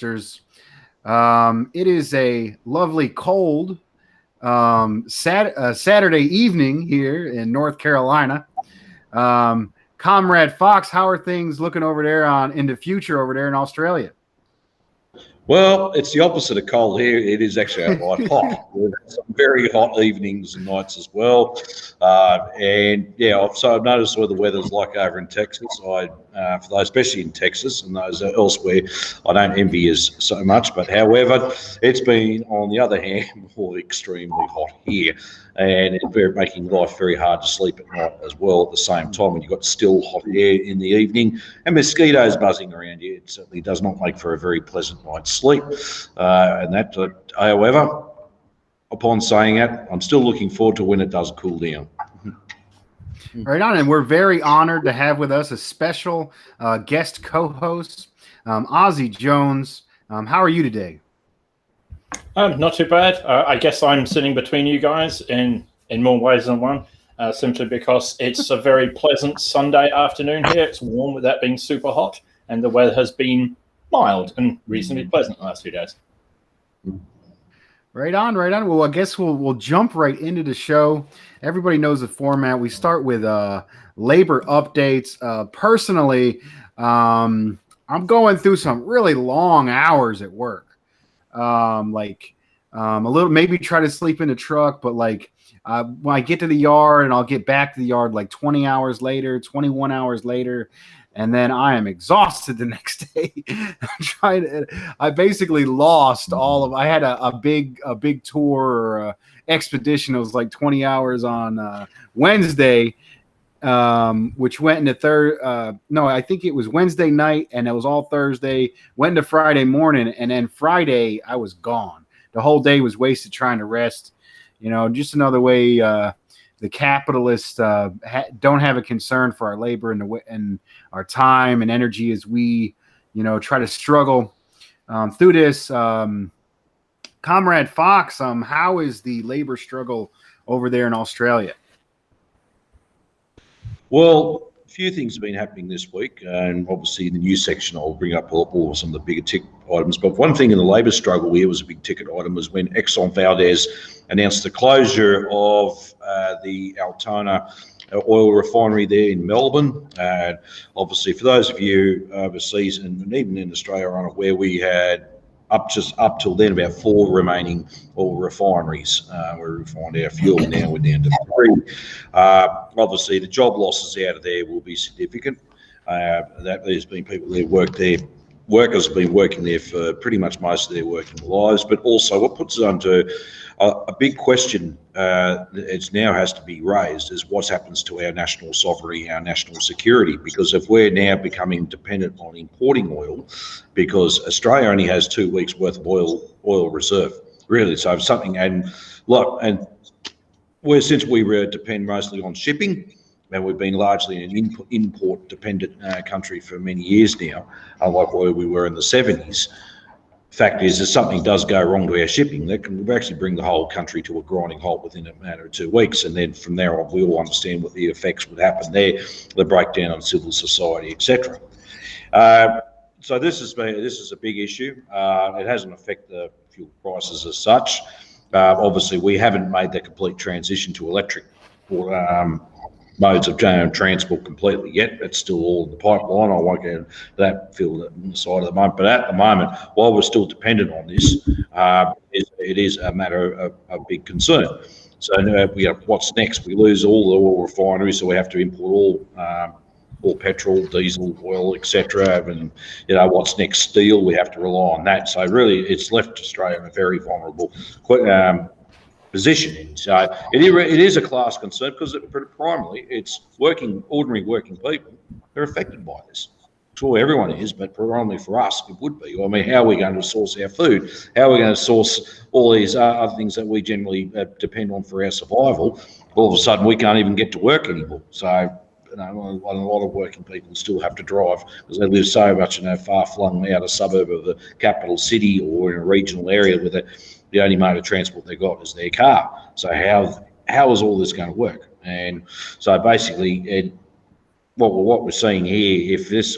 It is a lovely cold Saturday evening here in North Carolina. Comrade Fox, how are things looking over there in the future over there in Australia? Well, it's the opposite of cold here. It is actually outright hot. We've had some very hot evenings and nights as well. And yeah, so I've noticed what the weather's like over in Texas. For those, especially in Texas and those elsewhere, I don't envy as so much. But however, it's been, on the other hand, more extremely hot here. And it's making life very hard to sleep at night as well at the same time when you've got still hot air in the evening and mosquitoes buzzing around you. It certainly does not make for a very pleasant night's sleep. However, upon saying that, I'm still looking forward to when it does cool down. Right on, and we're very honored to have with us a special guest co-host, Azirahael Jones. How are you today? Not too bad. I guess I'm sitting between you guys in more ways than one, simply because it's a very pleasant Sunday afternoon here. It's warm without being super hot, and the weather has been mild and reasonably pleasant the last few days. Right on. Well, I guess we'll jump right into the show. Everybody knows the format. We start with labor updates. Personally, I'm going through some really long hours at work. A little, maybe try to sleep in the truck, but when I get to the yard and I'll get back to the yard like 20 hours later, 21 hours later, and then I am exhausted the next day. I basically lost I had a big tour or expedition. It was like 20 hours on Wednesday, which went into I think it was Wednesday night, and it was all Thursday, went into Friday morning, and then Friday I was gone. The whole day was wasted trying to rest. Just another way the capitalists don't have a concern for our labor and our time and energy as we, try to struggle through this. Comrade Fox, how is the labor struggle over there in Australia? Well, a few things have been happening this week, and obviously in the news section I'll bring up all some of the bigger ticket items. But one thing in the labour struggle here was a big ticket item was when Exxon Valdez announced the closure of the Altona oil refinery there in Melbourne. Obviously, for those of you overseas and even in Australia are unaware, we had up till then about 4 remaining oil refineries where we refined our fuel. Now we're down to 3. Obviously, the job losses out of there will be significant. That there's been people that work there. Workers have been working there for pretty much most of their working lives, but also what puts us onto a big question it now has to be raised is what happens to our national sovereignty, our national security, because if we're now becoming dependent on importing oil, because Australia only has 2 weeks worth of oil reserve, really. So something, and since we depend mostly on shipping, and we've been largely an import-dependent country for many years now, unlike where we were in the 70s. Fact is, if something does go wrong to our shipping, that can actually bring the whole country to a grinding halt within a matter of 2 weeks, and then from there on, we all understand what the effects would happen there, the breakdown on civil society, etc. So this is a big issue. It hasn't affected the fuel prices as such. Obviously, we haven't made the complete transition to electric modes of transport completely yet. It's still all in the pipeline. I won't get into that field on the side at the moment. But at the moment, while we're still dependent on this, it is a matter of big concern. So what's next? We lose all the oil refineries, so we have to import all petrol, diesel, oil, etc. And what's next? Steel. We have to rely on that. So really, it's left Australia in a very vulnerable position. So it is a class concern because primarily it's ordinary working people who are affected by this. Sure, everyone is, but primarily for us, it would be. I mean, how are we going to source our food? How are we going to source all these other things that we generally depend on for our survival? All of a sudden, we can't even get to work anymore. So a lot of working people still have to drive because they live so much in a far-flung out a suburb of the capital city or in a regional area where the only mode of transport they got is their car. So how is all this going to work? And so basically, what we're seeing here, if this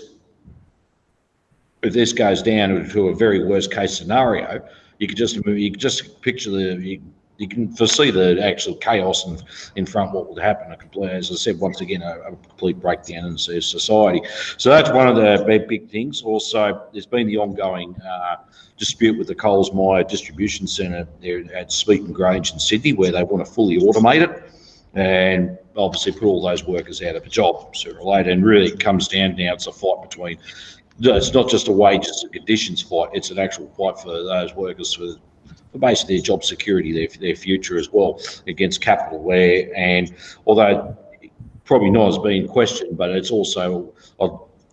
if this goes down to a very worst case scenario, you could just picture you can foresee the actual chaos in front. What would happen? As I said, once again, a complete breakdown in society. So that's one of the big things. Also, there's been the ongoing dispute with the Coles Myer distribution centre there at Smeaton Grange in Sydney, where they want to fully automate it and obviously put all those workers out of a job. And really, it comes down now. It's a fight between. It's not just a wages and conditions fight. It's an actual fight for those workers for basically their job security, their future as well, against capital. And although probably not as being questioned, but it's also,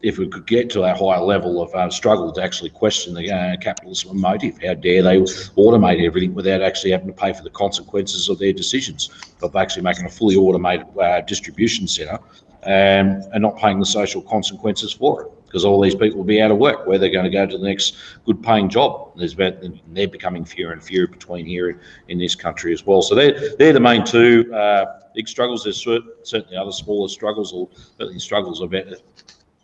if we could get to a higher level of struggle to actually question the capitalism motive. How dare they automate everything without actually having to pay for the consequences of their decisions of actually making a fully automated distribution centre and not paying the social consequences for it, because all these people will be out of work. Where they're going to go to the next good-paying job? They're becoming fewer and fewer between here in this country as well. So they're the main two big struggles. There's certainly other smaller struggles, or certainly struggles about to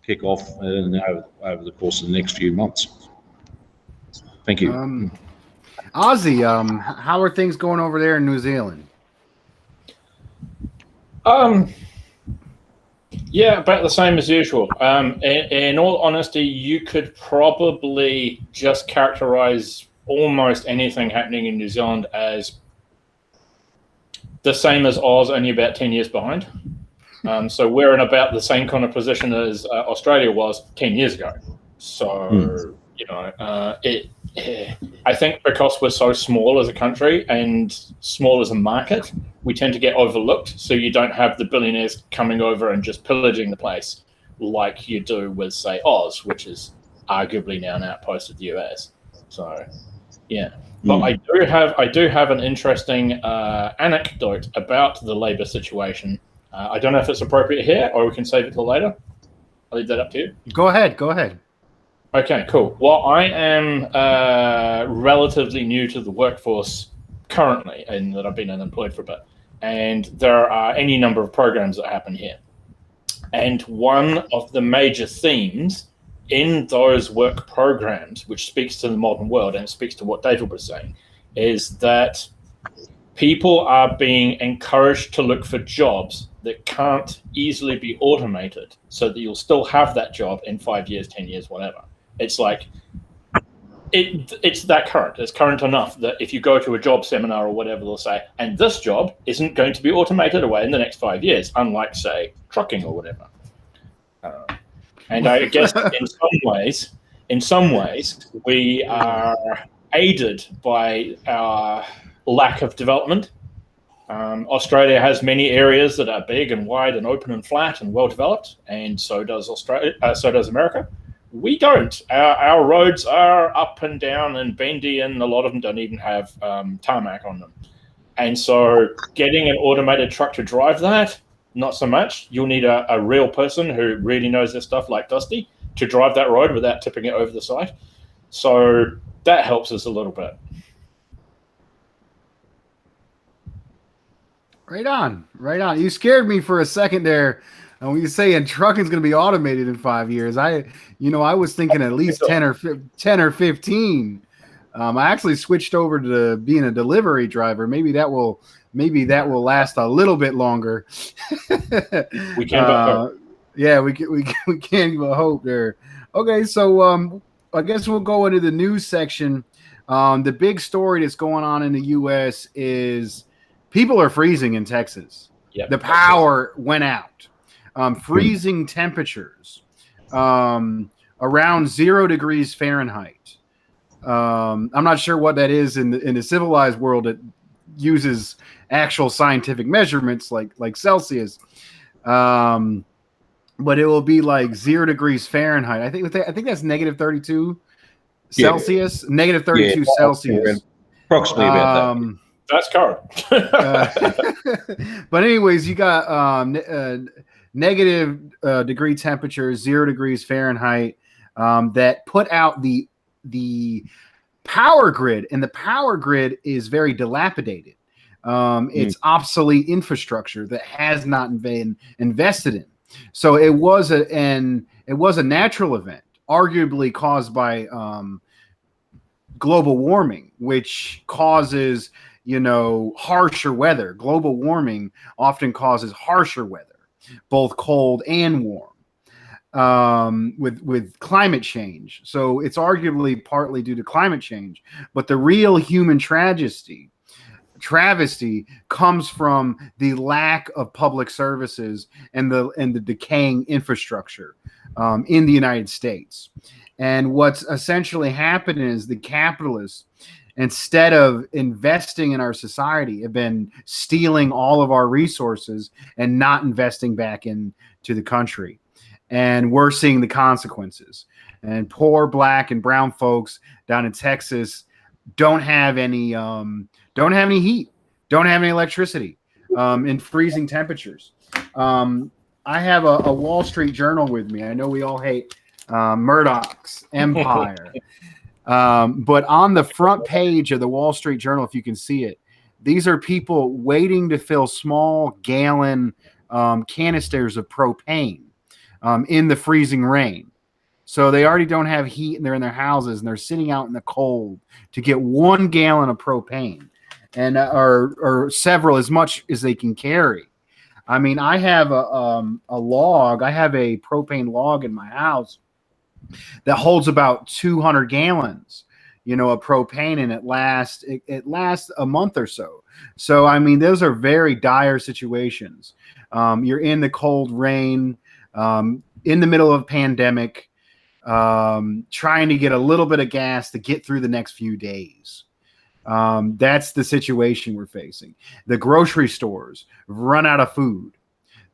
kick off over the course of the next few months. Thank you. Ozzy, how are things going over there in New Zealand? Yeah, about the same as usual. In all honesty, you could probably just characterize almost anything happening in New Zealand as the same as Oz, only about 10 years behind. So we're in about the same kind of position as Australia was 10 years ago. So, I think because we're so small as a country and small as a market, we tend to get overlooked. So you don't have the billionaires coming over and just pillaging the place like you do with, say, Oz, which is arguably now an outpost of the US. So, yeah. But I do have an interesting anecdote about the Labour situation. I don't know if it's appropriate here, or we can save it till later. I'll leave that up to you. Go ahead. Okay, cool. Well, I am relatively new to the workforce currently, in that I've been unemployed for a bit. And there are any number of programs that happen here. And one of the major themes in those work programs, which speaks to the modern world and speaks to what David was saying, is that people are being encouraged to look for jobs that can't easily be automated, so that you'll still have that job in 5 years, 10 years, whatever. It's like, it's that current. It's current enough that if you go to a job seminar or whatever, they'll say, and this job isn't going to be automated away in the next 5 years, unlike, say, trucking or whatever. And I guess in some ways, we are aided by our lack of development. Australia has many areas that are big and wide and open and flat and well developed, and so does Australia. So does America. We don't. Our roads are up and down and bendy, and a lot of them don't even have tarmac on them. And so getting an automated truck to drive that, not so much. You'll need a real person who really knows their stuff, like Dusty, to drive that road without tipping it over the side. So that helps us a little bit. Right on. You scared me for a second there. And when you're saying trucking's going to be automated in 5 years, I was thinking at least 10 or 15. I actually switched over to being a delivery driver. Maybe that will last a little bit longer. We can but hope. Yeah, we can but hope there. Okay, so I guess we'll go into the news section. The big story that's going on in the U.S. is people are freezing in Texas. Yep. The power went out. Freezing temperatures around 0 degrees Fahrenheit. I'm not sure what that is in the civilized world that uses actual scientific measurements like Celsius. But it will be like 0 degrees Fahrenheit. I think that's negative 32 Celsius. Negative 32 Celsius. Approximately about that. That's correct. But anyways, you got negative degree temperature, 0 degrees Fahrenheit, that put out the power grid, and the power grid is very dilapidated. It's obsolete infrastructure that has not been invested in. So it was a natural event. arguably caused by global warming, which causes, harsher weather. Global warming often causes harsher weather, both cold and warm, with climate change. So it's arguably partly due to climate change. But the real human travesty comes from the lack of public services and the decaying infrastructure in the United States. And what's essentially happening is the capitalists, instead of investing in our society, have been stealing all of our resources and not investing back into the country. And we're seeing the consequences. And poor black and brown folks down in Texas don't have any heat, don't have any electricity, in freezing temperatures. I have a Wall Street Journal with me. I know we all hate Murdoch's empire. But on the front page of the Wall Street Journal, if you can see it, these are people waiting to fill small gallon canisters of propane in the freezing rain. So they already don't have heat and they're in their houses and they're sitting out in the cold to get 1 gallon of propane, and or several, as much as they can carry. I mean, I have a log. I have a propane log in my house that holds about 200 gallons, of propane, and it lasts a month or so. So, I mean, those are very dire situations. You're in the cold rain, in the middle of a pandemic, trying to get a little bit of gas to get through the next few days. That's the situation we're facing. The grocery stores have run out of food.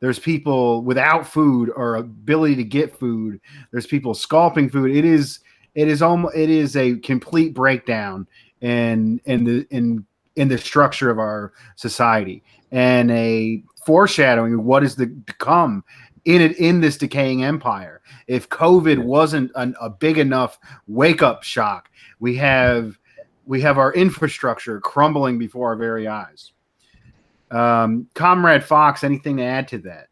There's people without food or ability to get food. There's people scalping food. It is a complete breakdown in the structure of our society, and a foreshadowing of what is to come in this decaying empire. If COVID wasn't a big enough wake up shock, we have our infrastructure crumbling before our very eyes. Comrade Fox, anything to add to that?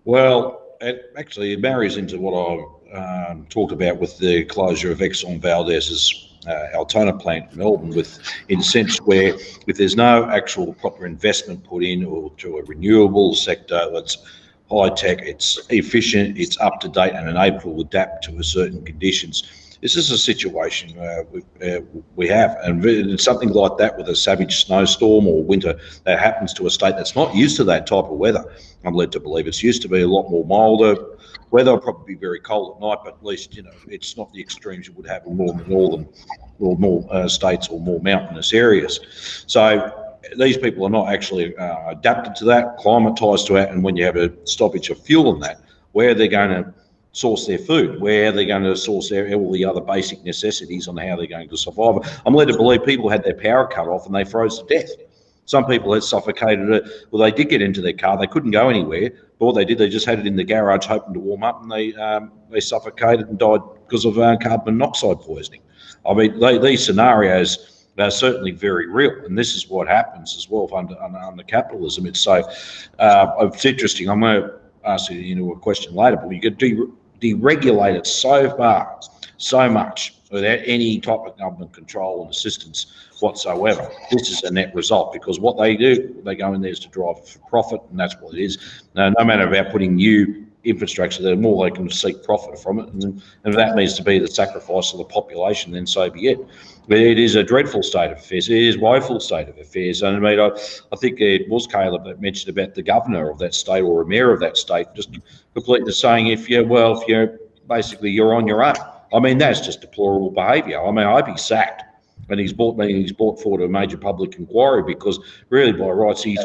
Well, it marries into what I talked about with the closure of Exxon Valdez's Altona plant in Melbourne, in a sense where if there's no actual proper investment put in or to a renewable sector that's high tech, it's efficient, it's up to date and able to adapt to certain conditions. This is a situation we have, and it's something like that with a savage snowstorm or winter that happens to a state that's not used to that type of weather. I'm led to believe it's used to be a lot more milder weather, probably very cold at night, but at least it's not the extremes you would have in more northern or more states or more mountainous areas. So these people are not actually adapted to that, climatised to that, and when you have a stoppage of fuel in that, where they're going to source their food, where they're going to source all the other basic necessities on how they're going to survive. I'm led to believe people had their power cut off and they froze to death. Some people had suffocated it. Well, they did get into their car. They couldn't go anywhere. But what they did, they just had it in the garage hoping to warm up, and they suffocated and died because of carbon monoxide poisoning. I mean, these scenarios are certainly very real, and this is what happens as well under capitalism. It's interesting. I'm going to ask you a question later, but you could deregulate it so much without any type of government control and assistance whatsoever. This is a net result, because what they do, they go in there is to drive for profit, and that's what it is. No matter about putting new infrastructure, the more they can seek profit from it, and if that means to be the sacrifice of the population, then so be it. But it is a dreadful state of affairs. It is a woeful state of affairs. And I mean, I think it was Caleb that mentioned about the governor of that state or a mayor of that state just completely saying, if you're on your own. I mean, that's just deplorable behaviour. I mean, I hope he's sacked and he's brought forward a major public inquiry, because really by rights he's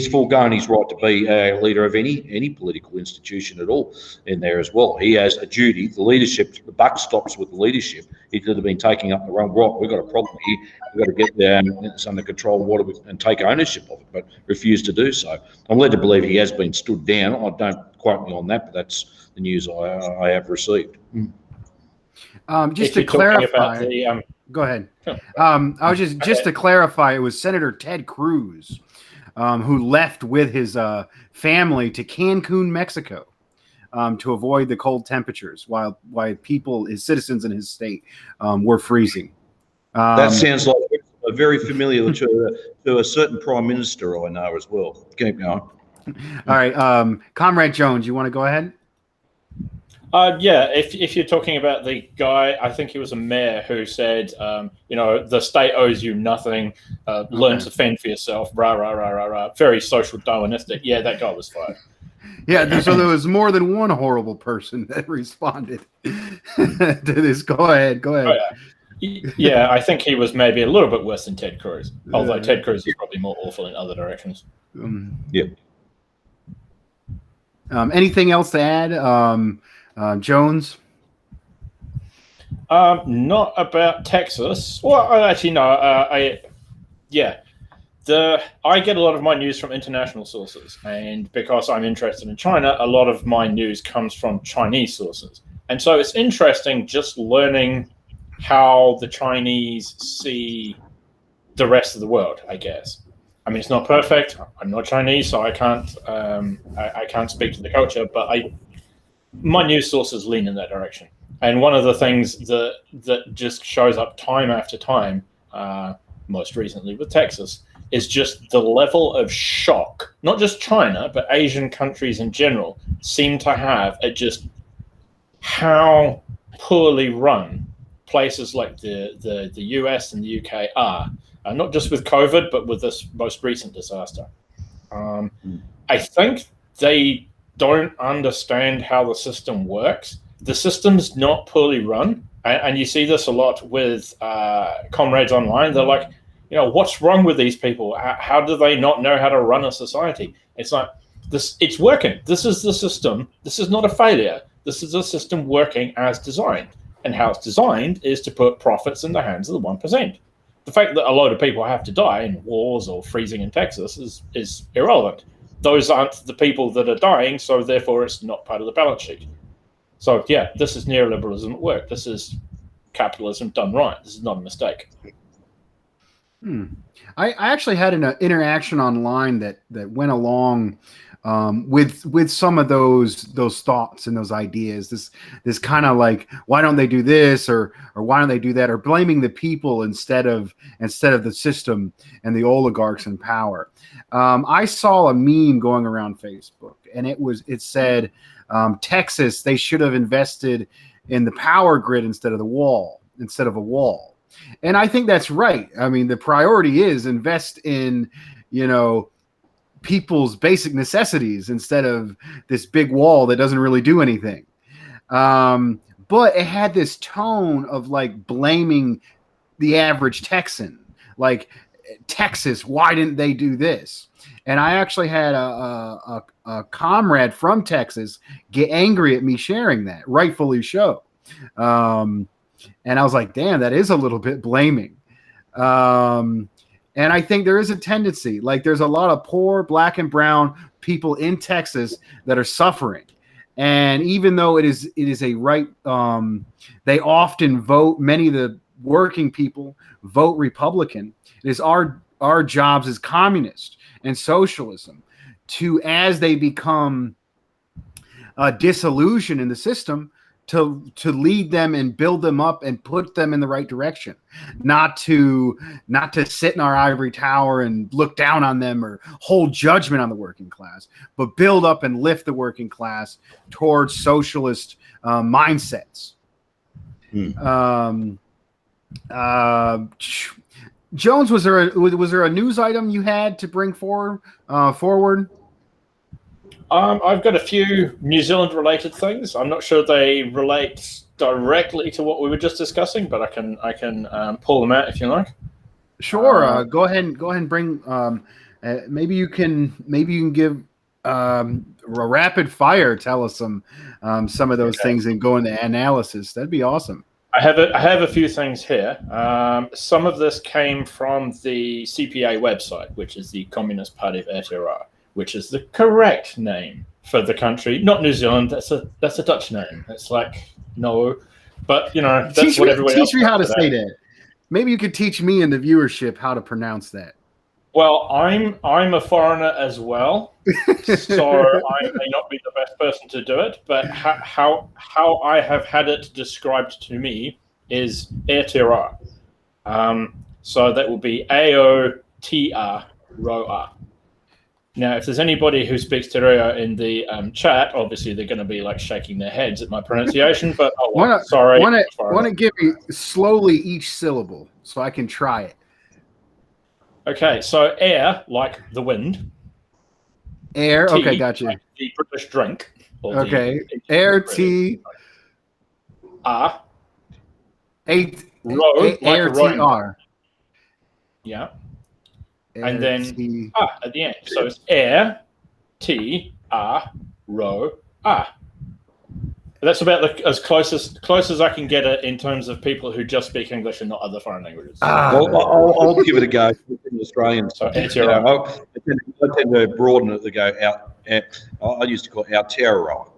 foregone his right to be a leader of any political institution at all in there as well. He has a duty. The leadership, the buck stops with the leadership. He could have been taking up the wrong right. We've got a problem here. We've got to get this under control and take ownership of it, but refused to do so. I'm led to believe he has been stood down. I don't quote me on that, but that's the news I have received. Just to clarify, go ahead. I was just to clarify, it was Senator Ted Cruz who left with his family to Cancun, Mexico, to avoid the cold temperatures, while people, his citizens in his state, were freezing. That sounds like very familiar to a certain prime minister I know as well. Keep going. All right, Comrade Jones, you want to go ahead? Yeah, if you're talking about the guy, I think he was a mayor who said, the state owes you nothing. Learn to fend for yourself. Rah rah rah rah rah. Very social Darwinistic. Yeah, that guy was fired. Yeah, so there was more than one horrible person that responded to this. Go ahead. Oh, yeah, I think he was maybe a little bit worse than Ted Cruz, although Ted Cruz is probably more awful in other directions. Yeah. Anything else to add, Jones? Not about Texas. Well, actually, no. I get a lot of my news from international sources, and because I'm interested in China, a lot of my news comes from Chinese sources, and so it's interesting just learning how the Chinese see the rest of the world, I guess. I mean, it's not perfect. I'm not Chinese, so I can't I can't speak to the culture, but my news sources lean in that direction. And one of the things that just shows up time after time, most recently with Texas, is just the level of shock, not just China, but Asian countries in general seem to have at just how poorly run places like the US and the UK are, not just with COVID, but with this most recent disaster. I think they don't understand how the system works. The system's not poorly run, and you see this a lot with comrades online. They're like, what's wrong with these people? How do they not know how to run a society? It's like, it's working. This is the system. This is not a failure. This is a system working as designed. And how it's designed is to put profits in the hands of the 1%. The fact that a load of people have to die in wars or freezing in Texas is irrelevant. Those aren't the people that are dying, so therefore it's not part of the balance sheet. So yeah, this is neoliberalism at work. This is capitalism done right. This is not a mistake. I actually had an interaction online that went along with some of those thoughts and those ideas. This kind of like, why don't they do this, or why don't they do that, or blaming the people instead of the system and the oligarchs in power. I saw a meme going around Facebook, and it said Texas, they should have invested in the power grid instead of a wall. And I think that's right. I mean, the priority is invest in, people's basic necessities instead of this big wall that doesn't really do anything. But it had this tone of like blaming the average Texan, like, Texas, why didn't they do this? And I actually had a comrade from Texas get angry at me sharing that, rightfully so. And I was like, damn, that is a little bit blaming. And I think there is a tendency, like there's a lot of poor black and brown people in Texas that are suffering. And even though it is a right, they often vote, many of the working people vote Republican. It is our jobs as communists and socialism to, as they become disillusioned in the system, to lead them and build them up and put them in the right direction, not to sit in our ivory tower and look down on them or hold judgment on the working class, but build up and lift the working class towards socialist mindsets. Jones, was there a news item you had to bring forward? I've got a few New Zealand related things. I'm not sure they relate directly to what we were just discussing, but I can pull them out if you like. Sure. Go ahead and bring. Maybe you can give a rapid fire. Tell us some of those things and go into analysis. That'd be awesome. I have a few things here. Some of this came from the CPA website, which is the Communist Party of Aotearoa, which is the correct name for the country, not New Zealand. That's a Dutch name. It's like, no, but that's teach what everybody else. Teach me how to say that. Maybe you could teach me and the viewership how to pronounce that. Well, I'm a foreigner as well, so I may not be the best person to do it. But how I have had it described to me is Aotearoa. So that will be Aotearoa. Now, if there's anybody who speaks Te Reo in the chat, obviously they're going to be like shaking their heads at my pronunciation. But sorry, want to give me slowly each syllable so I can try it. Okay, so air, like the wind. Air, tea, okay, gotcha. Like the British drink. Okay, air, tea. R. Air, T-R. Yeah. Air, and then T. at the end. So it's air, T, R, ro, R. That's about as close as I can get it in terms of people who just speak English and not other foreign languages. Well, I'll give it a go in Australian. So I tend to broaden it to go out. I used to call it Aotearoa,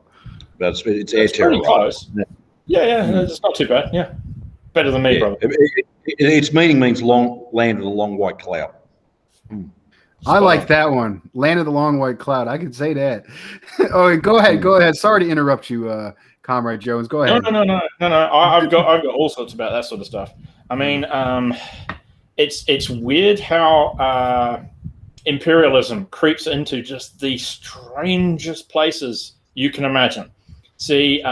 but it's Aotearoa. Close. Yeah, it's not too bad. Yeah, better than me, brother. Its meaning means long land of the long white cloud. I like that one. Land of the long white cloud. I could say that. Oh, go ahead. Sorry to interrupt you, Comrade Jones. Go ahead. No. I've got all sorts about that sort of stuff. I mean, it's weird how imperialism creeps into just the strangest places you can imagine. See,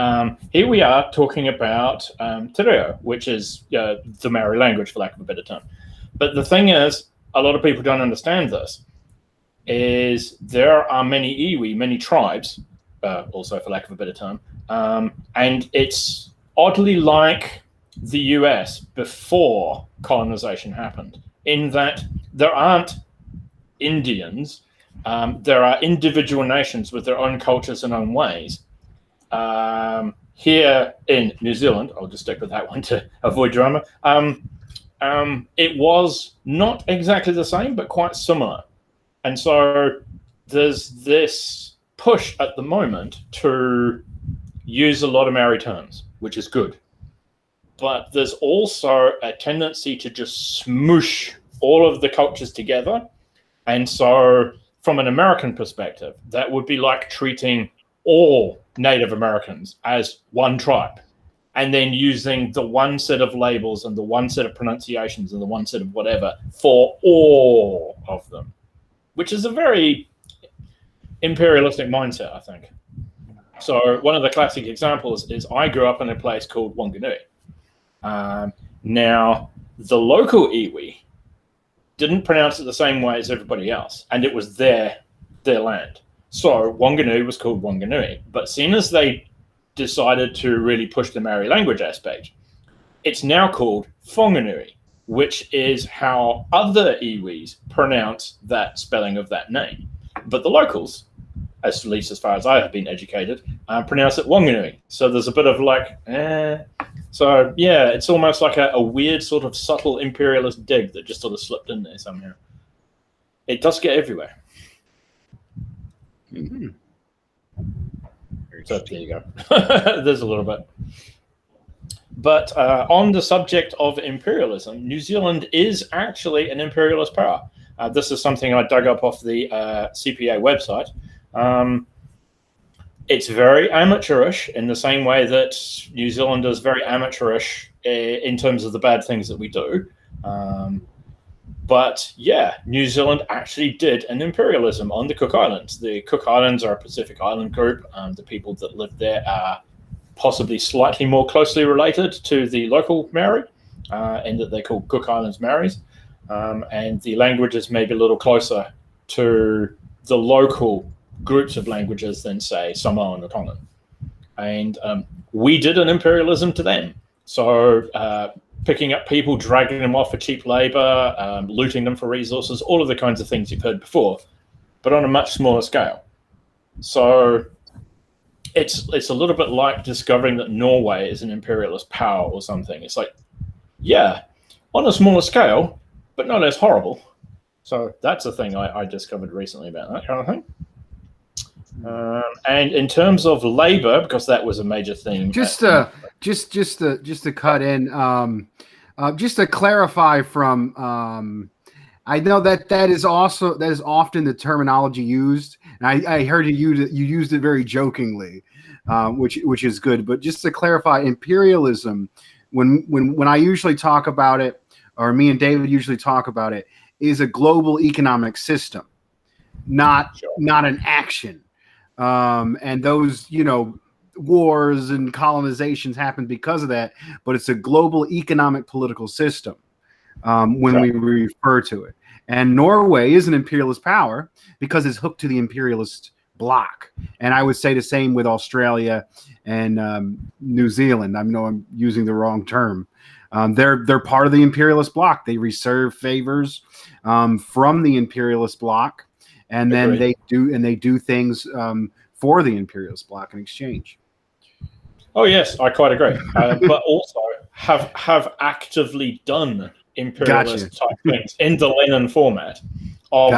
here we are talking about Te Reo, which is the Maori language, for lack of a better term. But the thing is, a lot of people don't understand this, is there are many iwi, many tribes, also for lack of a better term, and it's oddly like the US before colonization happened, in that there aren't Indians, there are individual nations with their own cultures and own ways. Here in New Zealand, I'll just stick with that one to avoid drama, it was not exactly the same, but quite similar. And so there's this push at the moment to use a lot of Maori terms, which is good. But there's also a tendency to just smoosh all of the cultures together. And so from an American perspective, that would be like treating all Native Americans as one tribe, and then using the one set of labels and the one set of pronunciations and the one set of whatever for all of them, which is a very imperialistic mindset, I think. So one of the classic examples is I grew up in a place called Wanganui. Now, the local iwi didn't pronounce it the same way as everybody else, and it was their land. So Wanganui was called Wanganui. But seeing as they decided to really push the Maori language aspect, it's now called Whanganui, which is how other iwis pronounce that spelling of that name. But the locals, at least as far as I have been educated, pronounce it Wanganui. So there's a bit of like, So yeah, it's almost like a weird sort of subtle imperialist dig that just sort of slipped in there somehow. It does get everywhere. Mm-hmm. So there you go. There's a little bit. But on the subject of imperialism, New Zealand is actually an imperialist power. This is something I dug up off the CPA website. It's very amateurish in the same way that New Zealand is very amateurish in terms of the bad things that we do. But yeah, New Zealand actually did an imperialism on the Cook Islands. The Cook Islands are a Pacific Island group. The people that live there are possibly slightly more closely related to the local Maori, in that they're called Cook Islands Maoris. And the languages may be a little closer to the local groups of languages than, say, Samoan or Tongan. And we did an imperialism to them. So picking up people, dragging them off for cheap labor, looting them for resources, all of the kinds of things you've heard before, but on a much smaller scale. So it's a little bit like discovering that Norway is an imperialist power or something. It's like, yeah, on a smaller scale, but not as horrible. So that's a thing I discovered recently about that kind of thing. And in terms of labor, because that was a major theme. Just to cut in, just to clarify from I know that is often the terminology used, and I heard you used it very jokingly, which is good. But just to clarify, imperialism, when I usually talk about it, or me and David usually talk about it, is a global economic system, not an action. And those wars and colonizations happen because of that, but it's a global economic political system. When we refer to it. And Norway is an imperialist power because it's hooked to the imperialist bloc. And I would say the same with Australia and New Zealand. I know I'm using the wrong term. They're part of the imperialist bloc. They reserve favors from the imperialist bloc, and then they do things for the imperialist bloc in exchange. Oh yes, I quite agree. But also have actively done imperialist type things in the Lenin format of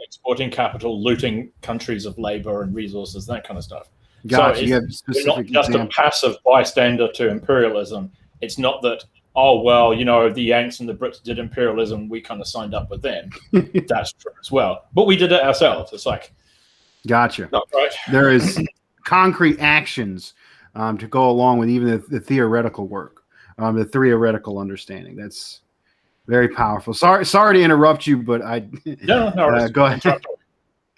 exporting capital, looting countries of labor and resources, that kind of stuff. So we're not just a passive bystander to imperialism. It's not that, oh well, the Yanks and the Brits did imperialism, we kind of signed up with them. That's true as well, but we did it ourselves. It's like, gotcha. Not right. There is concrete actions to go along with even the theoretical work, the theoretical understanding. That's very powerful. Sorry to interrupt you, but no, go ahead.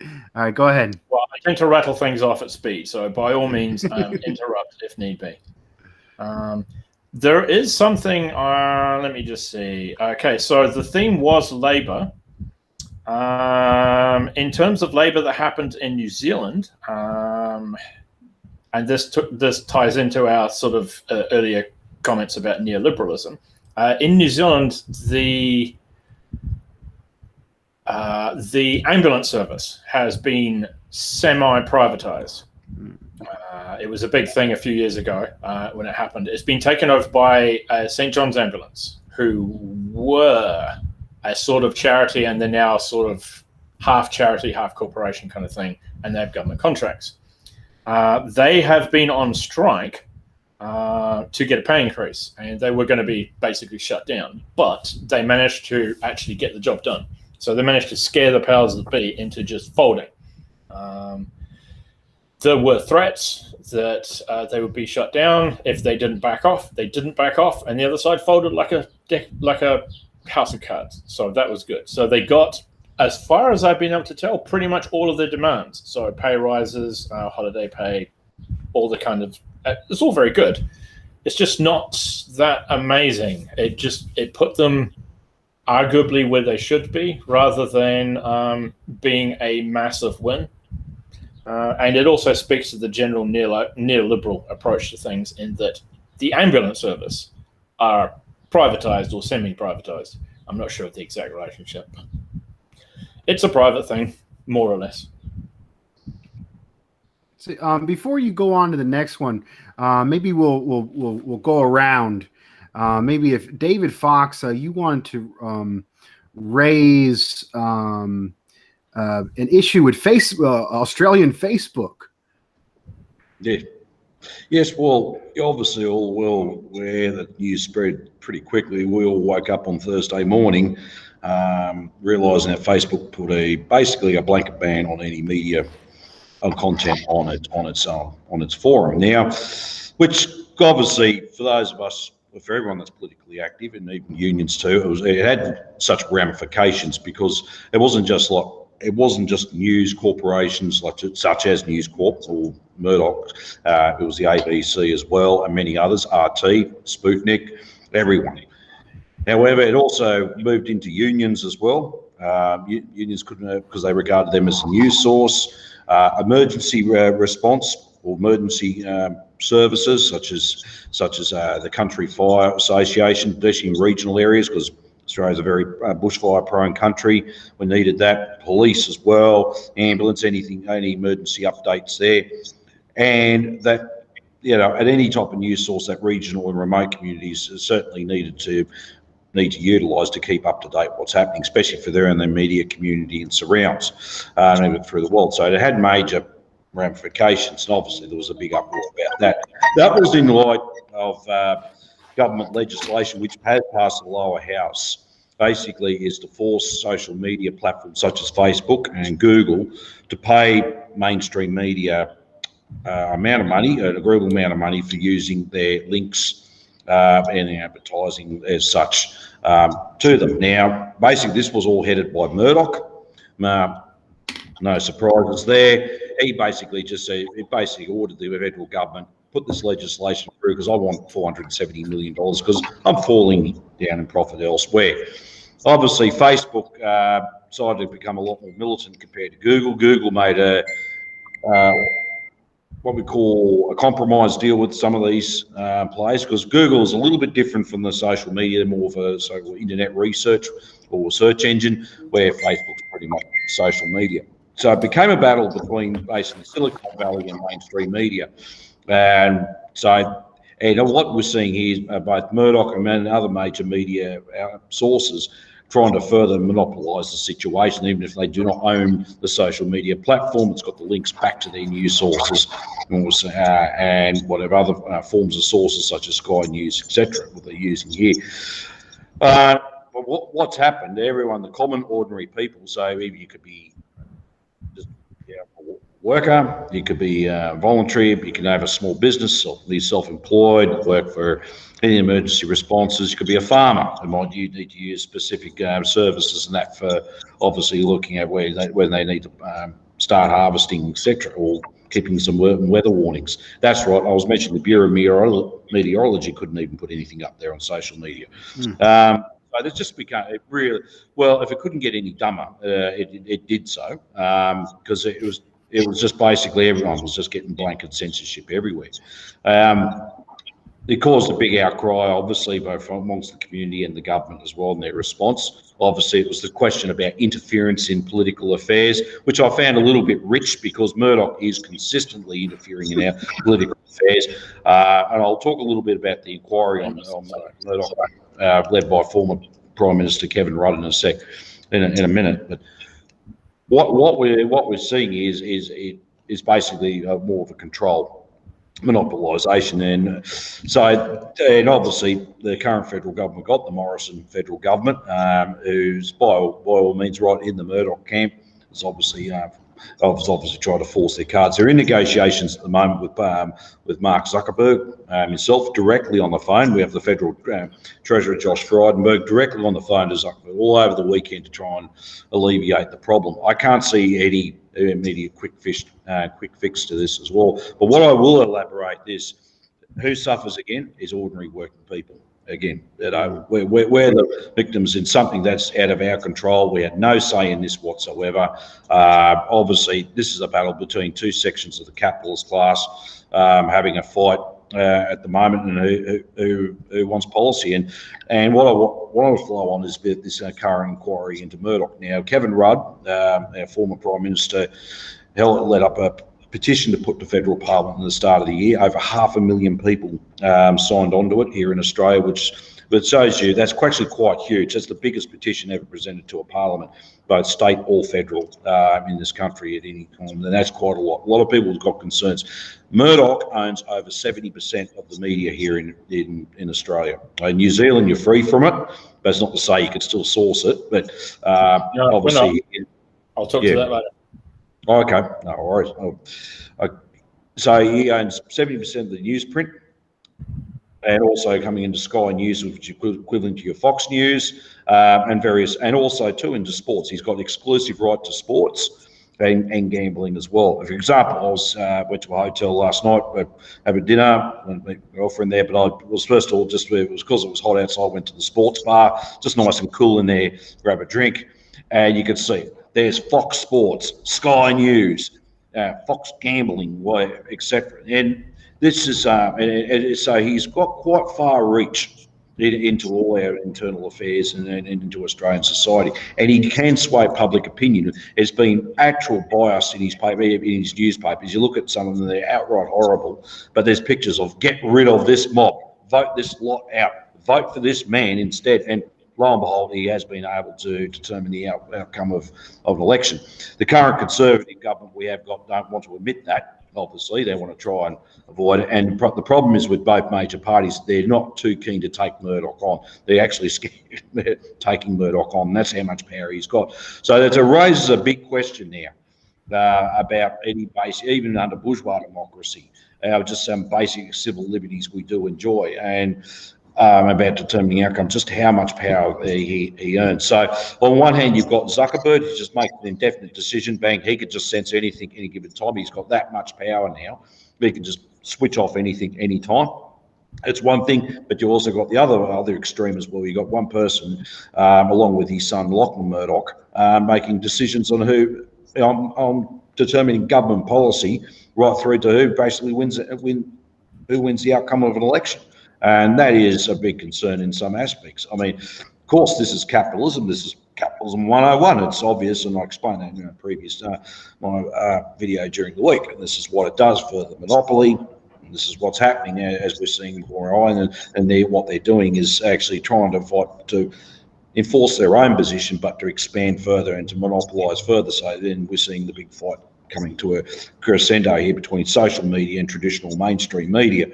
All right, go ahead. Well, I tend to rattle things off at speed, so by all means, interrupt if need be. There is something. Let me just see. Okay, so the theme was labor. In terms of labor that happened in New Zealand, and this ties into our sort of earlier comments about neoliberalism. In New Zealand, the ambulance service has been semi-privatized. It was a big thing a few years ago when it happened. It's been taken over by St. John's Ambulance, who were a sort of charity, and they're now sort of half charity, half corporation kind of thing, and they have government contracts. They have been on strike to get a pay increase, and they were going to be basically shut down, but they managed to actually get the job done. So they managed to scare the powers that be into just folding. There were threats that they would be shut down if they didn't back off. They didn't back off, and the other side folded like a house of cards. So that was good. So they got, as far as I've been able to tell, pretty much all of their demands. So pay rises, holiday pay, all the kind of, it's all very good. It's just not that amazing. It put them arguably where they should be, rather than being a massive win. And it also speaks to the general neoliberal approach to things, in that the ambulance service are privatized or semi-privatized. I'm not sure of the exact relationship. It's a private thing, more or less. So, before you go on to the next one, maybe we'll go around. Maybe if David Fox, you want to raise an issue with Australian Facebook. Yeah. Yes, well, you're obviously all well aware that news spread pretty quickly. We all woke up on Thursday morning realising that Facebook put basically a blanket ban on any media content on its forum now, which obviously for those of us, for everyone that's politically active, and even unions too, it had such ramifications, because it wasn't just news corporations such as News Corp or Murdoch. It was the ABC as well, and many others, RT, Sputnik, everyone. However, it also moved into unions as well. Unions couldn't, because they regarded them as a news source. Emergency response or emergency services, such as the Country Fire Association, especially in regional areas, because Australia's a very bushfire-prone country. We needed that. Police as well, ambulance, any emergency updates there, and that, at any type of news source, that regional and remote communities certainly need to utilise to keep up to date what's happening, especially for their media community and surrounds, and even through the world. So it had major ramifications, and obviously there was a big uproar about that. That was in light of government legislation which has passed the lower house, basically is to force social media platforms such as Facebook and Google to pay mainstream media amount of money, an agreeable amount of money for using their links and advertising as such to them. Now, basically, this was all headed by Murdoch. No surprises there. He basically just said, it basically ordered the federal government put this legislation through because I want $470 million because I'm falling down in profit elsewhere. Obviously, Facebook decided to become a lot more militant compared to Google. Google made a what we call a compromise deal with some of these players because Google is a little bit different from the social media, more of a so-called internet research or search engine, where Facebook's pretty much social media. So it became a battle between basically Silicon Valley and mainstream media. And so, and what we're seeing here is both Murdoch and other major media sources trying to further monopolise the situation, even if they do not own the social media platform. It's got the links back to their news sources and whatever other forms of sources such as Sky News, etc., what they're using here. But what's happened, everyone, the common ordinary people, so either you could be just a worker, you could be voluntary, you can have a small business, or be self-employed, work for any emergency responses. You could be a farmer and might you need to use specific services and that for obviously looking at when they need to start harvesting, etc., or keeping some weather warnings. That's right. I was mentioning the Bureau of Meteorology couldn't even put anything up there on social media. So it just became really, well, if it couldn't get any dumber, it did so because it was just basically everyone was just getting blanket censorship everywhere. It caused a big outcry, obviously, both amongst the community and the government as well in their response. Obviously, it was the question about interference in political affairs, which I found a little bit rich because Murdoch is consistently interfering in our political affairs. And I'll talk a little bit about the inquiry on Murdoch, led by former Prime Minister Kevin Rudd in a minute. But what we're seeing is basically more of a control monopolisation, and obviously the current federal government got the Morrison federal government, who's by all means right in the Murdoch camp, is obviously trying to force their cards. They're in negotiations at the moment with Mark Zuckerberg himself directly on the phone. We have the federal Treasurer Josh Frydenberg directly on the phone to Zuckerberg all over the weekend to try and alleviate the problem. I can't see any immediate quick fix to this as well. But what I will elaborate is who suffers again is ordinary working people. Again, we're the victims in something that's out of our control. We had no say in this whatsoever. Obviously, this is a battle between two sections of the capitalist class having a fight at the moment, and who wants policy. And what I want to flow on is this current inquiry into Murdoch. Now, Kevin Rudd, our former Prime Minister, led up a petition to put to federal parliament at the start of the year. Over 500,000 people signed onto it here in Australia, which shows you that's actually quite huge. That's the biggest petition ever presented to a parliament, both state or federal, in this country at any time, and that's quite a lot. A lot of people have got concerns. Murdoch owns over 70% of the media here in Australia. In New Zealand, you're free from it. That's not to say you could still source it, but obviously, I'll talk to that later. Okay, no worries. So he owns 70% of the newsprint, and also coming into Sky News, which is equivalent to your Fox News, and also too into sports. He's got exclusive right to sports and gambling as well. For example, I went to a hotel last night, have a dinner, and my girlfriend there, but I was first of all it was because it was hot outside. I went to the sports bar, just nice and cool in there, grab a drink, and you could see there's Fox Sports, Sky News, Fox Gambling, etc. And this is so he's got quite far reach into all our internal affairs and into Australian society, and he can sway public opinion. There's been actual bias in his paper, in his newspapers. You look at some of them; they're outright horrible. But there's pictures of get rid of this mob, vote this lot out, vote for this man instead, and lo and behold, he has been able to determine the outcome of an election. The current Conservative government we have got don't want to admit that, obviously. They want to try and avoid it. And the problem is with both major parties, they're not too keen to take Murdoch on. They're actually scared of taking Murdoch on. That's how much power he's got. So it raises a big question now about any basic, even under bourgeois democracy, just some basic civil liberties we do enjoy. And about determining outcome, just how much power he earns. So on one hand, you've got Zuckerberg, who just makes an indefinite decision, bang, he could just censor anything any given time. He's got that much power now. He can just switch off anything anytime. It's one thing, but you also got the other extreme as well. You got one person, along with his son Lachlan Murdoch, making decisions on on determining government policy, right through to who basically wins the outcome of an election. And that is a big concern in some aspects. I mean, of course, this is capitalism. This is capitalism 101. It's obvious, and I explained that in a previous my video during the week. And this is what it does for the monopoly. And this is what's happening as we're seeing more and what they're doing is actually trying to fight to enforce their own position, but to expand further and to monopolise further. So then we're seeing the big fight coming to a crescendo here between social media and traditional mainstream media.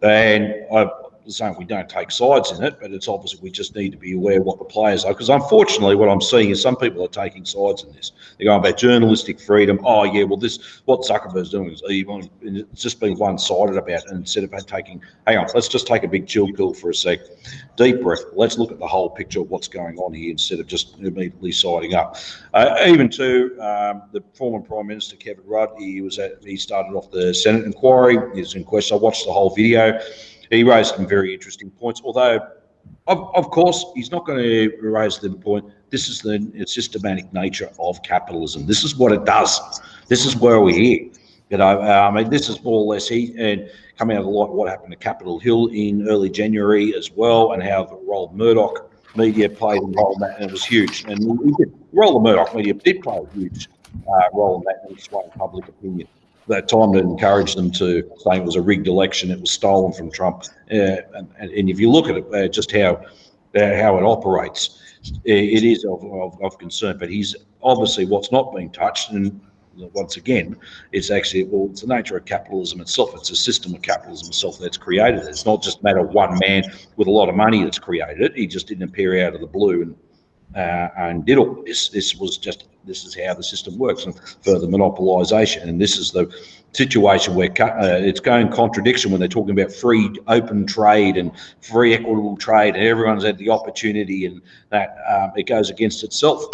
And I'm saying we don't take sides in it, but it's obviously we just need to be aware of what the players are. Because unfortunately, what I'm seeing is some people are taking sides in this. They're going about journalistic freedom. Oh yeah, well what Zuckerberg's doing is evil. And it's just being one-sided about it. And instead of taking, hang on, let's just take a big chill pill for a sec. Deep breath. Let's look at the whole picture of what's going on here instead of just immediately siding up. Even to the former Prime Minister Kevin Rudd, he started off the Senate inquiry. He's in question. I watched the whole video. He raised some very interesting points, although, of course, he's not going to raise the point. This is the systematic nature of capitalism. This is what it does. This is where we're here. I mean, this is more or less and coming out of what happened to Capitol Hill in early January as well, and how the role of Murdoch media played a role in that, and it was huge. And the role of Murdoch media did play a huge role in that and swaying public opinion. That time to encourage them to say it was a rigged election, it was stolen from Trump. And if you look at it, just how it operates, it is of concern. But he's obviously what's not being touched. And once again, it's actually, it's the nature of capitalism itself. It's a system of capitalism itself that's created it. It's not just a matter of one man with a lot of money that's created it. He just didn't appear out of the blue and did all this. This is how the system works, and further monopolisation. And this is the situation where it's going contradiction when they're talking about free open trade and free equitable trade, and everyone's had the opportunity, and that it goes against itself,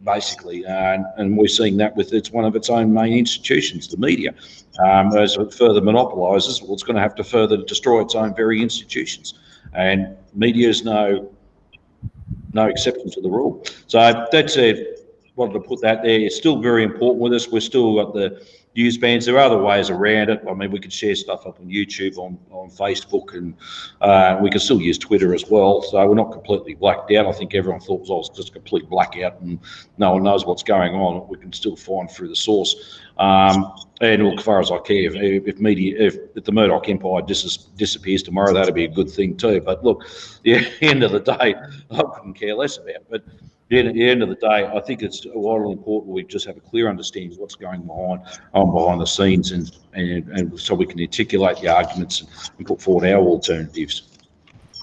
basically. And we're seeing that with one of its own main institutions, the media. As it further monopolises, well, it's going to have to further destroy its own very institutions. And media is no exception to the rule. So that's it. Wanted to put that there. It's still very important with us. We're still got the news bands. There are other ways around it. I mean, we can share stuff up on YouTube, on Facebook, and we can still use Twitter as well. So we're not completely blacked out. I think everyone thought it was just a complete blackout and no one knows what's going on. We can still find through the source. And look, as far as I care, if the Murdoch empire disappears tomorrow, that'd be a good thing too. But look, at the end of the day, I couldn't care less about it. But at the end of the day, I think it's vitally important we just have a clear understanding of what's going behind the scenes, and so we can articulate the arguments and put forward our alternatives.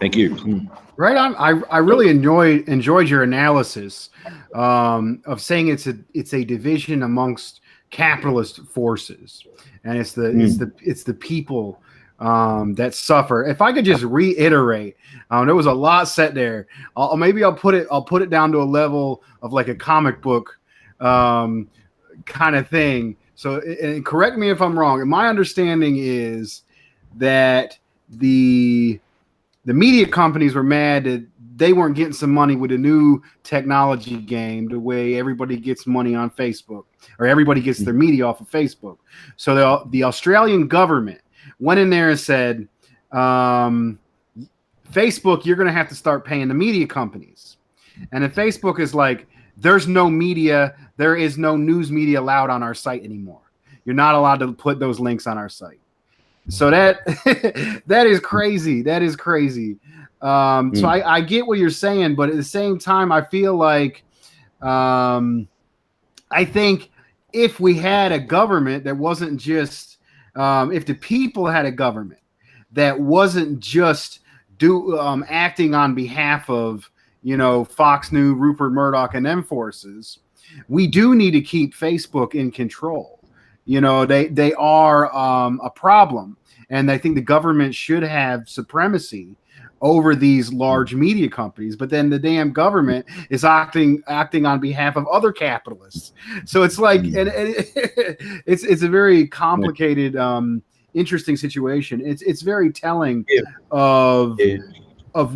Thank you. Right on. I really enjoyed your analysis of saying it's a division amongst capitalist forces, and it's the people that suffer. If I could just reiterate, there was a lot said there. I'll put it down to a level of like a comic book kind of thing. So, and correct me if I'm wrong. My understanding is that the media companies were mad that they weren't getting some money with a new technology game, the way everybody gets money on Facebook, or everybody gets their media off of Facebook. So the Australian government went in there and said, Facebook, you're going to have to start paying the media companies. And then Facebook is like, there's no media, there is no news media allowed on our site anymore. You're not allowed to put those links on our site. So that is crazy. That is crazy. So I get what you're saying, but at the same time, I feel like I think if we had a government that wasn't just if the people had a government that wasn't just acting on behalf of, Fox News, Rupert Murdoch, and them forces, we do need to keep Facebook in control. They are a problem, and I think the government should have supremacy over these large media companies, but then the damn government is acting on behalf of other capitalists. So it's like, and it's a very complicated, interesting situation. It's very telling of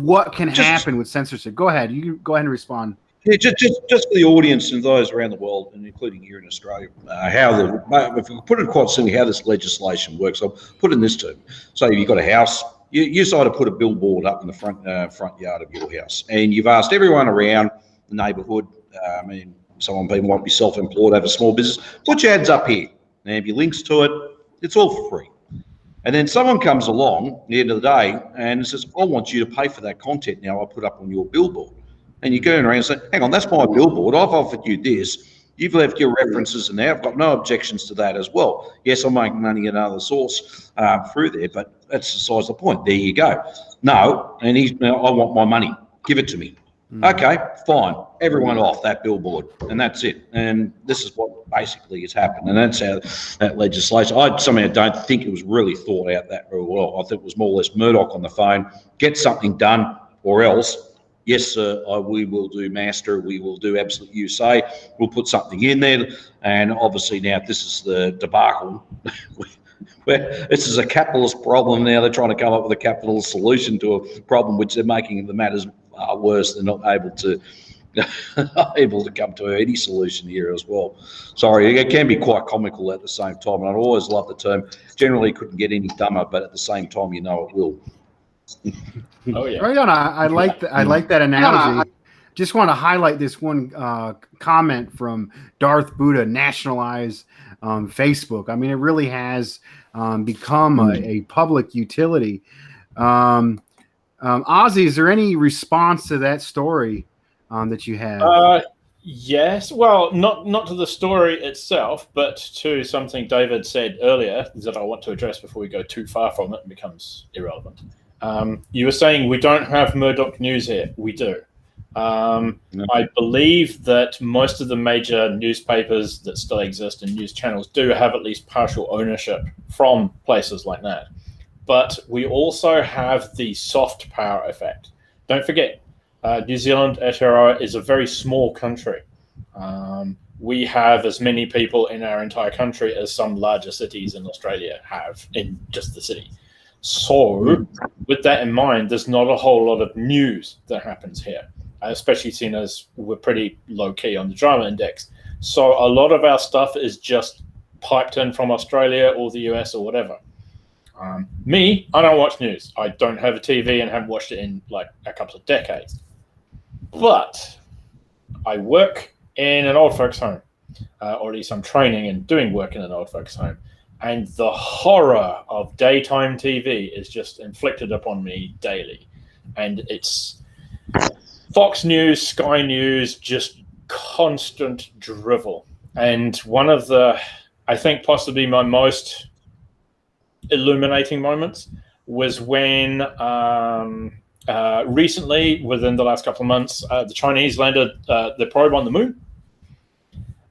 what can happen with censorship. Go ahead. You can go ahead and respond. Yeah, just for the audience and those around the world, and including here in Australia, if we put it quite simply, how this legislation works, I'll put it in this term. So you've got a house, you decide to put a billboard up in the front yard of your house, and you've asked everyone around the neighbourhood, some people might be self-employed, have a small business, put your ads up here. Now, if your links to it, it's all for free. And then someone comes along at the end of the day and says, I want you to pay for that content now I put up on your billboard. And you go around and say, hang on, that's my billboard. I've offered you this. You've left your references in there. I've got no objections to that as well. Yes, I'm making money at another source through there, but that's besides the point. There you go. No, and I want my money. Give it to me. Okay, fine. Everyone off that billboard, and that's it. And this is what basically has happened, and that's how that legislation. I somehow don't think it was really thought out that very well. I think it was more or less Murdoch on the phone, get something done, or else. Yes, sir, we will do master. We will do absolute you say. We'll put something in there. And obviously now this is the debacle. Where this is a capitalist problem now. They're trying to come up with a capitalist solution to a problem which they're making the matters worse. They're not able to come to any solution here as well. Sorry, it can be quite comical at the same time. And I always love the term, generally couldn't get any dumber, but at the same time, it will. Oh yeah, right on. I like that analogy. Just want to highlight this one comment from Darth Buddha. Nationalize Facebook. I mean, it really has become a public utility. Ozzy, is there any response to that story that you have? Yes. Well, not to the story itself, but to something David said earlier that I want to address before we go too far from it and becomes irrelevant. You were saying we don't have Murdoch News here. We do. I believe that most of the major newspapers that still exist and news channels do have at least partial ownership from places like that. But we also have the soft power effect. Don't forget, New Zealand, Aotearoa, is a very small country. We have as many people in our entire country as some larger cities in Australia have in just the city. So with that in mind, there's not a whole lot of news that happens here, especially seeing as we're pretty low key on the drama index. So a lot of our stuff is just piped in from Australia or the US or whatever. Me, I don't watch news. I don't have a TV and haven't watched it in like a couple of decades. But I work in an old folks home, or at least I'm training and doing work in an old folks home. And the horror of daytime TV is just inflicted upon me daily. And it's Fox News, Sky News, just constant drivel. And one of the, I think possibly my most illuminating moments was when recently, within the last couple of months, the Chinese landed the probe on the moon.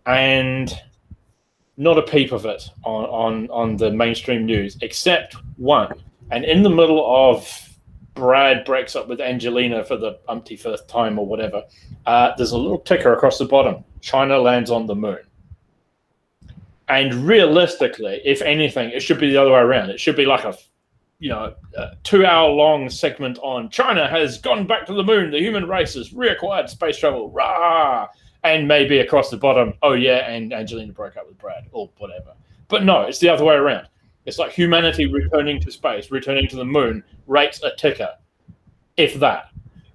And not a peep of it on the mainstream news, except one. And in the middle of Brad breaks up with Angelina for the umpty-first time or whatever, there's a little ticker across the bottom. China lands on the moon. And realistically, if anything, it should be the other way around. It should be like a 2-hour-long segment on China has gone back to the moon. The human race has reacquired space travel. Rah! And maybe across the bottom, oh yeah, and Angelina broke up with Brad or whatever. But no, it's the other way around. It's like humanity returning to space, returning to the moon, rates a ticker, if that.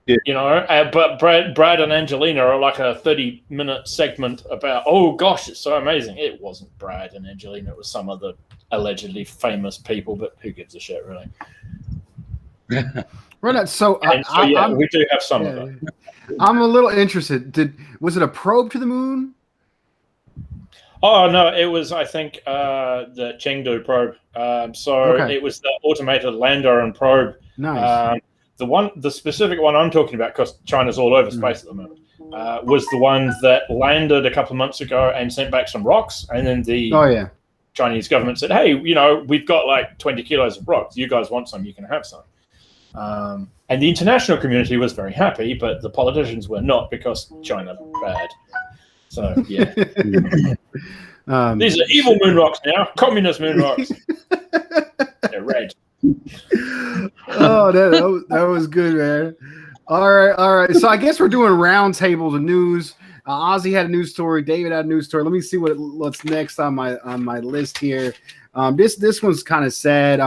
Yeah. But Brad and Angelina are like a 30-minute segment about, oh gosh, it's so amazing. It wasn't Brad and Angelina, it was some other allegedly famous people, but who gives a shit, really? Right. So, we do have some of it. I'm a little interested. Was it a probe to the moon? Oh no, it was I think the Chengdu probe. So Okay. it was the automated lander and probe. Nice. The specific one I'm talking about, because China's all over space at the moment, was the one that landed a couple of months ago and sent back some rocks, and then the Oh yeah. Chinese government said, "Hey, we've got like 20 kilos of rocks. You guys want some? You can have some." And the international community was very happy, but the politicians were not, because China bad. So yeah. These are evil moon rocks now. Communist moon rocks. They're red. Oh, that was good, man. All right. So I guess we're doing round tables of news. Ozzy had a news story. David had a news story. Let me see what's next on my list here. This one's kind of sad.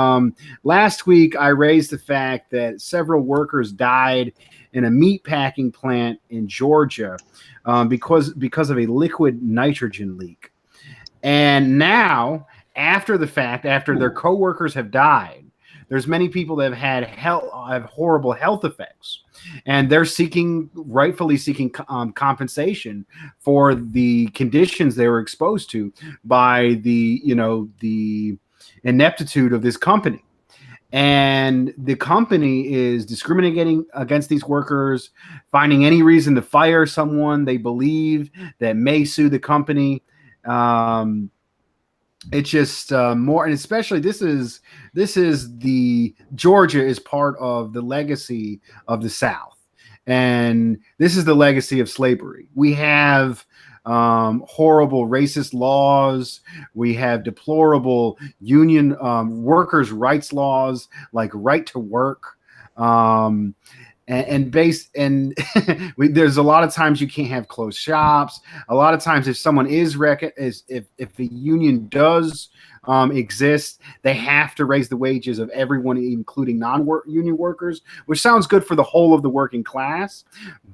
Last week I raised the fact that several workers died in a meat packing plant in Georgia because of a liquid nitrogen leak. And now, after the fact, after their coworkers have died, there's many people that have horrible health effects, and they're rightfully seeking compensation for the conditions they were exposed to by the ineptitude of this company. And the company is discriminating against these workers, finding any reason to fire someone they believe that may sue the company. It's just more, and especially this is the Georgia is part of the legacy of the South, and this is the legacy of slavery. We have horrible racist laws. We have deplorable union workers' rights laws, like right to work. There's a lot of times you can't have closed shops. A lot of times, if someone if the union does exist, they have to raise the wages of everyone, including non-union workers, which sounds good for the whole of the working class,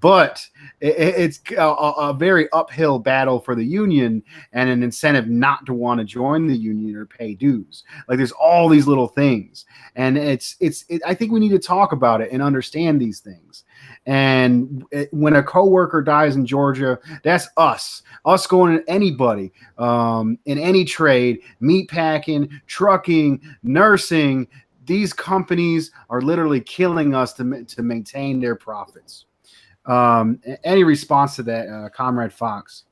but it's a very uphill battle for the union, and an incentive not to want to join the union or pay dues. Like, there's all these little things, and I think we need to talk about it and understand these things. And when a coworker dies in Georgia, that's us going to anybody in any trade, meat packing, trucking, nursing. These companies are literally killing us to maintain their profits. Any response to that, Comrade Fox?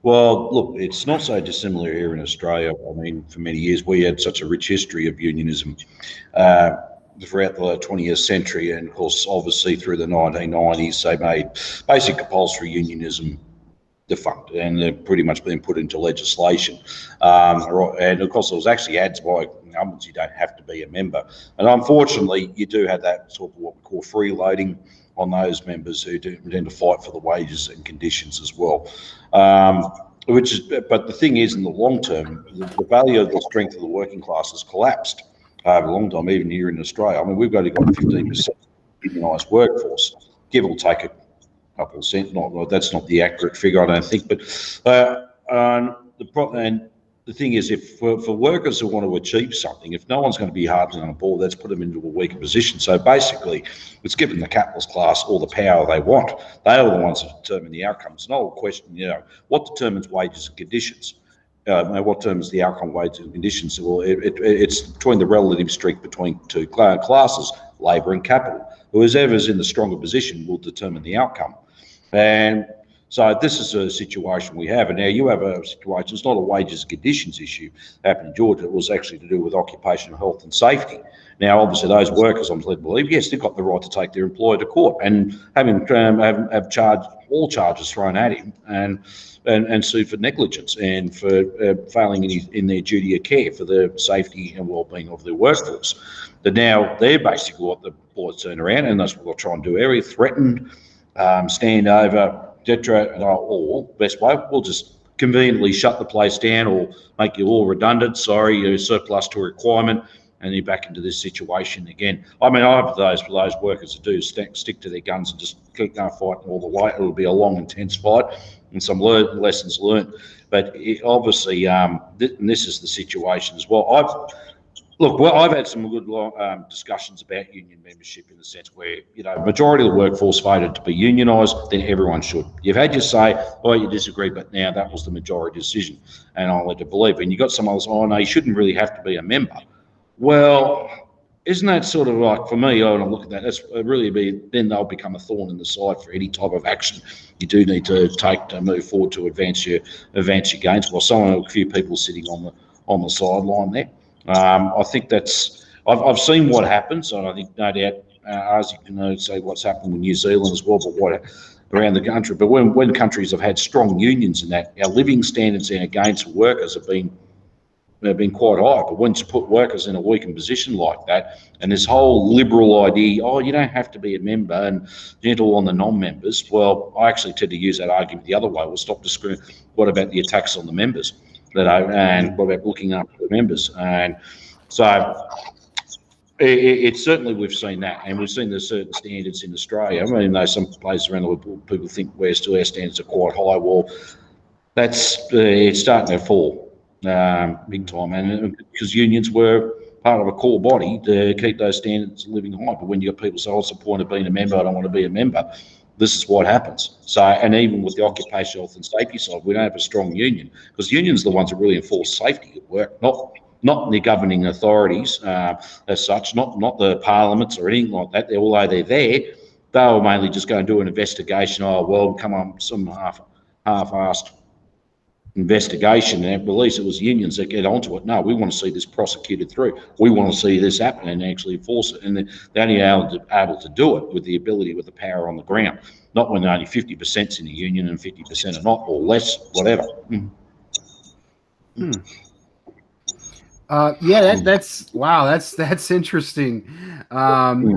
Well, look, it's not so dissimilar here in Australia. I mean, for many years, we had such a rich history of unionism throughout the 20th century. And of course, obviously through the 1990s, they made basic compulsory unionism defunct, and they're pretty much been put into legislation. And of course, it was actually ads by governments. You don't have to be a member. And unfortunately, you do have that sort of what we call freeloading on those members who do tend to fight for the wages and conditions as well. But the thing is, in the long term, the value of the strength of the working class has collapsed over a long time, even here in Australia. I mean, we've only got 15% unionised workforce, give or take a couple of cents. That's not the accurate figure, I don't think. But the thing is, if for workers who want to achieve something, if no one's going to be harping on a ball, that's put them into a weaker position. So basically, it's given the capitalist class all the power they want. They are the ones that determine the outcomes. It's not a question, what determines wages and conditions? What determines the outcome, wages and conditions? Well, it's between the relative strength between two classes, labour and capital. Whoever's in the stronger position will determine the outcome. And so this is a situation we have. And now you have a situation, it's not a wages and conditions issue happened in Georgia. It was actually to do with occupational health and safety. Now, obviously, those workers, I'm led to believe, yes, they've got the right to take their employer to court and have charged all charges thrown at him and sued for negligence and for failing in their duty of care for the safety and well-being of their workforce. But now they're basically what the boys turn around, and that's what they'll try and do. Area threatened, stand over, etc. Or best way, we'll just conveniently shut the place down or make you all redundant. Sorry, you're surplus to a requirement, and you're back into this situation again. I mean, I hope for those workers to do stick to their guns and just keep going fighting all the way. It'll be a long, intense fight and some lessons learned. But obviously, and this is the situation as well. Look, well, I've had some good discussions about union membership in the sense where, majority of the workforce voted to be unionised, then everyone should. You've had your say, you disagree, but now that was the majority decision, and I'll let you believe. And you got some others, no, you shouldn't really have to be a member. Well, isn't that sort of like, for me, when I look at that, that's really then they'll become a thorn in the side for any type of action you do need to take to move forward to advance your gains. Well, a few people sitting on the sideline there. I think I've seen what happens, and I think no doubt as you can say what's happened with New Zealand as well, but what around the country. But when countries have had strong unions and that, our living standards and our gains for workers have been quite high. But once you put workers in a weakened position like that, and this whole liberal idea, you don't have to be a member and gentle on the non-members. Well, I actually tend to use that argument the other way. We'll stop discriminating. What about the attacks on the members? And what about looking after the members? And so it's certainly, we've seen that, and we've seen there's certain standards in Australia. I mean, though some places around the world people think our standards are quite high. Well, it's starting to fall big time, and because unions were part of a core body to keep those standards living high. But when you got people say, "What's the point of being a member? I don't want to be a member." This is what happens. So, and even with the occupational health and safety side, we don't have a strong union, because unions are the ones that really enforce safety at work, not the governing authorities as such, not the parliaments or anything like that. Although they're there, they'll mainly just go and do an investigation. Come on, some half-assed investigation, and at least it was unions that get onto it. No, we want to see this prosecuted through. We want to see this happen and actually enforce it. And they're only able to do it with the ability, with the power on the ground, not when only 50%'s in the union and 50% are not, or less, whatever. That's interesting.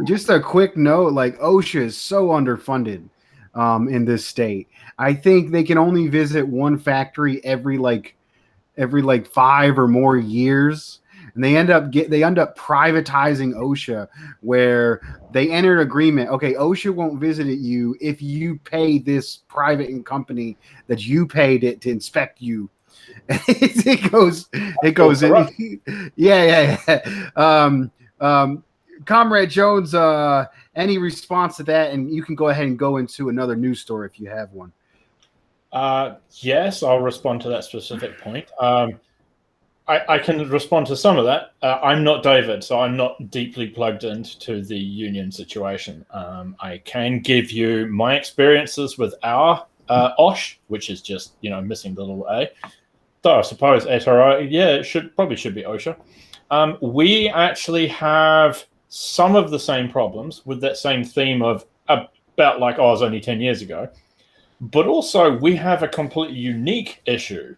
Just a quick note, like OSHA is so underfunded in this state. I think they can only visit one factory every 5 or more years, and they end up privatizing OSHA, where they enter an agreement. Okay, OSHA won't visit you if you pay this private company that you paid it to inspect you. it goes. Comrade Jones, any response to that? And you can go ahead and go into another news story if you have one. Yes, I'll respond to that specific point. I can respond to some of that. I'm not David, so I'm not deeply plugged into the union situation. I can give you my experiences with our OSH, which is just, missing the little A. Though I suppose SRI, it probably should be OSHA. We actually have some of the same problems with that same theme of about like ours only 10 years ago. But also we have a completely unique issue,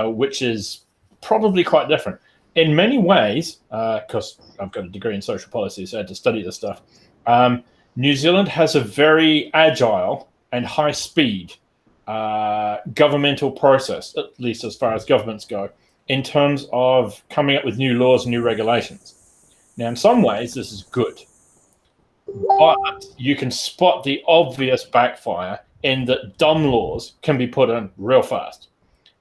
which is probably quite different. In many ways, because I've got a degree in social policy, so I had to study this stuff, New Zealand has a very agile and high-speed governmental process, at least as far as governments go, in terms of coming up with new laws and new regulations. Now, in some ways, this is good. But you can spot the obvious backfire in that dumb laws can be put in real fast.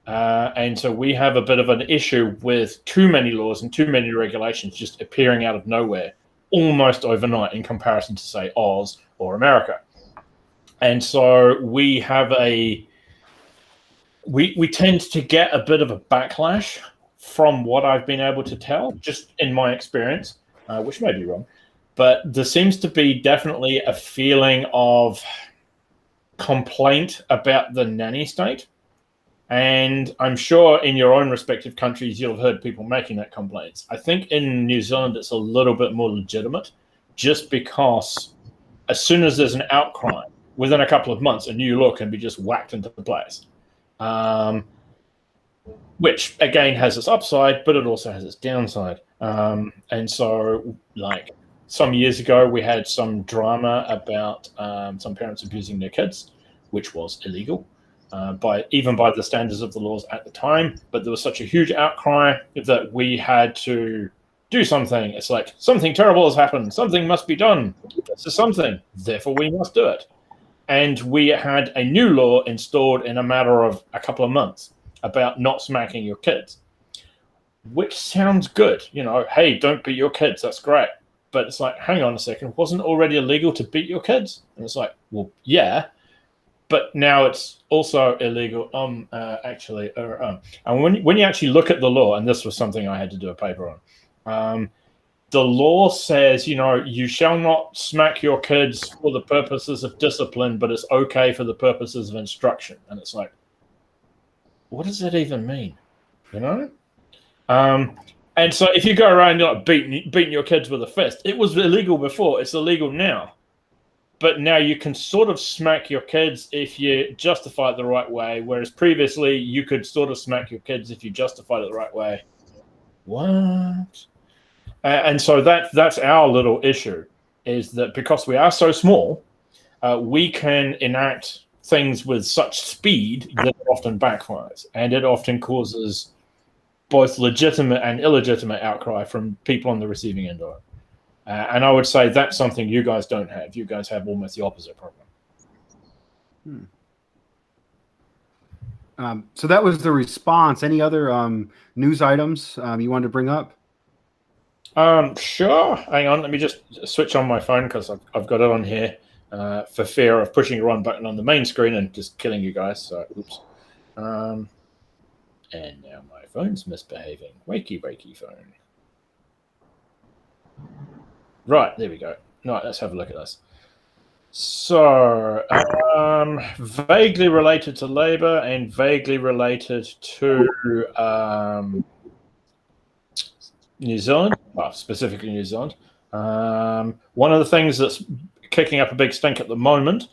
And so we have a bit of an issue with too many laws and too many regulations just appearing out of nowhere almost overnight in comparison to, say, Oz or America. And so we have we tend to get a bit of a backlash from what I've been able to tell, just in my experience, which may be wrong. But there seems to be definitely a feeling of complaint about the nanny state. And I'm sure in your own respective countries, you'll have heard people making that complaints. I think in New Zealand, it's a little bit more legitimate, just because as soon as there's an outcry, within a couple of months, a new law can be just whacked into place. Which, again, has its upside, but it also has its downside. And so, like, some years ago, we had some drama about some parents abusing their kids, which was illegal, by the standards of the laws at the time. But there was such a huge outcry that we had to do something. It's like, something terrible has happened. Something must be done. This is something. Therefore, we must do it. And we had a new law installed in a matter of a couple of months about not smacking your kids. which sounds good. Hey, don't beat your kids. That's great. But it's like, hang on a second. Wasn't it already illegal to beat your kids? And it's like, well, yeah. But now it's also illegal. Actually. And when you actually look at the law, and this was something I had to do a paper on, the law says, you shall not smack your kids for the purposes of discipline, but it's okay for the purposes of instruction. And it's like, what does that even mean? And so if you go around beating your kids with a fist, it was illegal before. It's illegal now. But now you can sort of smack your kids if you justify it the right way, whereas previously you could sort of smack your kids if you justified it the right way. What? And so that's our little issue, is that because we are so small, we can enact things with such speed that it often backfires, and it often causes both legitimate and illegitimate outcry from people on the receiving end of it. And I would say that's something you guys don't have. You guys have almost the opposite problem. So that was the response. Any other news items you wanted to bring up? Sure. Hang on. Let me just switch on my phone because I've got it on here for fear of pushing the wrong button on the main screen and just killing you guys. So, oops. And now my phone's misbehaving. Wakey phone. Right, there we go. Right, let's have a look at this. So, vaguely related to Labour and vaguely related to New Zealand, specifically New Zealand. One of the things that's kicking up a big stink at the moment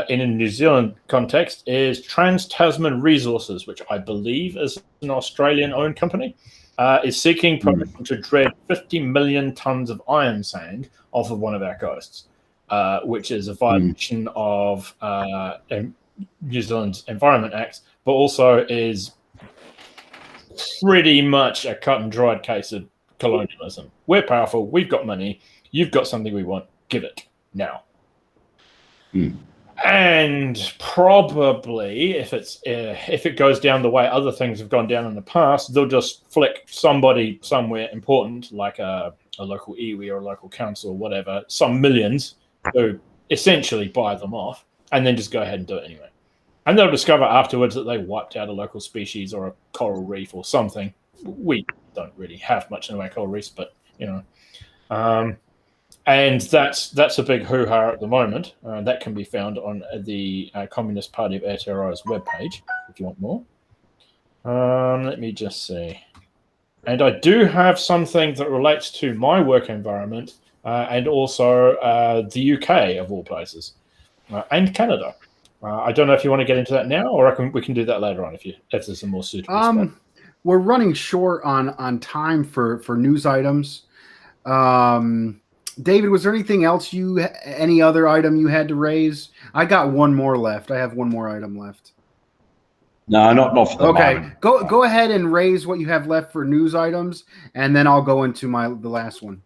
in a New Zealand context is Trans-Tasman Resources, which I believe is an Australian-owned company, is seeking permission to dredge 50 million tons of iron sand off of one of our coasts, which is a violation of New Zealand's Environment Act, but also is pretty much a cut and dried case of colonialism. We're powerful. We've got money. You've got something we want. Give it now. And probably if it goes down the way other things have gone down in the past, they'll just flick somebody somewhere important, like a local iwi or a local council or whatever, some millions to essentially buy them off and then just go ahead and do it anyway. And they'll discover afterwards that they wiped out a local species or a coral reef or something. We don't really have much in the way of coral reefs, but and that's a big hoo-ha at the moment. That can be found on the Communist Party of Aotearoa's webpage if you want more. Let me just see. And I do have something that relates to my work environment and also the UK, of all places, and Canada. I don't know if you want to get into that now, or we can do that later on if there's a more suitable spot. We're running short on time for news items. David, was there anything else any other item you had to raise? I got one more left. I have one more item left. No, not for the moment. Go ahead and raise what you have left for news items, and then I'll go into the last one.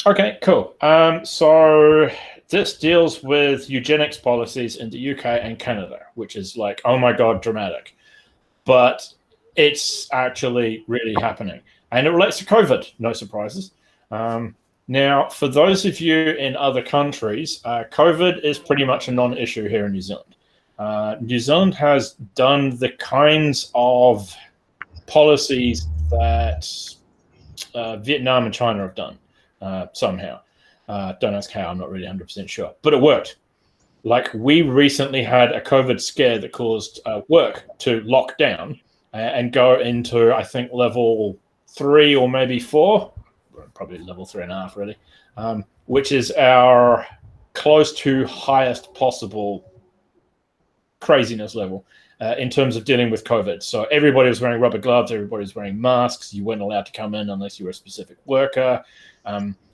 Okay, cool. So this deals with eugenics policies in the UK and Canada, which is like, oh my God, dramatic. But it's actually really happening. And it relates to COVID, no surprises. Now, for those of you in other countries, COVID is pretty much a non-issue here in New Zealand. New Zealand has done the kinds of policies that Vietnam and China have done somehow. Don't ask how, I'm not really 100% sure. But it worked. Like, we recently had a COVID scare that caused work to lock down and go into, I think, level 3 or maybe 4. Probably level 3.5, really, which is our close to highest possible craziness level in terms of dealing with COVID. So everybody was wearing rubber gloves, everybody was wearing masks. You weren't allowed to come in unless you were a specific worker.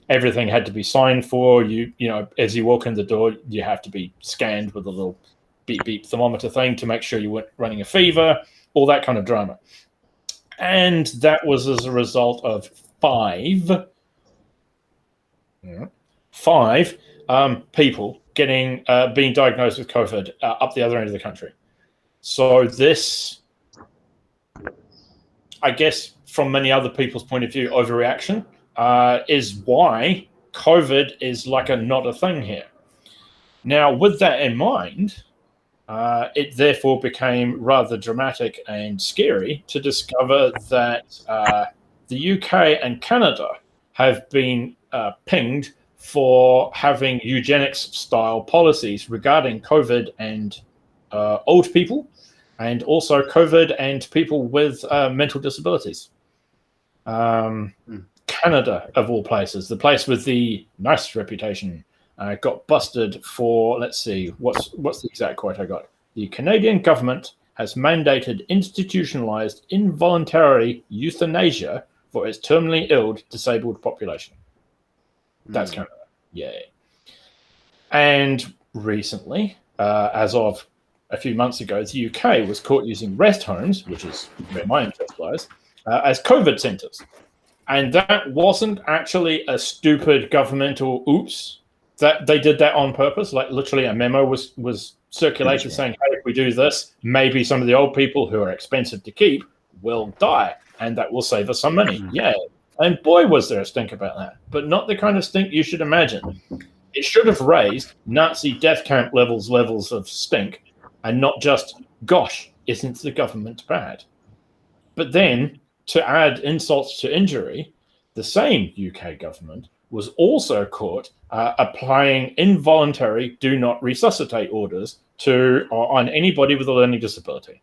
Everything had to be signed for. You know, as you walk in the door, you have to be scanned with a little beep beep thermometer thing to make sure you weren't running a fever. All that kind of drama, and that was as a result of five people being diagnosed with COVID up the other end of the country. So this, I guess, from many other people's point of view, overreaction, is why COVID is like not a thing here. Now, with that in mind, it therefore became rather dramatic and scary to discover that the UK and Canada have been pinged for having eugenics-style policies regarding COVID and old people, and also COVID and people with mental disabilities. Canada, of all places, the place with the nice reputation, got busted for, let's see, what's the exact quote I got? The Canadian government has mandated institutionalized involuntary euthanasia for its terminally ill, disabled population. That's Canada. Yeah. And recently, as of a few months ago, the UK was caught using rest homes, which is where my interest lies, as COVID centres. And that wasn't actually a stupid governmental oops. That they did that on purpose. Like literally a memo was circulated saying, hey, if we do this, maybe some of the old people who are expensive to keep will die. And that will save us some money. Yeah. And boy, was there a stink about that. But not the kind of stink you should imagine. It should have raised Nazi death camp levels of stink, and not just, gosh, isn't the government bad? But then, to add insults to injury, the same UK government was also caught applying involuntary do not resuscitate orders on anybody with a learning disability.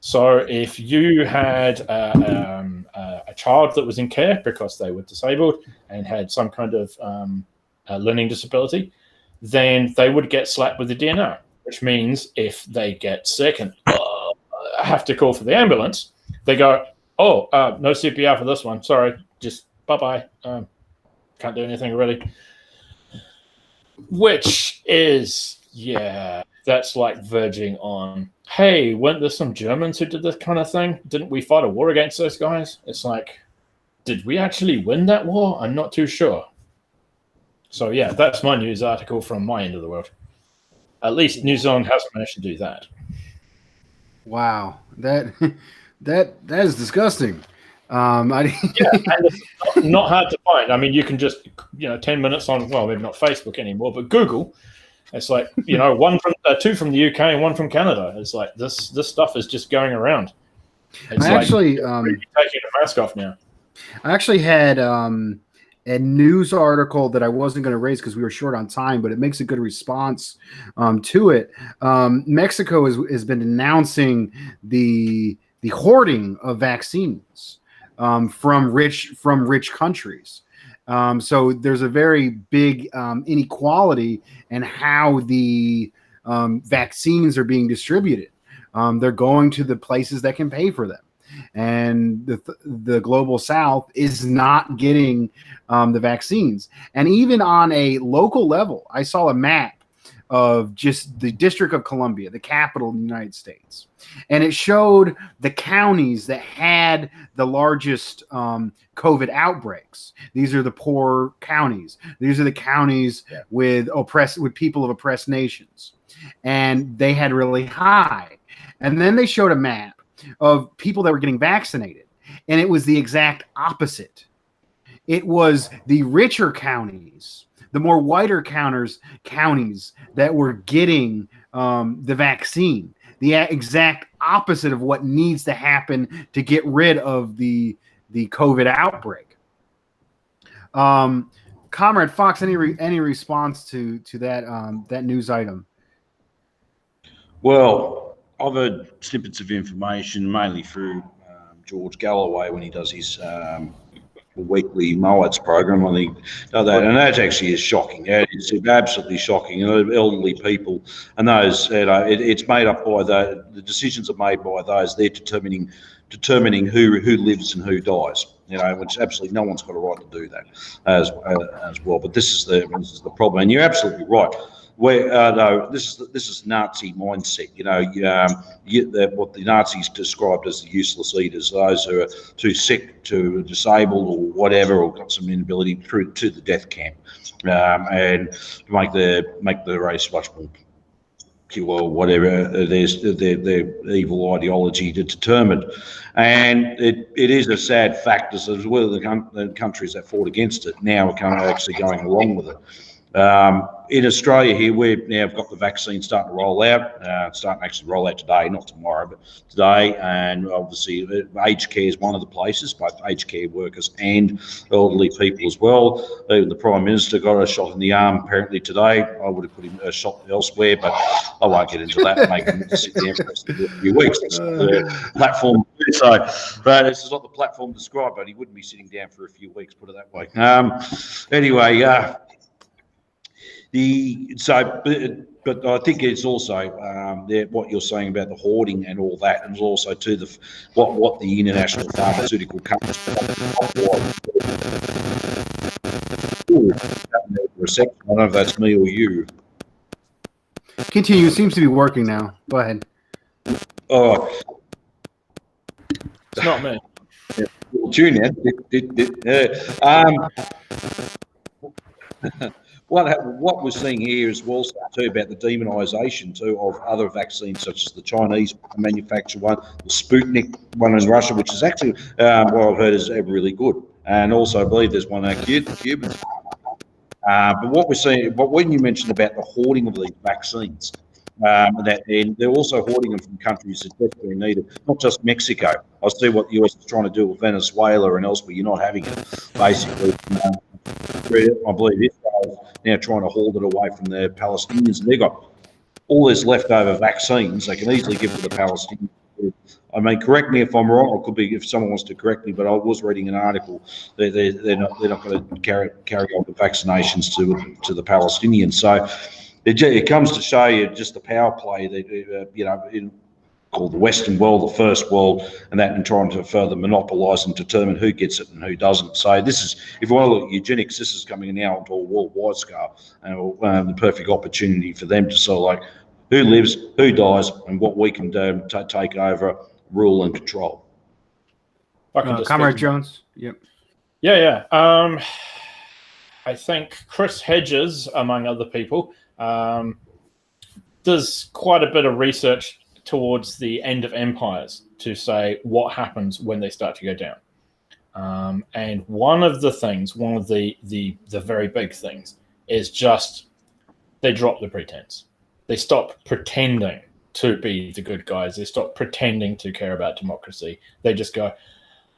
So if you had a child that was in care because they were disabled and had some kind of learning disability, then they would get slapped with the DNR, which means if they get sick and have to call for the ambulance, they go, oh, no CPR for this one. Sorry, just bye-bye. Can't do anything really. Which is, yeah, that's like verging on, hey, weren't there some Germans who did this kind of thing? Didn't we fight a war against those guys? It's like, did we actually win that war? I'm not too sure. So yeah, that's my news article from my end of the world. At least New Zealand hasn't managed to do that. Wow, that is disgusting. And it's not hard to find. I mean, you can just 10 minutes on, well, maybe not Facebook anymore, but Google. It's like two from the UK and one from Canada. It's like this stuff is just going around. It's taking the mask off now. I actually had a news article that I wasn't going to raise because we were short on time, but it makes a good response to it. Mexico has been denouncing the hoarding of vaccines from rich countries. So there's a very big inequality in how the vaccines are being distributed. They're going to the places that can pay for them. And the global south is not getting the vaccines. And even on a local level, I saw a map of just the District of Columbia, the capital of the United States. And it showed the counties that had the largest COVID outbreaks. These are the poor counties. These are the counties with people of oppressed nations. And they had really high. And then they showed a map of people that were getting vaccinated. And it was the exact opposite. It was the richer counties, the more whiter counties that were getting the vaccine. The exact opposite of what needs to happen to get rid of the COVID outbreak. Comrade Fox, any response to that news item? Well, I've heard snippets of information, mainly through George Galloway when he does his weekly Moats program. I think and that actually is shocking. It's absolutely shocking. Elderly people, and those, it's made up by the decisions are made by those. They're determining who lives and who dies. Which absolutely no one's got a right to do that as well. But this is the problem, and you're absolutely right. This is Nazi mindset. What the Nazis described as the useless eaters, those who are too sick, too disabled, or whatever, or got some inability to the death camp, and to make the race much more or whatever their evil ideology determined. And it is a sad fact as well the countries that fought against it now are actually going along with it. In Australia here, we've now got the vaccine starting to roll out. Starting to actually roll out today, not tomorrow, but today. And obviously, aged care is one of the places, both aged care workers and elderly people as well. Even the Prime Minister got a shot in the arm apparently today. I would have put him a shot elsewhere, but I won't get into that. Make him sit there for a few weeks. It's not the platform. So, but it's not the platform described, but he wouldn't be sitting down for a few weeks, put it that way. Anyway, but I think it's also what you're saying about the hoarding and all that, and also to what the international pharmaceutical companies. I don't know if that's me or you. Continue. It seems to be working now. Go ahead. Oh, It's not me. tune in. What we're seeing here is also too about the demonisation too of other vaccines, such as the Chinese manufactured one, the Sputnik one in Russia, which is actually what I've heard is really good, and also I believe there's one Cuban. But what we're seeing, but when you mentioned about the hoarding of these vaccines, that they're also hoarding them from countries that desperately need it, not just Mexico. I see what the US is trying to do with Venezuela and elsewhere. You're not having it, basically. I believe Israel is now trying to hold it away from the Palestinians, and they've got all this leftover vaccines they can easily give to the Palestinians. I mean, correct me if I'm wrong. It could be if someone wants to correct me, but I was reading an article. They're not going to carry on the vaccinations to the Palestinians. So it comes to show you just the power play that called the Western world, the first world, and that, and trying to further monopolise and determine who gets it and who doesn't. So this is, if you want to look at eugenics, this is coming now onto a worldwide scale, and the perfect opportunity for them to sort of like who lives, who dies, and what we can do to take over, rule and control. Comrade Jones. Yep. Yeah. I think Chris Hedges, among other people, does quite a bit of research towards the end of empires to say what happens when they start to go down. And one of the very big things is just they drop the pretense. They stop pretending to be the good guys. They stop pretending to care about democracy. They just go,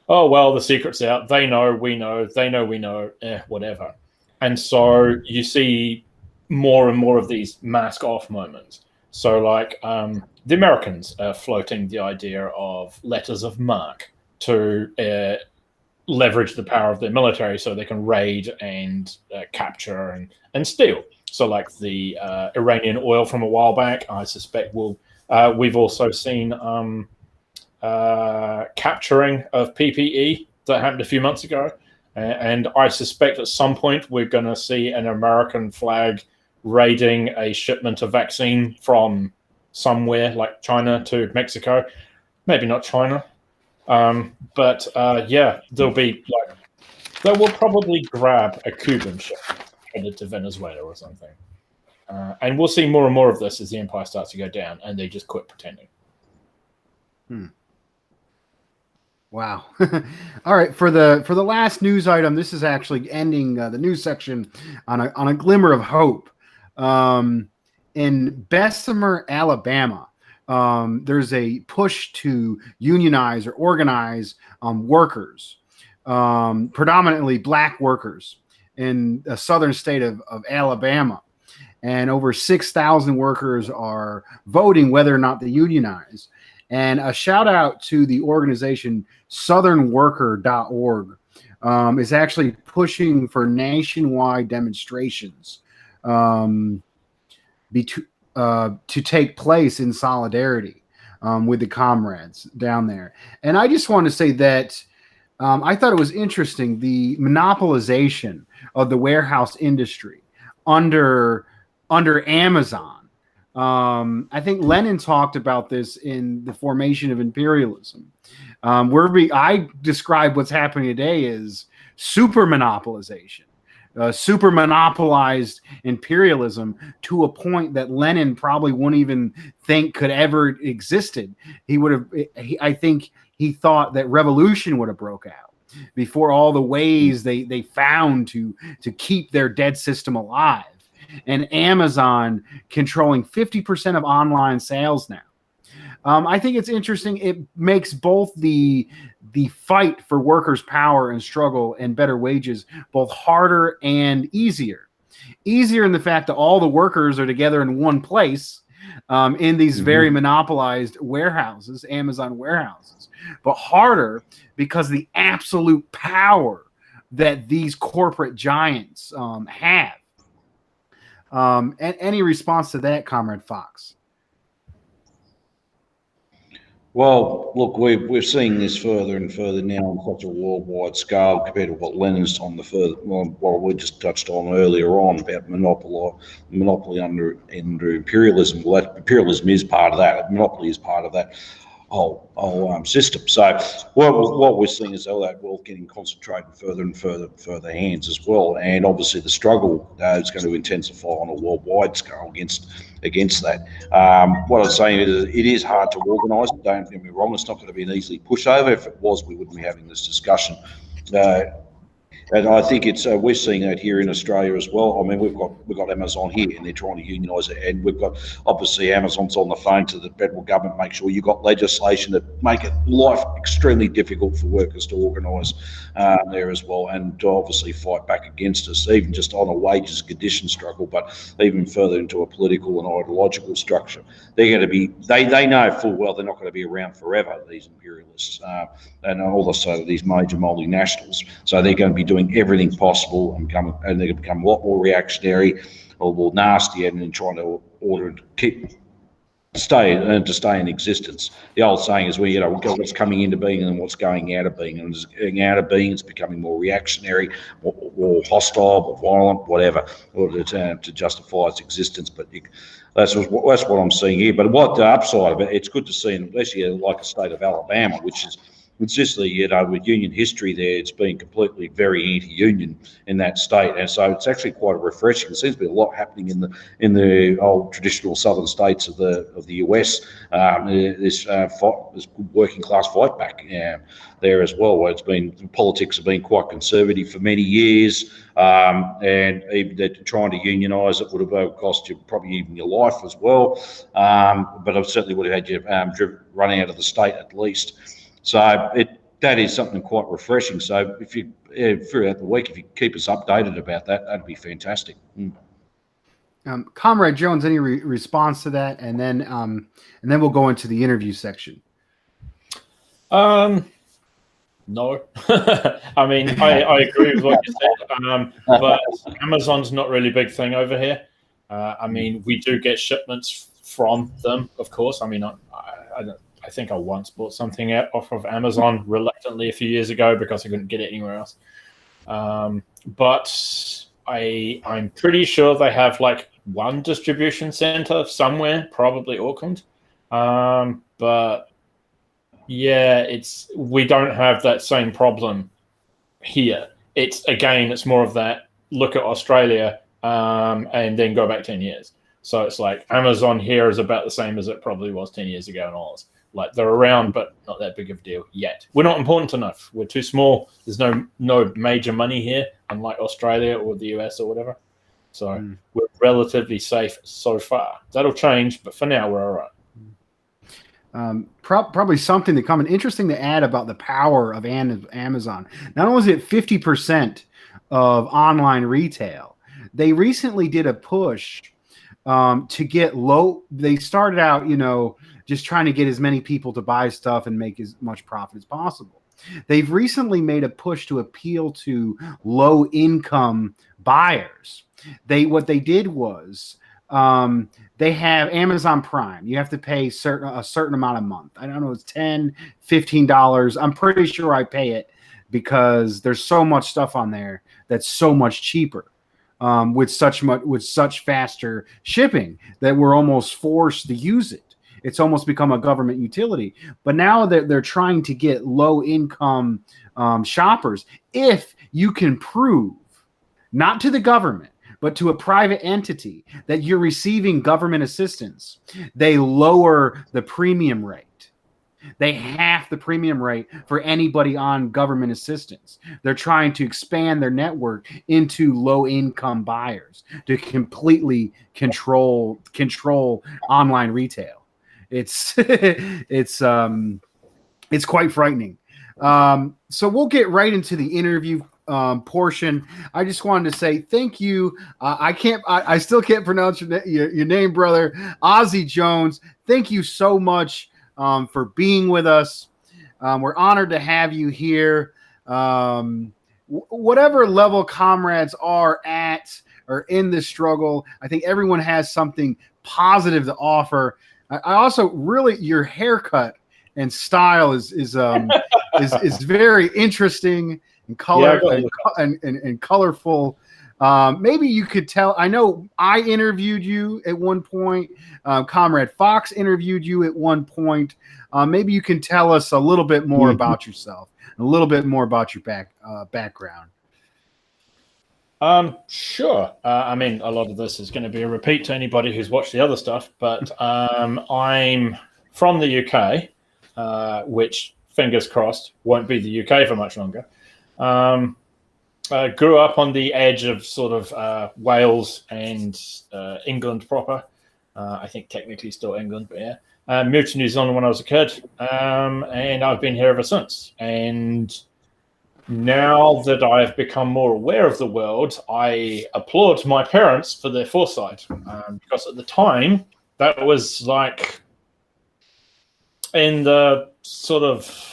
oh, well, the secret's out. They know, we know. They know, we know. Whatever. And so you see more and more of these mask-off moments. So, like, the Americans are floating the idea of letters of marque to leverage the power of their military so they can raid and capture and steal. So, like the Iranian oil from a while back, I suspect we've also seen capturing of PPE that happened a few months ago. And I suspect at some point we're going to see an American flag raiding a shipment of vaccine from somewhere like China to Mexico. Maybe not China. But there'll be like, they will probably grab a Cuban ship headed to Venezuela or something. And we'll see more and more of this as the empire starts to go down and they just quit pretending. Wow. All right. For the last news item, this is actually ending the news section on a glimmer of hope. In Bessemer, Alabama, there's a push to unionize or organize workers, predominantly black workers in the southern state of Alabama. And over 6,000 workers are voting whether or not to unionize. And a shout out to the organization southernworker.org is actually pushing for nationwide demonstrations to take place in solidarity with the comrades down there. And I just want to say that I thought it was interesting, the monopolization of the warehouse industry under Amazon. I think Lenin talked about this in The Formation of Imperialism. I describe what's happening today as super monopolization. super monopolized imperialism to a point that Lenin probably wouldn't even think could ever existed. He would have. I think he thought that revolution would have broke out before all the ways they found to keep their dead system alive. And Amazon controlling 50% of online sales now. I think it's interesting. It makes both the fight for workers' power and struggle and better wages both harder and easier. Easier in the fact that all the workers are together in one place in these very monopolized warehouses, Amazon warehouses, but harder because the absolute power that these corporate giants have. And any response to that, Comrade Fox? Well, look, we're seeing this further and further now on such a worldwide scale compared to what Lenin's on the further. Well, we just touched on earlier on about monopoly under imperialism. Well, that imperialism is part of that. Monopoly is part of that whole system. So what we're seeing is all that wealth getting concentrated further and further hands as well, and obviously the struggle is going to intensify on a worldwide scale against that. What I'm saying is it is hard to organise. Don't get me wrong; it's not going to be an easy pushover. If it was, we wouldn't be having this discussion. And I think it's we're seeing that here in Australia as well. I mean, we've got Amazon here, and they're trying to unionise it, and we've got obviously Amazon's on the phone to the federal government, make sure you've got legislation that make it life extremely difficult for workers to organise there as well, and to obviously fight back against us, even just on a wages condition struggle, but even further into a political and ideological structure. They're going to be they know full well they're not going to be around forever, these imperialists and also these major multinationals. So they're going to be doing everything possible and they're going to become a lot more reactionary or more nasty and trying to order to stay in existence. The old saying is, what's coming into being and what's going out of being. And it's going out of being, it's becoming more reactionary, more hostile, more violent, whatever, in order to justify its existence. But that's what I'm seeing here. But what the upside of it, it's good to see, especially like a state of Alabama, which is consistently, with union history there, it's been completely very anti-union in that state, and so it's actually quite refreshing. There seems to be a lot happening in the old traditional southern states of the US. This working class fight back there as well, where politics have been quite conservative for many years, and even trying to unionise it would have cost you probably even your life as well. But it certainly would have had you run out of the state at least. So that is something quite refreshing. So if you throughout the week, if you keep us updated about that, that'd be fantastic. Comrade Jones, any response to that, and then we'll go into the interview section. No, I mean I agree with what you said, but Amazon's not really a big thing over here. I mean, we do get shipments from them, of course. I mean, I think I once bought something off of Amazon reluctantly a few years ago because I couldn't get it anywhere else. But I'm pretty sure they have like one distribution center somewhere, probably Auckland. But yeah, we don't have that same problem here. It's more of that look at Australia and then go back 10 years. So it's like Amazon here is about the same as it probably was 10 years ago in Oz. Like they're around, but not that big of a deal yet. We're not important enough. We're too small. There's no major money here, unlike Australia or the US or whatever. So we're relatively safe so far. That'll change, but for now we're all right. Probably something to come. And interesting to add about the power of Amazon. Not only is it 50% of online retail, they recently did a push to get low. They started out, just trying to get as many people to buy stuff and make as much profit as possible. They've recently made a push to appeal to low-income buyers. What they did was they have Amazon Prime. You have to pay a certain amount a month. I don't know, it's $10, $15. I'm pretty sure I pay it because there's so much stuff on there that's so much cheaper. With such faster shipping that we're almost forced to use it. It's almost become a government utility. But now they're trying to get low income shoppers. If you can prove not to the government, but to a private entity, that you're receiving government assistance, they lower the premium rate. They half the premium rate for anybody on government assistance. They're trying to expand their network into low-income buyers to completely control online retail. It's it's quite frightening. So we'll get right into the interview portion. I just wanted to say thank you. I still can't pronounce your name, brother. Ozzy Jones. Thank you so much for being with us. We're honored to have you here. Whatever level comrades are at or in this struggle, I think everyone has something positive to offer. I also really, your haircut and style is very interesting and and colorful. Maybe you could tell. I know I interviewed you at one point. Comrade Fox interviewed you at one point. Maybe you can tell us a little bit more about yourself, a little bit more about your background. Sure. I mean, a lot of this is going to be a repeat to anybody who's watched the other stuff, but I'm from the UK, which, fingers crossed, won't be the UK for much longer. Grew up on the edge of sort of Wales and England proper. I think technically still England, but yeah. Moved to New Zealand when I was a kid, and I've been here ever since. And now that I've become more aware of the world, I applaud my parents for their foresight, because at the time, that was like in the sort of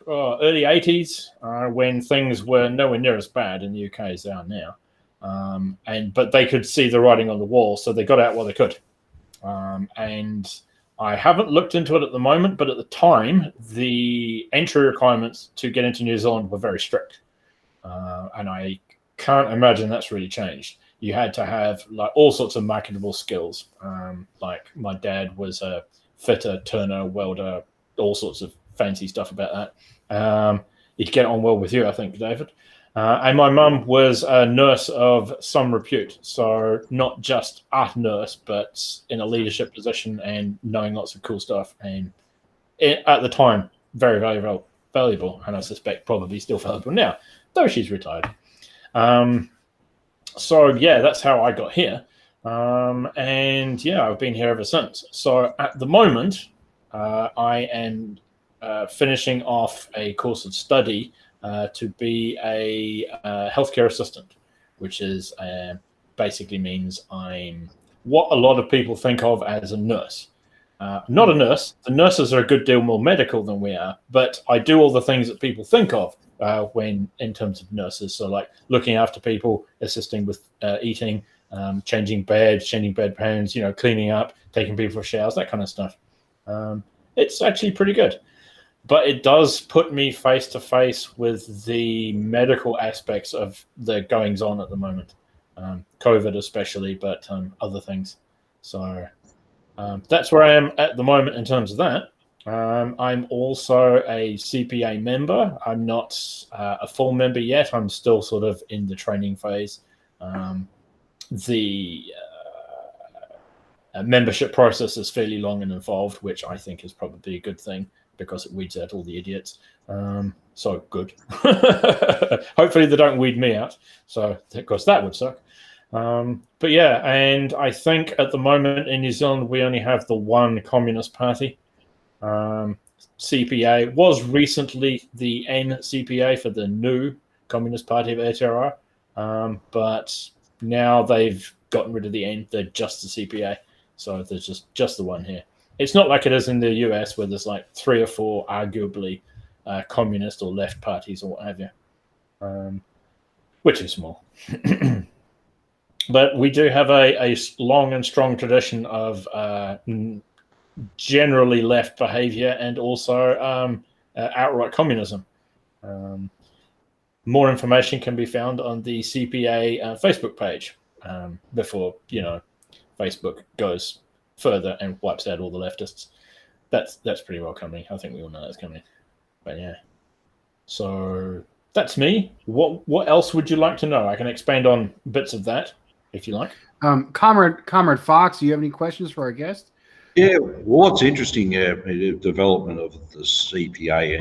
early 80s, when things were nowhere near as bad in the UK as they are now. But they could see the writing on the wall, so they got out while they could. And I haven't looked into it at the moment, but at the time, the entry requirements to get into New Zealand were very strict. And I can't imagine that's really changed. You had to have like all sorts of marketable skills. Like my dad was a fitter, turner, welder, all sorts of fancy stuff about that. He'd get on well with you, I think, David. And my mum was a nurse of some repute. So not just a nurse, but in a leadership position and knowing lots of cool stuff. And at the time, very, very valuable. And I suspect probably still valuable now, though she's retired. So, yeah, that's how I got here. And, yeah, I've been here ever since. So at the moment, I am finishing off a course of study to be a healthcare assistant, which is basically means I'm what a lot of people think of as a nurse. Not a nurse. The nurses are a good deal more medical than we are, but I do all the things that people think of when in terms of nurses. So like looking after people, assisting with eating, changing beds, changing bedpans, cleaning up, taking people for showers, that kind of stuff. It's actually pretty good. But it does put me face to face with the medical aspects of the goings on at the moment, COVID especially, but other things. So that's where I am at the moment in terms of that. I'm also a CPA member. I'm not a full member yet. I'm still sort of in the training phase. The membership process is fairly long and involved, which I think is probably a good thing, because it weeds out all the idiots. So good. Hopefully they don't weed me out. So, because that would suck. But yeah, and I think at the moment in New Zealand, we only have the one Communist Party. CPA was recently the NCPA for the new Communist Party of Aotearoa. But now they've gotten rid of the N. They're just the CPA. So there's just the one here. It's not like it is in the US where there's like 3 or 4 arguably communist or left parties or what have you, which is small. But we do have a long and strong tradition of generally left behavior and also outright communism. More information can be found on the CPA Facebook page before, Facebook goes further and wipes out all the leftists. That's pretty well coming. I think we all know that's coming. But yeah. So That's me. What else would you like to know? I can expand on bits of that if you like. Comrade Fox, do you have any questions for our guest? Yeah, well, what's interesting, the development of the CPA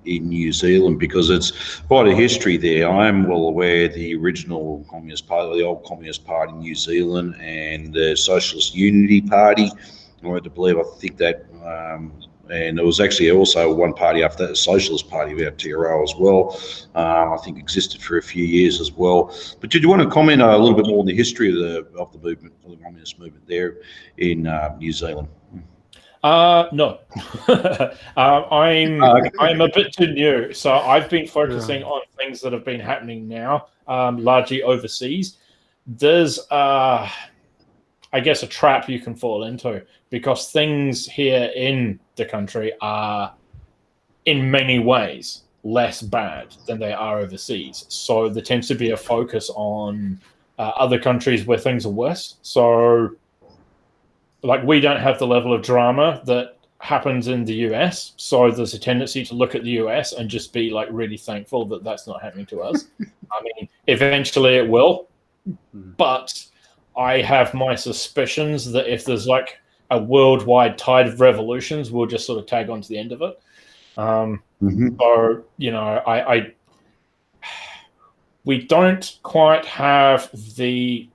in New Zealand, because it's quite a history there. I am well aware the original Communist Party, the old Communist Party in New Zealand, and the Socialist Unity Party. I had to believe, I think that, and there was actually also one party after that, the Socialist Party, about TRO as well. I think existed for a few years as well. But did you want to comment a little bit more on the history of the movement, of the communist movement there in New Zealand? No. I'm a bit too new, so I've been focusing on things that have been happening now, largely overseas. There's, I guess, a trap you can fall into because things here in the country are, in many ways, less bad than they are overseas. So there tends to be a focus on other countries where things are worse. So, like, we don't have the level of drama that happens in the US. So there's a tendency to look at the US and just be like really thankful that that's not happening to us. I mean, eventually it will, but I have my suspicions that if there's like a worldwide tide of revolutions, we'll just sort of tag on to the end of it. So, you know, we don't quite have the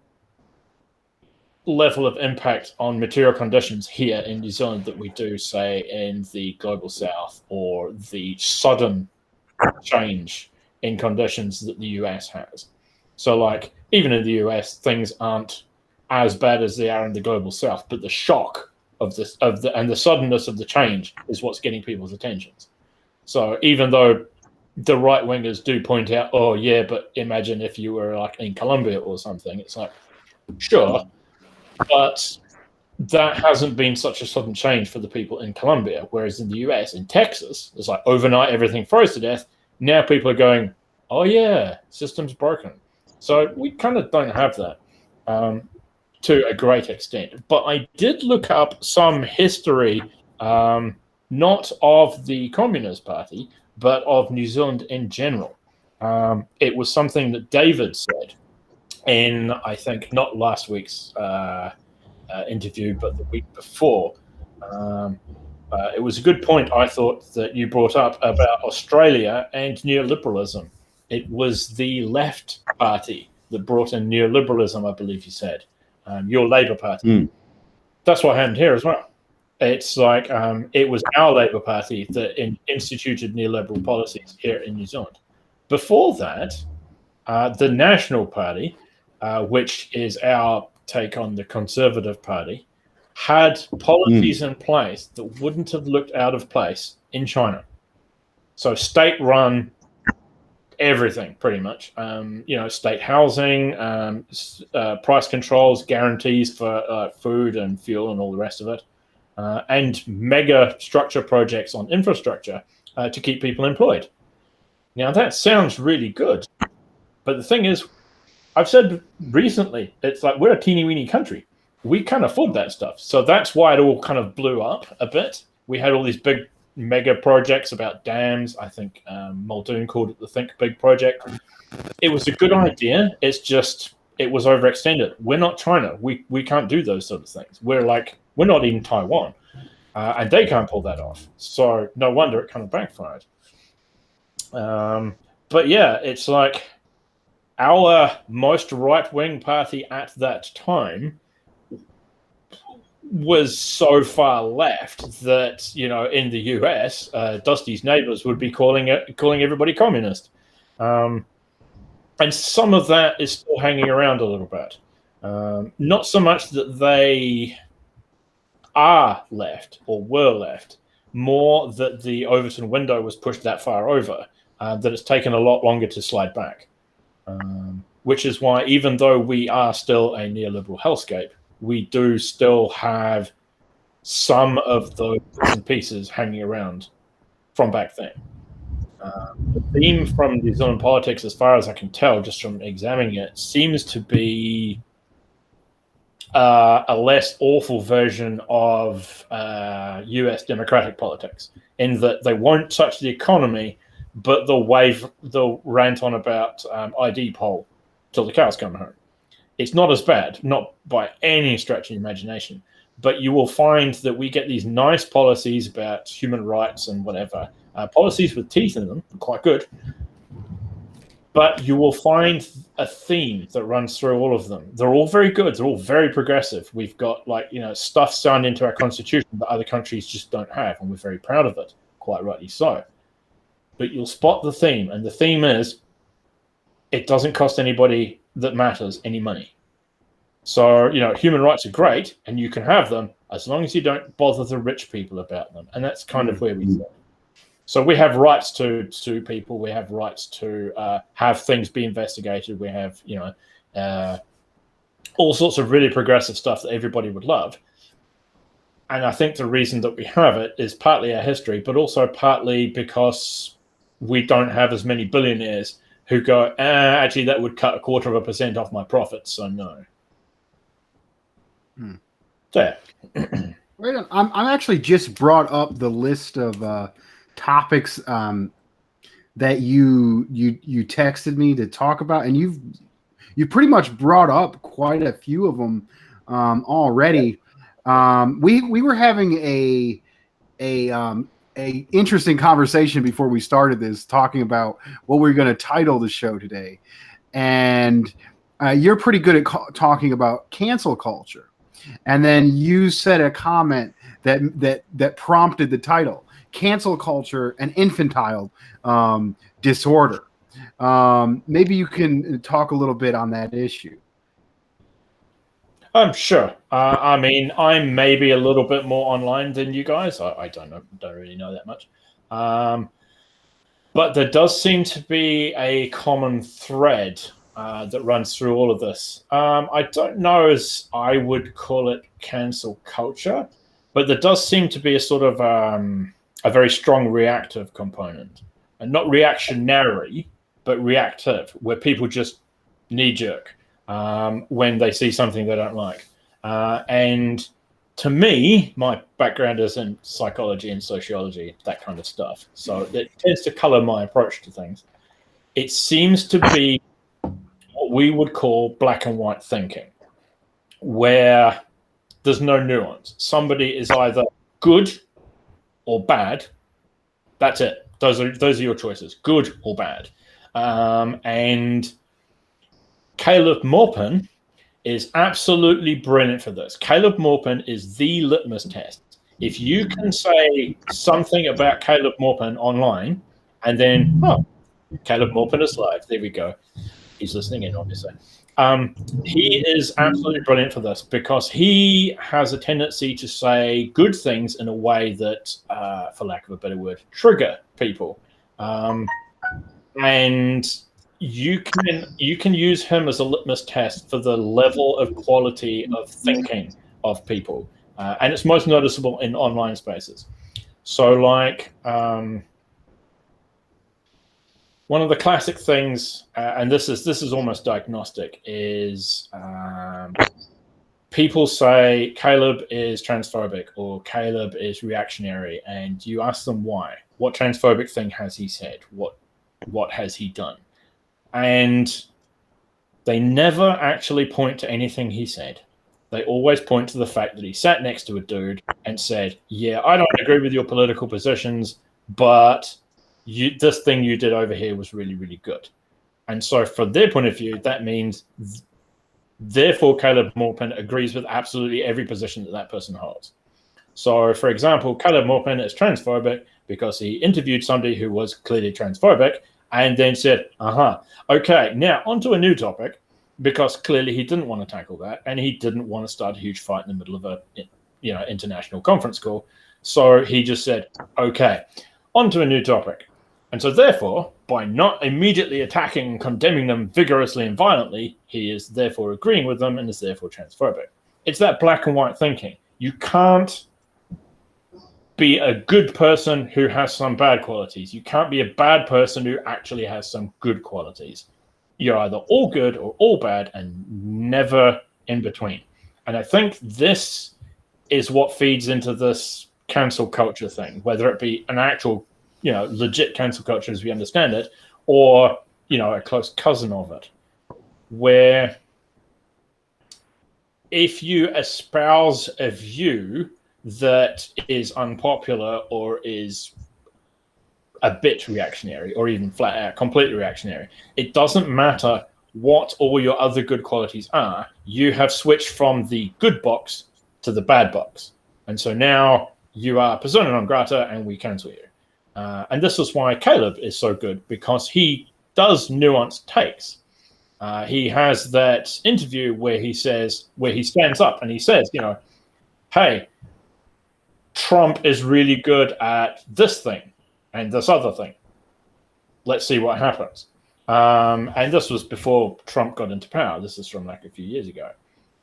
level of impact on material conditions here in New Zealand that we do, say, in the global south, or the sudden change in conditions that the US has. So, like, even in the US, things aren't as bad as they are in the global south, but the shock of the suddenness of the change is what's getting people's attentions. So even though the right wingers do point out, oh yeah, but imagine if you were like in Colombia or something, it's like, sure, but that hasn't been such a sudden change for the people in Colombia. Whereas in the US, in Texas, it's like overnight everything froze to death. Now people are going, oh yeah, system's broken. So we kind of don't have that to a great extent. But I did look up some history, not of the Communist Party, but of New Zealand in general. It was something that David said in, I think, not last week's interview, but the week before. It was a good point, I thought, that you brought up about Australia and neoliberalism. It was the left party that brought in neoliberalism, I believe you said. Your Labour Party. That's what happened here as well. It's like it was our Labour Party that instituted neoliberal policies here in New Zealand. Before that, the National Party, which is our take on the Conservative Party, had policies in place that wouldn't have looked out of place in China. So state-run everything, pretty much. State housing, price controls, guarantees for food and fuel and all the rest of it, and mega structure projects on infrastructure to keep people employed. Now, that sounds really good. But the thing is, I've said recently, it's like we're a teeny-weeny country. We can't afford that stuff. So that's why it all kind of blew up a bit. We had all these big mega projects about dams. I think Muldoon called it the Think Big project. It was a good idea. It's just it was overextended. We're not China. We can't do those sort of things. We're not even Taiwan, and they can't pull that off. So no wonder it kind of backfired. But yeah, it's like our most right-wing party at that time was so far left that, in the US, Dusty's neighbors would be calling everybody communist. And some of that is still hanging around a little bit. Not so much that they are left or were left, more that the Overton window was pushed that far over, that it's taken a lot longer to slide back. Which is why, even though we are still a neoliberal hellscape, we do still have some of those bits and pieces hanging around from back then. The theme from New Zealand politics, as far as I can tell, just from examining it, seems to be a less awful version of US democratic politics, in that they won't touch the economy, but they'll rant on about ID poll till the cows come home. It's not as bad, not by any stretch of the imagination, but you will find that we get these nice policies about human rights and whatever, policies with teeth in them, quite good. But you will find a theme that runs through all of them. They're all very good. They're all very progressive. We've got stuff signed into our constitution that other countries just don't have, and we're very proud of it, quite rightly so. But you'll spot the theme, and the theme is it doesn't cost anybody that matters any money. So, human rights are great, and you can have them as long as you don't bother the rich people about them. And that's kind of where we sit. So we have rights to sue people. We have rights to have things be investigated. We have, all sorts of really progressive stuff that everybody would love. And I think the reason that we have it is partly our history, but also partly because we don't have as many billionaires who go, actually, that would cut 0.25% off my profits, so no. There. Right on. I'm actually just brought up the list of topics that you texted me to talk about, and you pretty much brought up quite a few of them already. We were having a interesting conversation before we started this, talking about what we're going to title the show today, and you're pretty good at talking about cancel culture, and then you said a comment that prompted the title. Cancel culture and infantile disorder. Maybe you can talk a little bit on that issue. Sure. I'm maybe a little bit more online than you guys. I don't really know that much. But there does seem to be a common thread that runs through all of this. I don't know as I would call it cancel culture, but there does seem to be a sort of a very strong reactive component, and not reactionary, but reactive, where people just knee-jerk when they see something they don't like. And to me, my background is in psychology and sociology, that kind of stuff. So it tends to color my approach to things. It seems to be what we would call black and white thinking, where there's no nuance. Somebody is either good or bad. That's it. Those are your choices, good or bad. And Caleb Maupin is absolutely brilliant for this. Caleb Maupin is the litmus test. If you can say something about Caleb Maupin online, and then, Caleb Maupin is live. There we go. He's listening in, obviously. He is absolutely brilliant for this because he has a tendency to say good things in a way that, for lack of a better word, trigger people. And you can use him as a litmus test for the level of quality of thinking of people. And it's most noticeable in online spaces. So like, one of the classic things, and this is almost diagnostic, is people say Caleb is transphobic or Caleb is reactionary, and you ask them why. What transphobic thing has he said? What has he done? And they never actually point to anything he said. They always point to the fact that he sat next to a dude and said, yeah, I don't agree with your political positions, but this thing you did over here was really, really good. And so from their point of view, that means therefore Caleb Maupin agrees with absolutely every position that person holds. So, for example, Caleb Maupin is transphobic because he interviewed somebody who was clearly transphobic and then said, okay, now onto a new topic, because clearly he didn't want to tackle that and he didn't want to start a huge fight in the middle of a international conference call. So he just said, okay, onto a new topic. And so therefore, by not immediately attacking and condemning them vigorously and violently, he is therefore agreeing with them and is therefore transphobic. It's that black and white thinking. You can't be a good person who has some bad qualities. You can't be a bad person who actually has some good qualities. You're either all good or all bad and never in between. And I think this is what feeds into this cancel culture thing, whether it be an actual legit cancel culture as we understand it, or, a close cousin of it, where if you espouse a view that is unpopular or is a bit reactionary or even flat out completely reactionary, it doesn't matter what all your other good qualities are. You have switched from the good box to the bad box. And so now you are persona non grata and we cancel you. And this is why Caleb is so good, because he does nuanced takes. He has that interview where he stands up and he says, hey, Trump is really good at this thing and this other thing. Let's see what happens. And this was before Trump got into power. This is from like a few years ago.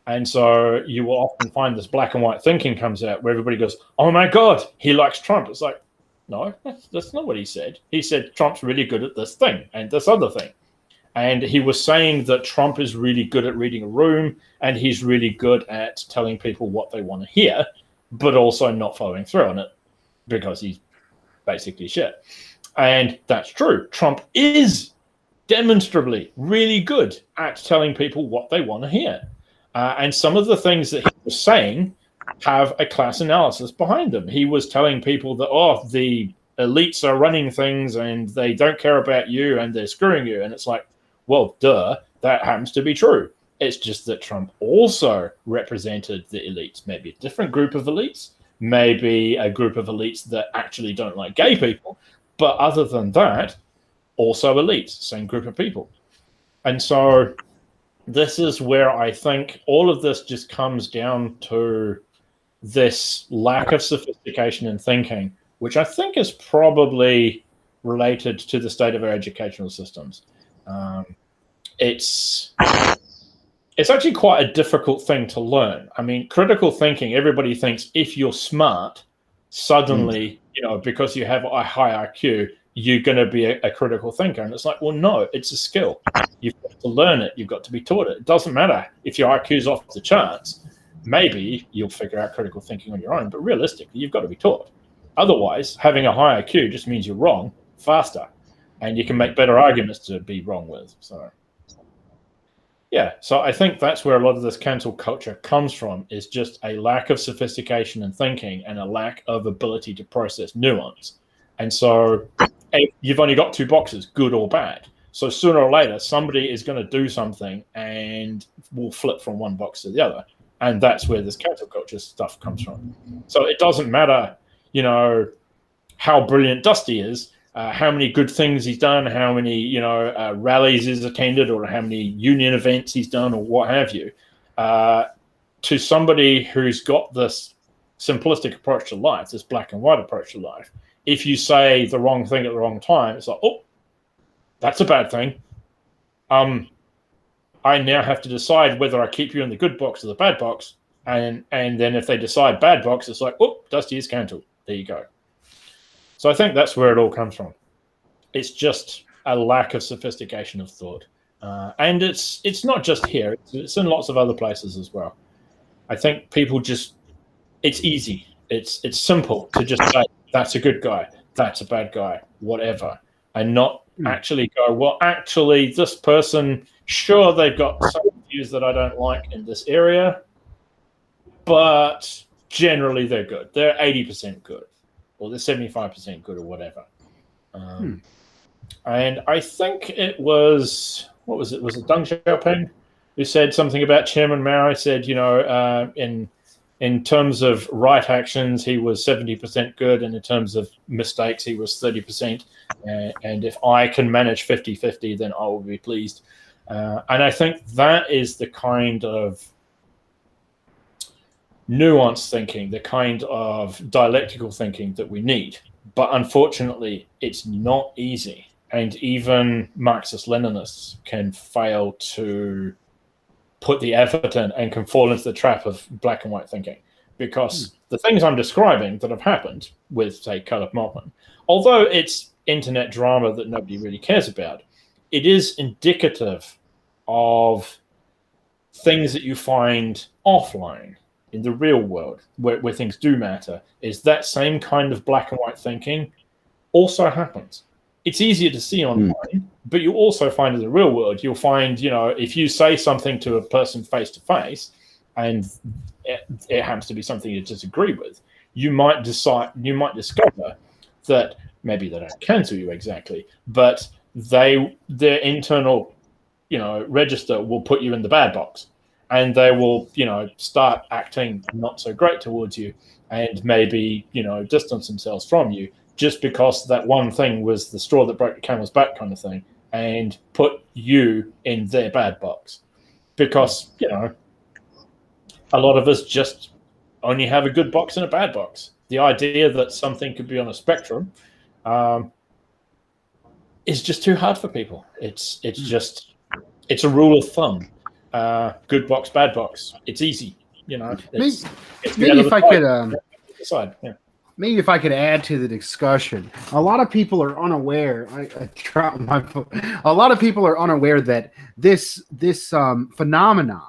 And so you will often find this black and white thinking comes out where everybody goes, oh my God, he likes Trump. It's like, no, that's not what he said. He said Trump's really good at this thing and this other thing. And he was saying that Trump is really good at reading a room and he's really good at telling people what they want to hear, but also not following through on it because he's basically shit. And that's true. Trump is demonstrably really good at telling people what they want to hear. And some of the things that he was saying have a class analysis behind them. He was telling people that, the elites are running things and they don't care about you and they're screwing you. And it's like, well, duh, that happens to be true. It's just that Trump also represented the elites, maybe a different group of elites, maybe a group of elites that actually don't like gay people. But other than that, also elites, same group of people. And so this is where I think all of this just comes down to this lack of sophistication in thinking, which I think is probably related to the state of our educational systems. It's actually quite a difficult thing to learn. I mean, critical thinking, everybody thinks if you're smart, suddenly, because you have a high IQ, you're going to be a critical thinker. And it's like, well, no, it's a skill. You've got to learn it. You've got to be taught it. It doesn't matter if your IQ's off the charts. Maybe you'll figure out critical thinking on your own, but realistically, you've got to be taught. Otherwise, having a high IQ just means you're wrong faster, and you can make better arguments to be wrong with. So, yeah. So I think that's where a lot of this cancel culture comes from, is just a lack of sophistication in thinking and a lack of ability to process nuance. And so you've only got two boxes, good or bad. So sooner or later, somebody is going to do something and will flip from one box to the other. And that's where this cancel culture stuff comes from. So it doesn't matter, how brilliant Dusty is, how many good things he's done, how many, rallies he's attended, or how many union events he's done, or what have you. To somebody who's got this simplistic approach to life, this black and white approach to life, if you say the wrong thing at the wrong time, it's like, oh, that's a bad thing. I now have to decide whether I keep you in the good box or the bad box. And then if they decide bad box, it's like, oh, Dusty is cancelled. There you go. So I think that's where it all comes from. It's just a lack of sophistication of thought. And it's not just here. It's in lots of other places as well. I think people it's easy. It's simple to just say, that's a good guy, that's a bad guy, whatever. And not actually go, well, actually, this person, sure, they've got some views that I don't like in this area, but generally they're good. They're 80% good, or they're 75% good, or whatever. And I think it was, what was it? Was it Deng Xiaoping who said something about Chairman Mao? He said, in terms of right actions, he was 70% good, and in terms of mistakes, he was 30%. And if I can manage 50-50, then I will be pleased. And I think that is the kind of nuanced thinking, the kind of dialectical thinking that we need. But unfortunately, it's not easy. And even Marxist-Leninists can fail to put the effort in and can fall into the trap of black and white thinking, because the things I'm describing that have happened with, say, Caleb Maltman, although it's internet drama that nobody really cares about, it is indicative of things that you find offline in the real world where things do matter, is that same kind of black and white thinking also happens. It's easier to see online, but you also find in the real world, you'll find, if you say something to a person face to face and it happens to be something you disagree with, you might discover that maybe they don't cancel you exactly, but their internal, register will put you in the bad box, and they will, start acting not so great towards you, and maybe, distance themselves from you, just because that one thing was the straw that broke the camel's back kind of thing, and put you in their bad box. Because, a lot of us just only have a good box and a bad box. The idea that something could be on a spectrum is just too hard for people. It's a rule of thumb. Good box, bad box. It's easy. Maybe if I could decide. Yeah. Maybe if I could add to the discussion, a lot of people are unaware. I dropped my foot. A lot of people are unaware that this phenomenon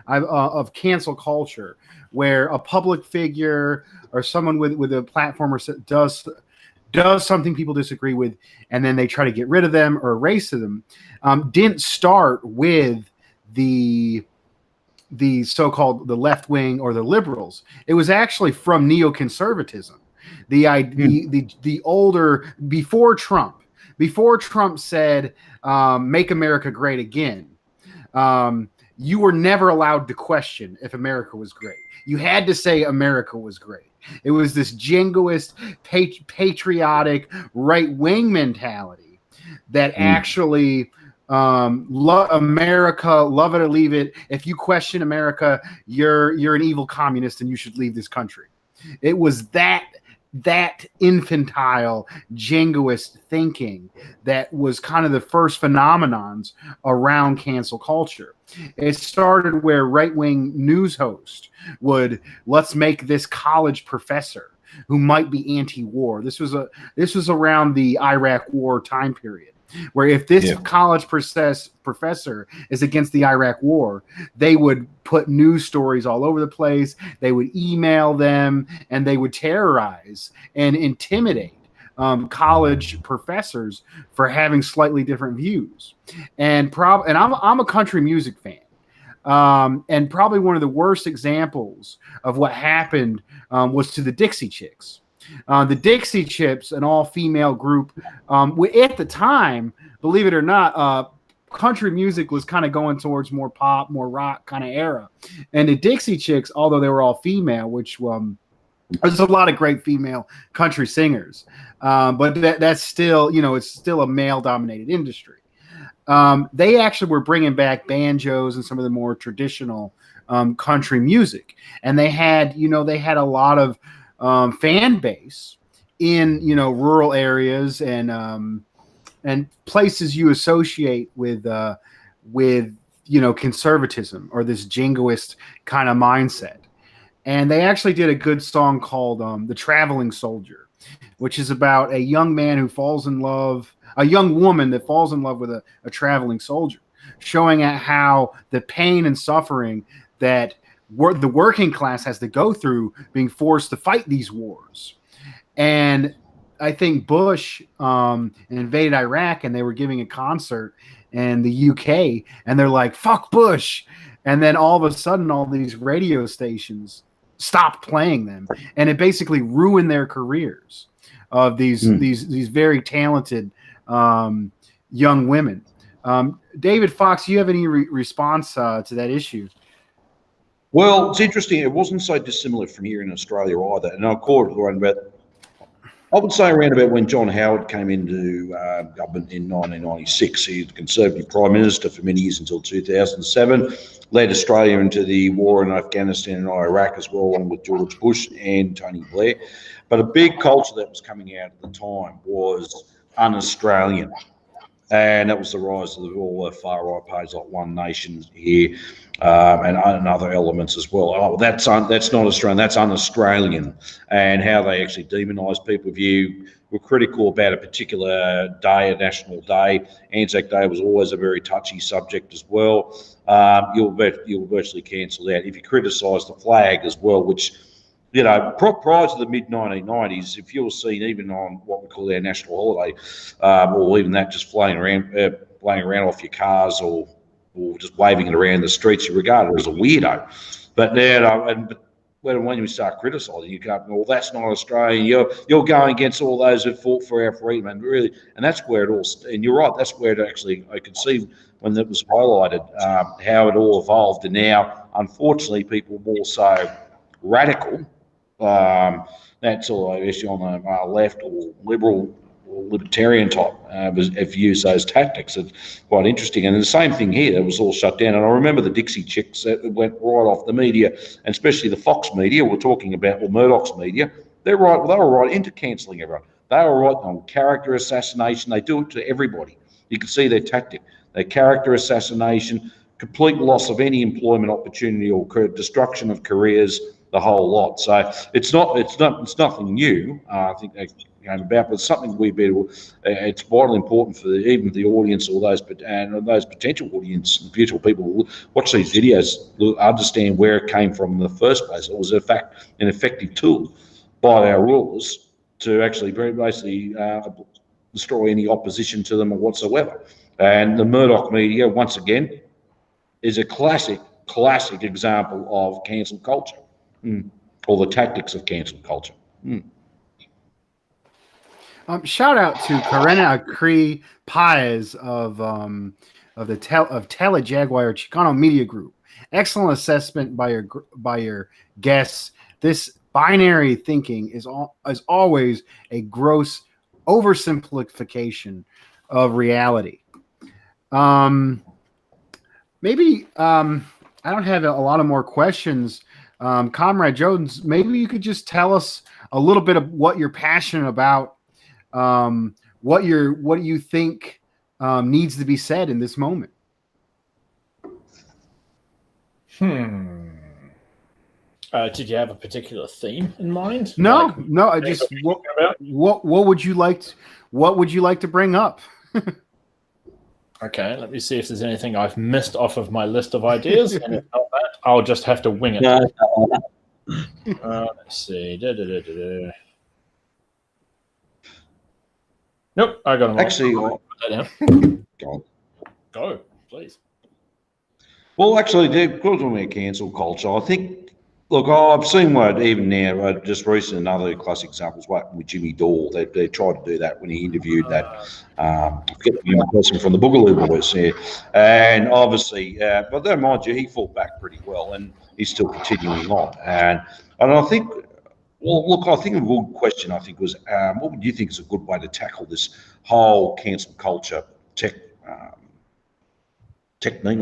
of cancel culture, where a public figure or someone with a platform does something people disagree with, and then they try to get rid of them or erase them, didn't start with the so-called the left wing or the liberals. It was actually from neoconservatism. The older, before Trump said, make America great again, you were never allowed to question if America was great. You had to say America was great. It was this jingoist, patriotic, right-wing mentality that actually love America, love it or leave it. If you question America, you're an evil communist and you should leave this country. It was that infantile, jingoist thinking that was kind of the first phenomenons around cancel culture. It started where right-wing news hosts would, let's make this college professor who might be anti-war. This was around the Iraq War time period, where if this college professor is against the Iraq War, they would put news stories all over the place. They would email them, and they would terrorize and intimidate college professors for having slightly different views. And I'm a country music fan. And probably one of the worst examples of what happened was to the Dixie Chicks. The Dixie Chicks, an all-female group, at the time, believe it or not, country music was kind of going towards more pop, more rock kind of era. And the Dixie Chicks, although they were all female, which there's a lot of great female country singers, but that's still, it's still a male-dominated industry. They actually were bringing back banjos and some of the more traditional country music, and they had a lot of fan base in rural areas and places you associate with conservatism or this jingoist kind of mindset. And they actually did a good song called "The Traveling Soldier," which is about a young man who falls in love, a young woman that falls in love with a traveling soldier, showing at how the pain and suffering that the working class has to go through being forced to fight these wars. And I think Bush invaded Iraq, and they were giving a concert in the UK, and they're like, fuck Bush. And then all of a sudden, all these radio stations stopped playing them, and it basically ruined their careers of these very talented young women. David Fox, do you have any response to that issue? Well, it's interesting. It wasn't so dissimilar from here in Australia either. And I would say around about when John Howard came into government in 1996. He was the Conservative Prime Minister for many years until 2007, led Australia into the war in Afghanistan and Iraq as well, along with George Bush and Tony Blair. But a big culture that was coming out at the time was un-Australian. And that was the rise of all the far-right parties like One Nation here, and other elements as well. Oh, that's not Australian, that's un-Australian, and how they actually demonise people. If you were critical about a particular day, a national day, Anzac Day was always a very touchy subject as well. You'll virtually cancelled out. If you criticise the flag as well, which prior to the mid-1990s, if you're seen even on what we call our national holiday, or even that, just flying around off your cars or just waving it around the streets, you're regarded as a weirdo. But now, when you start criticising, you go, well, that's not Australian. You're going against all those who fought for our freedom, and that's where it all. And you're right, that's where it actually. I could see when that was highlighted how it all evolved, and now, unfortunately, people are more so radical. That's all, I guess, on the left or liberal or libertarian type have used those tactics. It's quite interesting. And the same thing here, it was all shut down. And I remember the Dixie Chicks that went right off the media, and especially the Fox media we're talking about, or Murdoch's media. They were right into cancelling everyone. They were right on character assassination. They do it to everybody. You can see their tactic. Their character assassination, complete loss of any employment opportunity or destruction of careers, the whole lot. So it's nothing new. I think they came about, but it's something it's vitally important for even the audience or those potential audience, potential people who watch these videos, to understand where it came from in the first place. It was in fact an effective tool by our rulers to actually very basically destroy any opposition to them or whatsoever. And the Murdoch media, once again, is a classic example of cancel culture, or the tactics of cancel culture. Shout out to Karena Akri Paez of Telejaguar Chicano Media Group. Excellent assessment by your guests. This binary thinking is always a gross oversimplification of reality. Maybe I don't have a lot of more questions. Comrade Jones, maybe you could just tell us a little bit of what you're passionate about, what you think needs to be said in this moment. Did you have a particular theme in mind? No. I just what would you like to bring up? Okay, let me see if there's anything I've missed off of my list of ideas, and if not that, I'll just have to wing it. Let's see. Nope, I got them. Actually, go, please. Well, actually, because of our cancel culture, I think. Look, I've seen what even now, just recently, another classic example is what with Jimmy Dore. They tried to do that when he interviewed that person from the Boogaloo Boys there. And obviously, but then mind you, he fought back pretty well, and he's still continuing on. And I think, well, look, I think a good question, I think, was what would you think is a good way to tackle this whole cancel culture technique,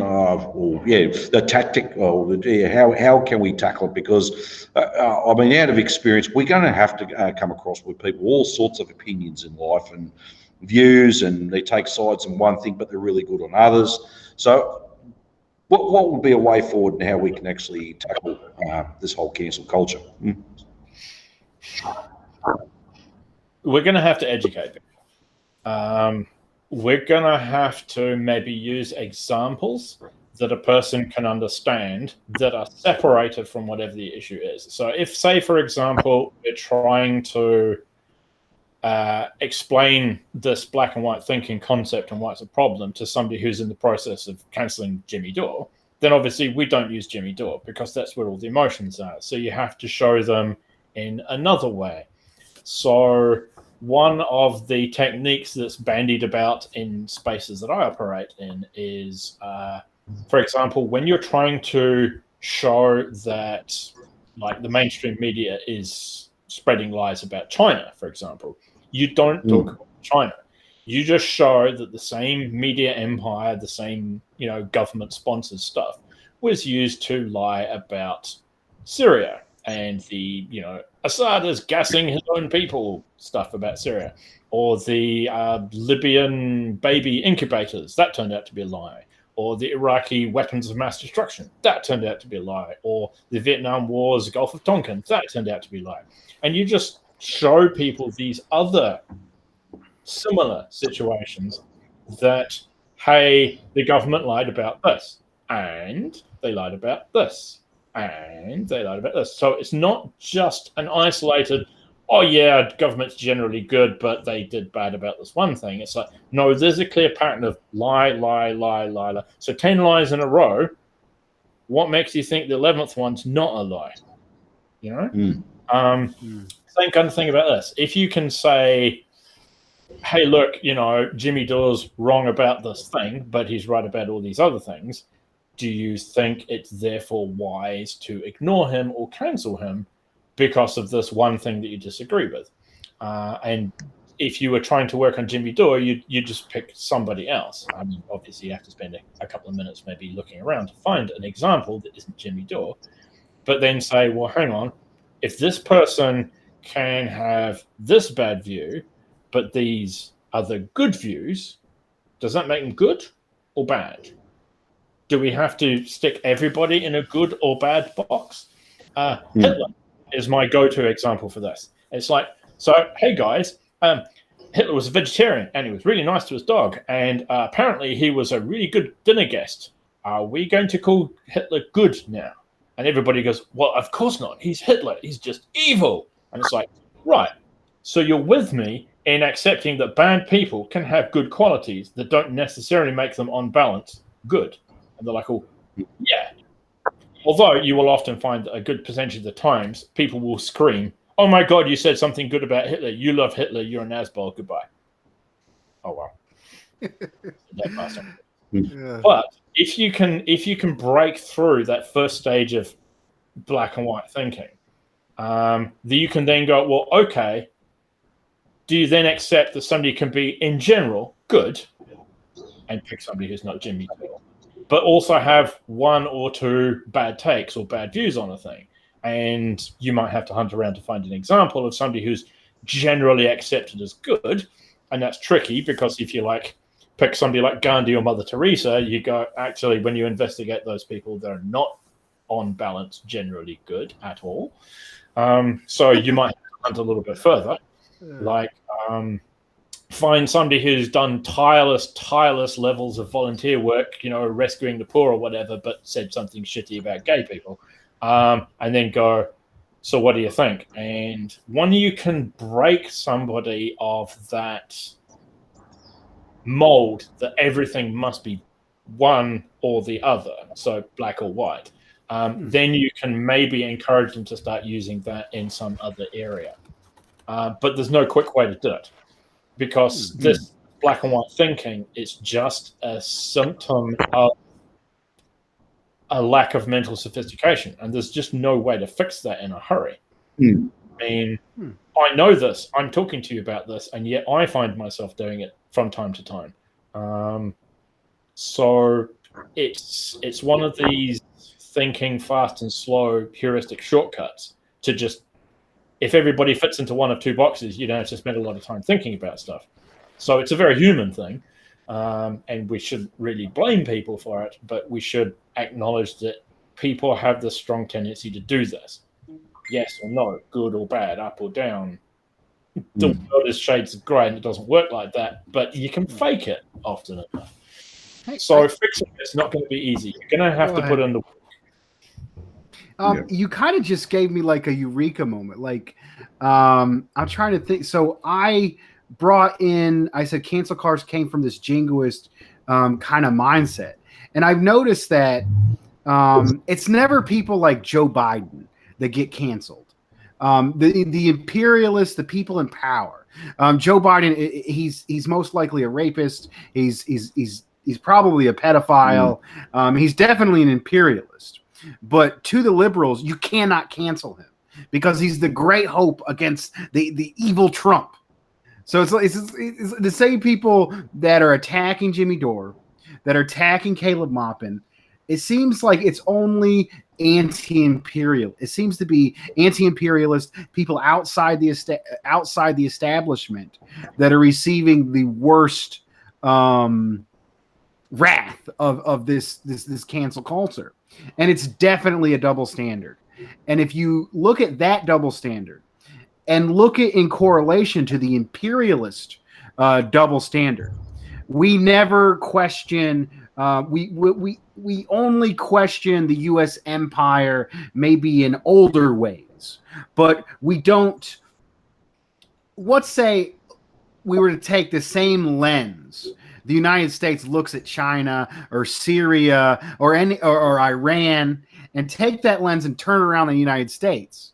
the tactic, how can we tackle it? Because, I mean, out of experience, we're going to have to come across with people, all sorts of opinions in life and views, and they take sides on one thing, but they're really good on others. So what would be a way forward and how we can actually tackle this whole cancel culture? We're going to have to educate people. We're going to have to maybe use examples that a person can understand that are separated from whatever the issue is. So if, say, for example, we're trying to explain this black and white thinking concept and why it's a problem to somebody who's in the process of cancelling Jimmy Dore, then obviously we don't use Jimmy Dore because that's where all the emotions are. So you have to show them in another way. So one of the techniques that's bandied about in spaces that I operate in is, for example, when you're trying to show that, like, the mainstream media is spreading lies about China, for example, you don't talk about China. You just show that the same media empire, the same, government-sponsored stuff was used to lie about Syria and the, Assad is gassing his own people stuff about Syria, or the Libyan baby incubators, that turned out to be a lie, or the Iraqi weapons of mass destruction, that turned out to be a lie, or the Vietnam War's Gulf of Tonkin, that turned out to be a lie. And you just show people these other similar situations that, hey, the government lied about this, and they lied about this, and they lied about this. So it's not just an isolated, oh yeah, government's generally good, but they did bad about this one thing. It's like, no, there's a clear pattern of lie, lie, lie, lie, lie. So 10 lies in a row. What makes you think the 11th one's not a lie? You know? Same kind of thing about this. If you can say, hey, look, you know, Jimmy Dore's wrong about this thing, but he's right about all these other things, do you think it's therefore wise to ignore him or cancel him because of this one thing that you disagree with? And if you were trying to work on Jimmy Dore, you just pick somebody else. I mean, obviously you have to spend a couple of minutes maybe looking around to find an example that isn't Jimmy Dore, but then say, well, hang on, if this person can have this bad view, but these other good views, does that make them good or bad? Do we have to stick everybody in a good or bad box? Hitler is my go-to example for this. It's like, so, hey guys, Hitler was a vegetarian and he was really nice to his dog. And apparently he was a really good dinner guest. Are we going to call Hitler good now? And everybody goes, well, of course not. He's Hitler. He's just evil. And it's like, right. So you're with me in accepting that bad people can have good qualities that don't necessarily make them on balance good. And they're like, oh, yeah. Although you will often find that a good percentage of the times people will scream, oh my God, you said something good about Hitler. You love Hitler. You're an asshole. Goodbye. Oh, wow. But if you can break through that first stage of black and white thinking, you can then go, well, okay, do you then accept that somebody can be, in general, good and pick somebody who's not Jimmy Dore, but also have one or two bad takes or bad views on a thing? And you might have to hunt around to find an example of somebody who's generally accepted as good. And that's tricky because if you pick somebody like Gandhi or Mother Teresa, you go, actually, when you investigate those people, they're not on balance generally good at all. So you might hunt a little bit further. Find somebody who's done tireless levels of volunteer work, you know, rescuing the poor or whatever, but said something shitty about gay people. And then go, so what do you think? And when you can break somebody of that mold that everything must be one or the other, so black or white, then you can maybe encourage them to start using that in some other area. But there's no quick way to do it because this black and white thinking is just a symptom of a lack of mental sophistication, and there's just no way to fix that in a hurry. I mean, I know this. I'm talking to you about this, and yet I find myself doing it from time to time. So it's one of these thinking fast and slow heuristic shortcuts to just, if everybody fits into one of two boxes, you don't have to spend a lot of time thinking about stuff. So it's a very human thing. And we shouldn't really blame people for it, but we should acknowledge that people have this strong tendency to do this. Yes or no, good or bad, up or down. The world is shades of grey and it doesn't work like that, but you can fake it often enough. So fixing it's not going to be easy. You're going to have to put in the work. You kind of just gave me like a eureka moment. I'm trying to think. So I said cancel cars came from this jingoist kind of mindset. And I've noticed that it's never people like Joe Biden that get canceled. The imperialists, the people in power. Joe Biden, he's most likely a rapist. He's probably a pedophile. He's definitely an imperialist. But to the liberals, you cannot cancel him because he's the great hope against the evil Trump. So it's the same people that are attacking Jimmy Dore, that are attacking Caleb Maupin. It seems like it's only anti-imperial. It seems to be anti-imperialist people outside the establishment that are receiving the worst wrath of this cancel culture, and it's definitely a double standard. And if you look at that double standard and look at in correlation to the imperialist double standard, we never question We only question the U.S. empire maybe in older ways, but we don't. Let's say we were to take the same lens. The United States looks at China or Syria or Iran and take that lens and turn around the United States.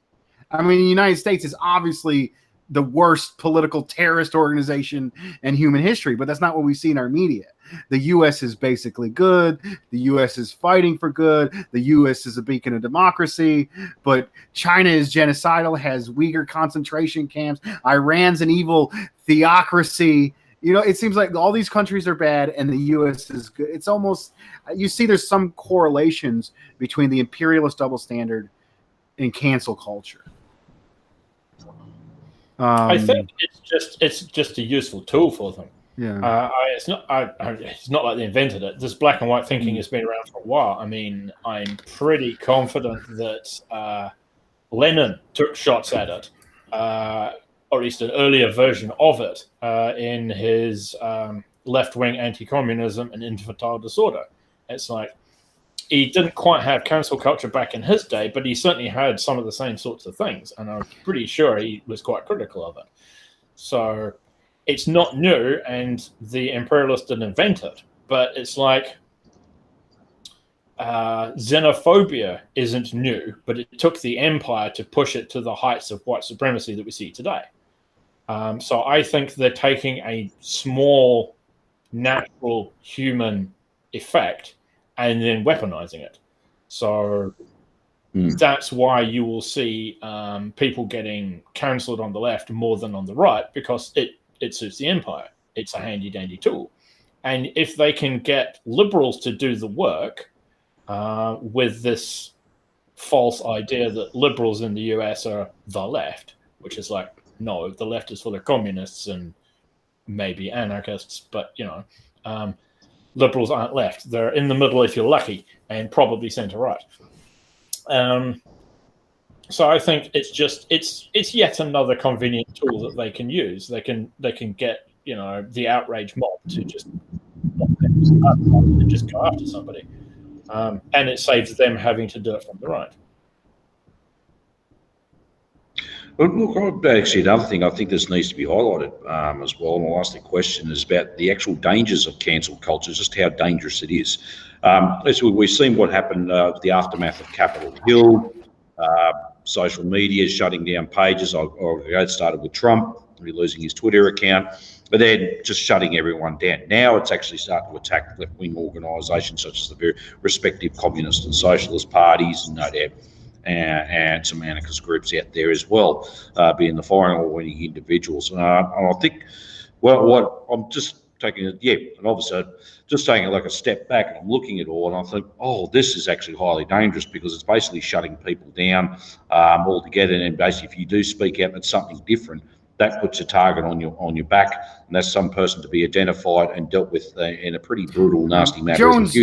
I mean, the United States is obviously the worst political terrorist organization in human history, but that's not what we see in our media. The U.S. is basically good. The U.S. is fighting for good. The U.S. is a beacon of democracy, but China is genocidal, has Uyghur concentration camps. Iran's an evil theocracy. You know, it seems like all these countries are bad and the U.S. is good. It's almost, you see there's some correlations between the imperialist double standard and cancel culture. I think it's just a useful tool for them. Yeah. It's not like they invented it. This black and white thinking has been around for a while. I mean, I'm pretty confident that Lenin took shots at it, or at least an earlier version of it, in his left-wing anti-communism and infantile disorder. It's like he didn't quite have cancel culture back in his day, but he certainly had some of the same sorts of things, and I'm pretty sure he was quite critical of it. So it's not new, and the imperialists didn't invent it, but it's like xenophobia isn't new, but it took the empire to push it to the heights of white supremacy that we see today. So I think they're taking a small, natural human effect and then weaponizing it. So that's why you will see people getting cancelled on the left more than on the right, because it suits the empire. It's a handy-dandy tool. And if they can get liberals to do the work with this false idea that liberals in the US are the left, which is like, no, the left is full of communists and maybe anarchists, but, you know, liberals aren't left. They're in the middle if you're lucky, and probably centre-right. So I think it's yet another convenient tool that they can use. They can get, you know, the outrage mob to just go after somebody, and it saves them having to do it from the right. Well, look, actually, another thing I think this needs to be highlighted as well, and I'll ask the question, is about the actual dangers of cancel culture, just how dangerous it is. As we've seen what happened with the aftermath of Capitol Hill, social media shutting down pages. It started with Trump, losing his Twitter account, but then just shutting everyone down. Now it's actually starting to attack left-wing organisations such as the very respective communist and socialist parties, and no doubt, and some anarchist groups out there as well, being the foreign or winning individuals. And I think, well, what I'm just taking it, yeah, and obviously just taking it like a step back, and I'm looking at it all, and I think, oh, this is actually highly dangerous, because it's basically shutting people down altogether. And then basically, if you do speak out, it's something different, that puts a target on your back, and that's some person to be identified and dealt with in a pretty brutal, nasty manner. Jones,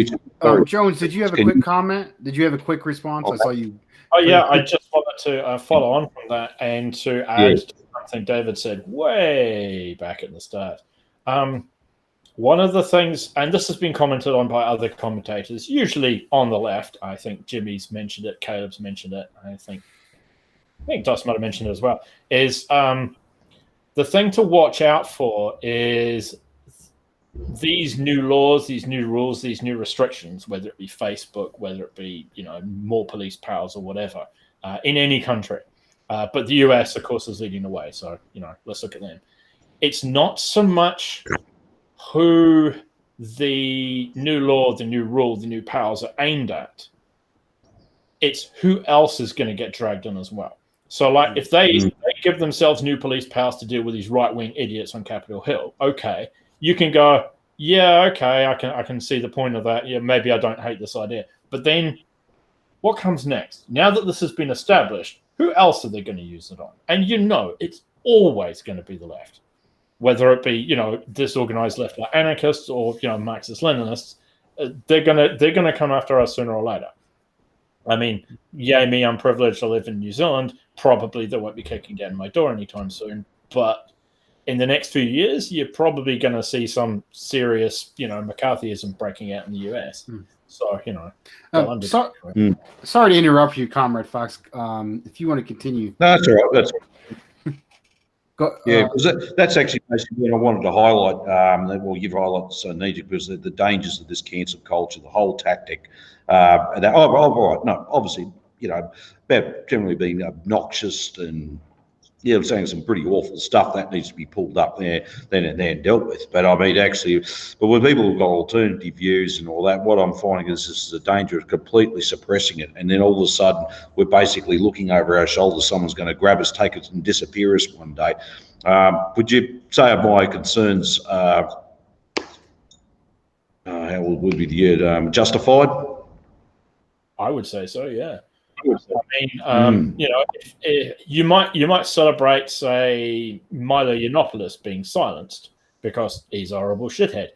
Jones, did you have a quick comment? Did you have a quick response? I saw you. Oh yeah, I just wanted to follow on from that and to add to something David said way back at the start. One of the things, and this has been commented on by other commentators, usually on the left. I think Jimmy's mentioned it, Caleb's mentioned it. I think Dust might have mentioned it as well. Is the thing to watch out for is these new laws, these new rules, these new restrictions, whether it be Facebook, whether it be, you know, more police powers or whatever, in any country. But the US, of course, is leading the way. So, you know, let's look at them. It's not so much who the new law, the new rule, the new powers are aimed at. It's who else is going to get dragged in as well. So, like, if they give themselves new police powers to deal with these right-wing idiots on Capitol Hill, okay, you can go, yeah, okay, I can see the point of that. Yeah, maybe I don't hate this idea. But then what comes next? Now that this has been established, who else are they going to use it on? And you know, it's always going to be the left, whether it be, you know, disorganized left like anarchists or, you know, Marxist-Leninists. They're gonna come after us sooner or later. I mean, yay me, I'm privileged. I live in New Zealand. Probably they won't be kicking down my door anytime soon. But in the next few years, you're probably going to see some serious, McCarthyism breaking out in the US. So, sorry to interrupt you, Comrade Fox. If you want to continue. No, that's all right. That's because that's actually basically what I wanted to highlight. Well, you've highlighted so neatly because the dangers of this cancel culture, the whole tactic. Obviously, about generally being obnoxious and I'm saying some pretty awful stuff that needs to be pulled up there, then and dealt with. But I mean, but with people who've got alternative views and all that, what I'm finding is this is a danger of completely suppressing it, and then all of a sudden we're basically looking over our shoulders. Someone's going to grab us, take us, and disappear us one day. Would you say my concerns? How would be the word? Justified? I would say so. Yeah. I mean, you might celebrate, say, Milo Yiannopoulos being silenced because he's a horrible shithead,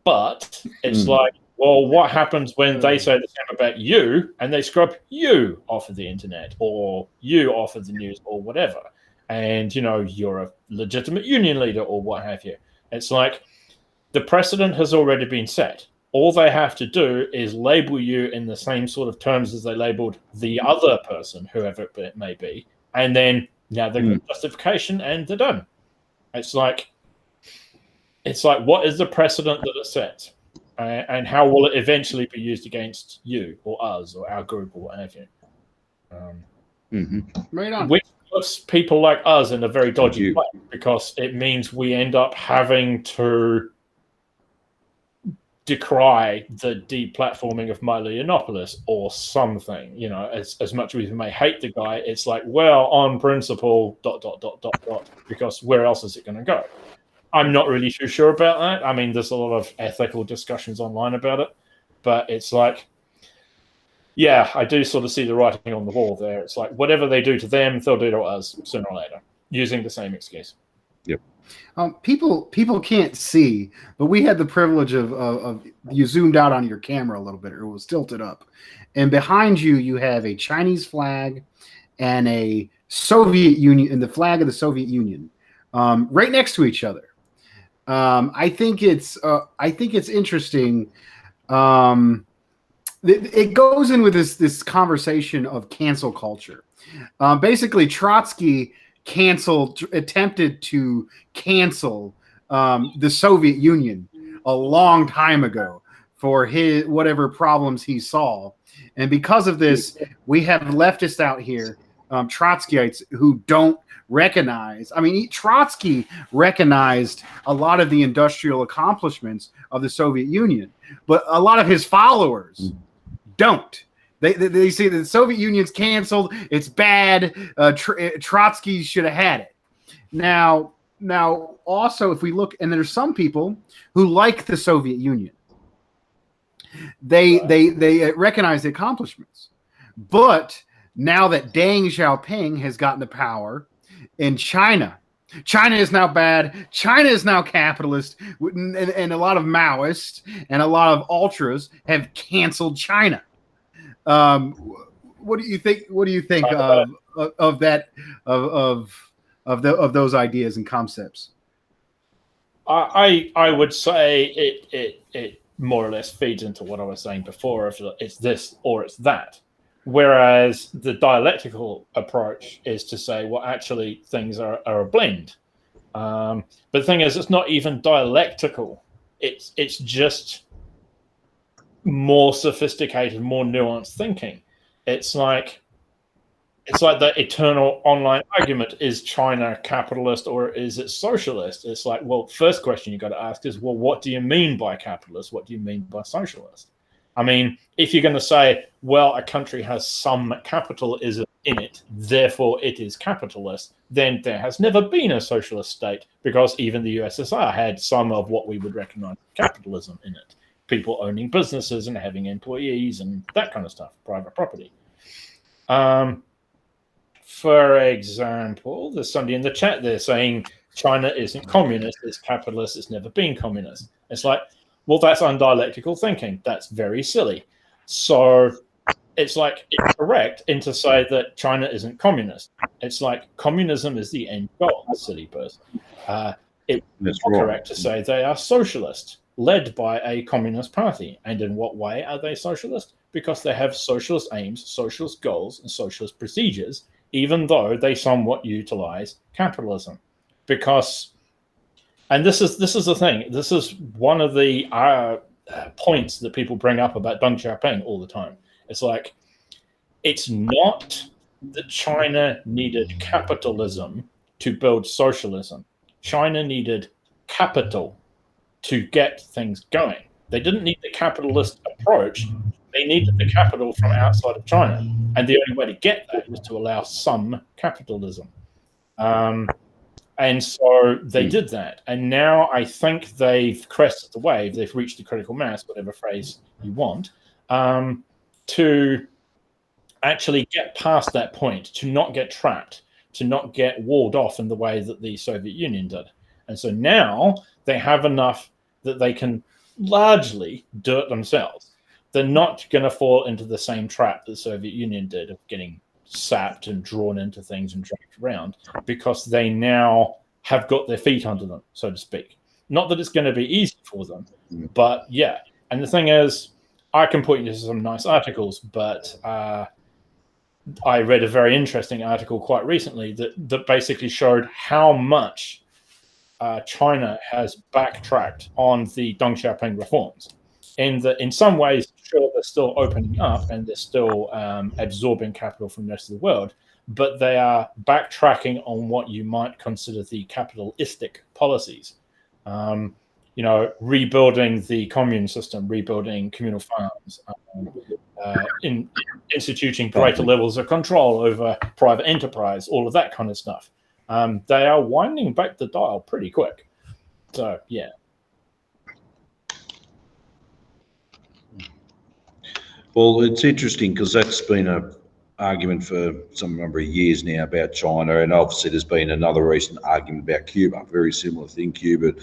but it's like, well, what happens when they say the same about you and they scrub you off of the internet or you off of the news or whatever, and you're a legitimate union leader or what have you? It's like the precedent has already been set. All they have to do is label you in the same sort of terms as they labeled the other person, whoever it may be, and then now they've got justification and they're done. It's like, what is the precedent that it sets, and how will it eventually be used against you or us or our group or what have you? Right on. Which puts people like us in a very dodgy way because it means we end up having to decry the deplatforming of Milo Yiannopoulos or something, as much as we may hate the guy, it's like, well, on principle, ... because where else is it going to go? I'm not really too sure about that. I mean, there's a lot of ethical discussions online about it, but it's like, yeah, I do sort of see the writing on the wall there. It's like, whatever they do to them, they'll do to us sooner or later, using the same excuse. Yep. People can't see, but we had the privilege of you zoomed out on your camera a little bit, or it was tilted up, and behind you have a Chinese flag and a Soviet Union, and the flag of the Soviet Union, right next to each other. I think it's interesting. It goes in with this conversation of cancel culture. Basically, Trotsky attempted to cancel the Soviet Union a long time ago for his whatever problems he saw, and because of this, we have leftists out here, Trotskyites, who don't recognize. I mean, Trotsky recognized a lot of the industrial accomplishments of the Soviet Union, but a lot of his followers don't. They say that the Soviet Union's canceled. It's bad. Trotsky should have had it. Now, also, if we look, and there's some people who like the Soviet Union. They recognize the accomplishments, but now that Deng Xiaoping has gotten the power in China is now bad. China is now capitalist, and a lot of Maoists and a lot of ultras have canceled China. What do you think? What do you think of that? Of those ideas and concepts? I would say it more or less feeds into what I was saying before. If it's this or it's that, whereas the dialectical approach is to say, well, actually things are a blend. But the thing is, it's not even dialectical. It's just more sophisticated, more nuanced thinking. It's like the eternal online argument: is China capitalist or is it socialist? It's like, well, first question you got to ask is, well, what do you mean by capitalist? What do you mean by socialist? I mean, if you're going to say, well, a country has some capitalism in it, therefore it is capitalist, then there has never been a socialist state, because even the USSR had some of what we would recognize capitalism in it. People owning businesses and having employees and that kind of stuff, private property. For example, there's somebody in the chat there saying China isn't communist, it's capitalist, it's never been communist. It's like, well, that's undialectical thinking. That's very silly. So it's like it's correct in to say that China isn't communist. It's like communism is the end goal, silly person. It's correct to say they are socialist, led by a communist party. And in what way are they socialist? Because they have socialist aims, socialist goals, and socialist procedures, even though they somewhat utilize capitalism. Because, and this is the thing, this is one of the points that people bring up about Deng Xiaoping all the time. It's like, it's not that China needed capitalism to build socialism. China needed capital to get things going. They didn't need the capitalist approach. They needed the capital from outside of China. And the only way to get that was to allow some capitalism. And so they did that. And now I think they've crested the wave. They've reached the critical mass, whatever phrase you want, to actually get past that point, to not get trapped, to not get walled off in the way that the Soviet Union did. And so now they have enough that they can largely do it themselves. They're not going to fall into the same trap that the Soviet Union did of getting sapped and drawn into things and dragged around, because they now have got their feet under them, so to speak. Not that it's going to be easy for them, but yeah. And the thing is, I can point you to some nice articles, but I read a very interesting article quite recently that basically showed how much China has backtracked on the Deng Xiaoping reforms. In some ways, sure, they're still opening up and they're still absorbing capital from the rest of the world, but they are backtracking on what you might consider the capitalistic policies. Rebuilding the commune system, rebuilding communal farms, instituting greater levels of control over private enterprise, all of that kind of stuff. They are winding back the dial pretty quick. So, yeah. Well, it's interesting because that's been an argument for some number of years now about China, and obviously there's been another recent argument about Cuba, very similar thing. Cuba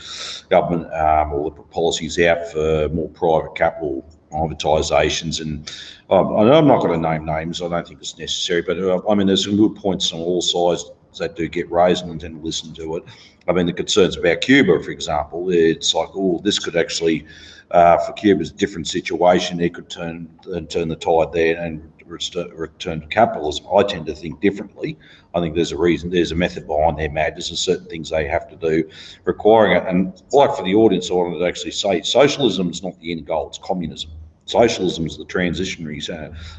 government, all the policies out for more private capital privatisations, and I'm not going to name names, I don't think it's necessary, but there's some good points on all sides that do get raised, and I tend to listen to it. The concerns about Cuba, for example, it's like, this could actually, for Cuba's a different situation, it could turn the tide there and return to capitalism. I tend to think differently. I think there's a reason, there's a method behind their madness, and certain things they have to do requiring it. And like for the audience, I wanted to actually say, socialism is not the end goal, it's communism. Socialism is the transitionary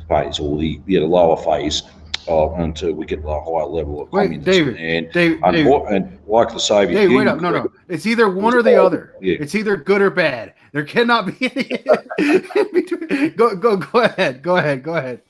phase, or the lower phase, until we get to the higher level of communism. Dave, and like the Soviet Union. Wait up, no. It's either one or the other. Yeah. It's either good or bad. There cannot be any in between. Go ahead. Go ahead. Go ahead.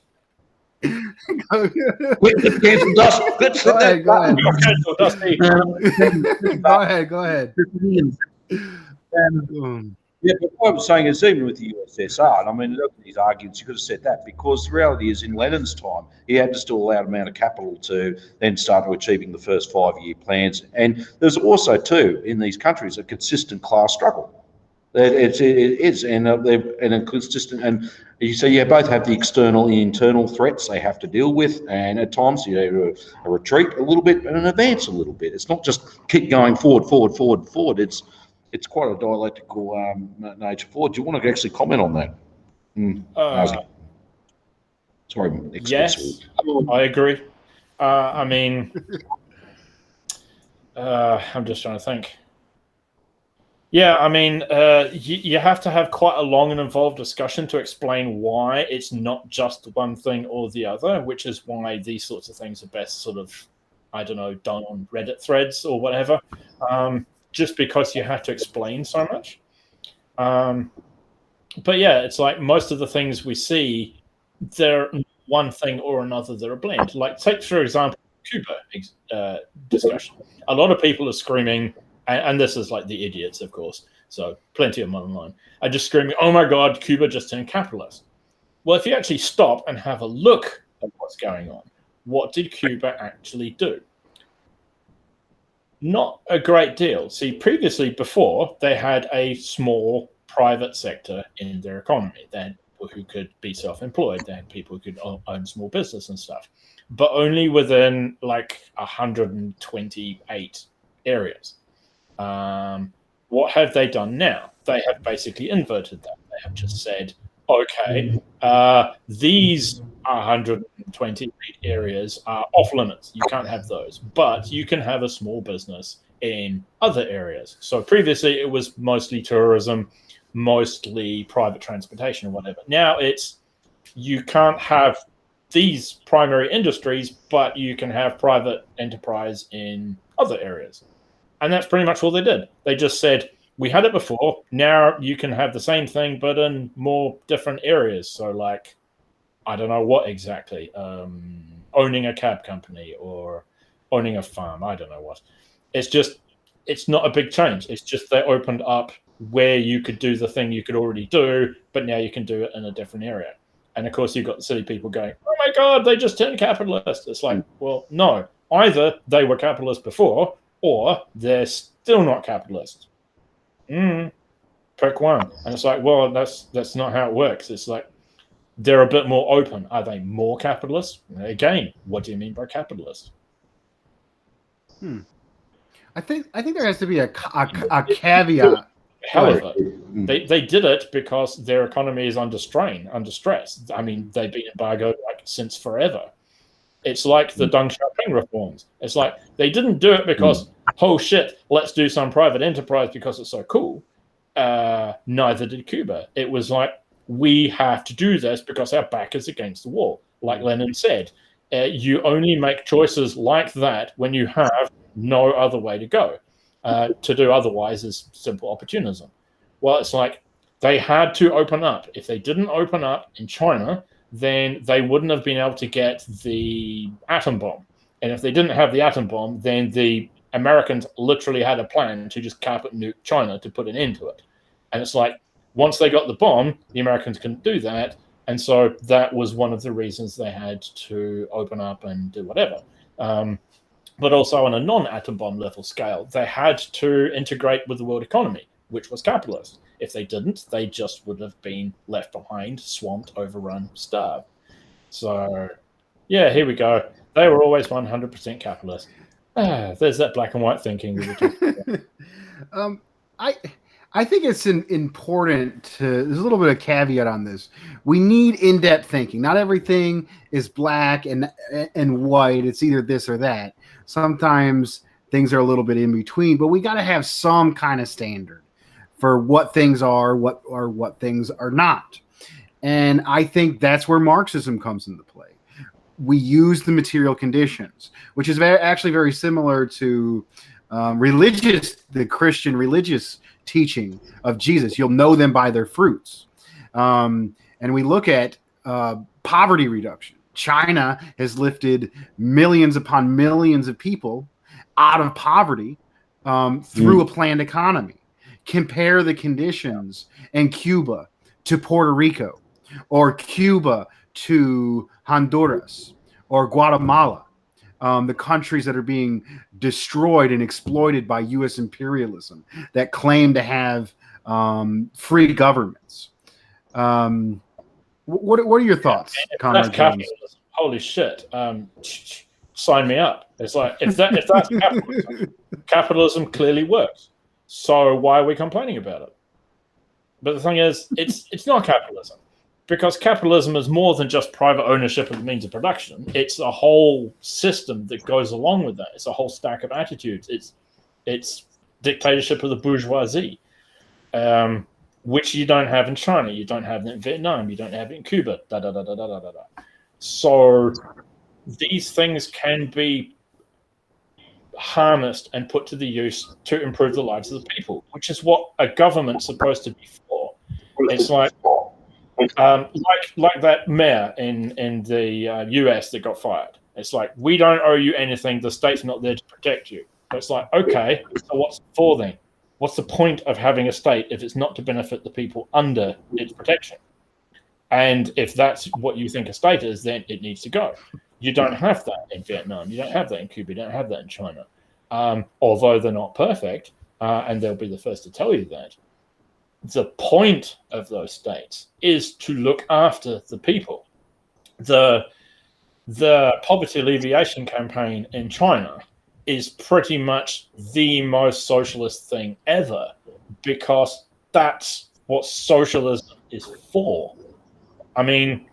Yeah, but what I'm saying is, even with the USSR, and look at these arguments, you could have said that, because the reality is, in Lenin's time, he had to still allow an amount of capital to then start achieving the first 5-year plans. And there's also, too, in these countries, a consistent class struggle. It is, and a consistent, and you say, both have the external and internal threats they have to deal with, and at times a retreat a little bit and an advance a little bit. It's not just keep going forward. It's quite a dialectical nature forward. Do you want to actually comment on that? Sorry. Yes, I agree. I'm just trying to think. Yeah, you have to have quite a long and involved discussion to explain why it's not just one thing or the other, which is why these sorts of things are best sort of, done on Reddit threads or whatever, just because you have to explain so much. But yeah, it's like most of the things we see, they're one thing or another, they're a blend. Like, take, for example, Cuba discussion. A lot of people are screaming, and this is like the idiots, of course, so plenty of them online, are just screaming, oh my God, Cuba just turned capitalist. Well, if you actually stop and have a look at what's going on, what did Cuba actually do? Not a great deal. See, previously, before, they had a small private sector in their economy. They had people who could be self-employed. They had people who could own small business and stuff, but only within like 128 areas. What have they done now? They have basically inverted that. They have just said, okay, these 128 areas are off limits. You can't have those, but you can have a small business in other areas. So previously it was mostly tourism, mostly private transportation or whatever. Now it's, you can't have these primary industries, but you can have private enterprise in other areas. And that's pretty much all they did. They just said, we had it before, now you can have the same thing, but in more different areas. So like, I don't know what exactly, owning a cab company or owning a farm, I don't know what. It's just, it's not a big change. It's just they opened up where you could do the thing you could already do, but now you can do it in a different area. And of course, you've got the silly people going, oh my God, they just turned capitalist. It's like, well, no, either they were capitalist before, or they're still not capitalist. Pick one. And it's like, well, that's not how it works. It's like, they're a bit more open. Are they more capitalist? Again, what do you mean by capitalist? I think there has to be a caveat. However, they did it because their economy is under strain, under stress. I mean, they've been embargoed like since forever. It's like the Deng Xiaoping reforms. It's like they didn't do it because, oh shit, let's do some private enterprise because it's so cool. Neither did Cuba. It was like, we have to do this because our back is against the wall. Like Lenin said, you only make choices like that when you have no other way to go. To do otherwise is simple opportunism. Well, it's like they had to open up. If they didn't open up in China, then they wouldn't have been able to get the atom bomb. And if they didn't have the atom bomb, then the Americans literally had a plan to just carpet nuke China to put an end to it. And it's like, once they got the bomb, the Americans couldn't do that. And so that was one of the reasons they had to open up and do whatever. But also on a non-atom bomb level scale, they had to integrate with the world economy, which was capitalist. If they didn't, they just would have been left behind, swamped, overrun, starved. So, yeah, here we go. They were always 100% capitalist. There's that black and white thinking we were talking about. I think it's important to, there's a little bit of caveat on this. We need in-depth thinking. Not everything is black and white. It's either this or that. Sometimes things are a little bit in between, but we got to have some kind of standard for what things are, what things are not. And I think that's where Marxism comes into play. We use the material conditions, which is actually very similar to the Christian religious teaching of Jesus. You'll know them by their fruits. And we look at poverty reduction. China has lifted millions upon millions of people out of poverty through a planned economy. Compare the conditions in Cuba to Puerto Rico, or Cuba to Honduras, or Guatemala, the countries that are being destroyed and exploited by U.S. imperialism that claim to have free governments. What are your thoughts, That's capitalism. Holy shit! Sign me up. It's like if that's capitalism, capitalism clearly works. So why are we complaining about it? But the thing is, it's not capitalism, because capitalism is more than just private ownership of the means of production. It's a whole system that goes along with that. It's a whole stack of attitudes. It's dictatorship of the bourgeoisie, which you don't have in China. You don't have it in Vietnam. You don't have it in Cuba. So these things can be harnessed and put to the use to improve the lives of the people, which is what a government's supposed to be for. It's like that mayor in the US that got fired. It's like, we don't owe you anything. The state's not there to protect you. So it's like, okay, so what's it for then? What's the point of having a state if it's not to benefit the people under its protection? And if that's what you think a state is, then it needs to go. You don't have that in Vietnam. You don't have that in Cuba. You don't have that in China. Although they're not perfect, and they'll be the first to tell you that. the point of those states is to look after the people. The poverty alleviation campaign in China is pretty much the most socialist thing ever, because that's what socialism is for. I mean,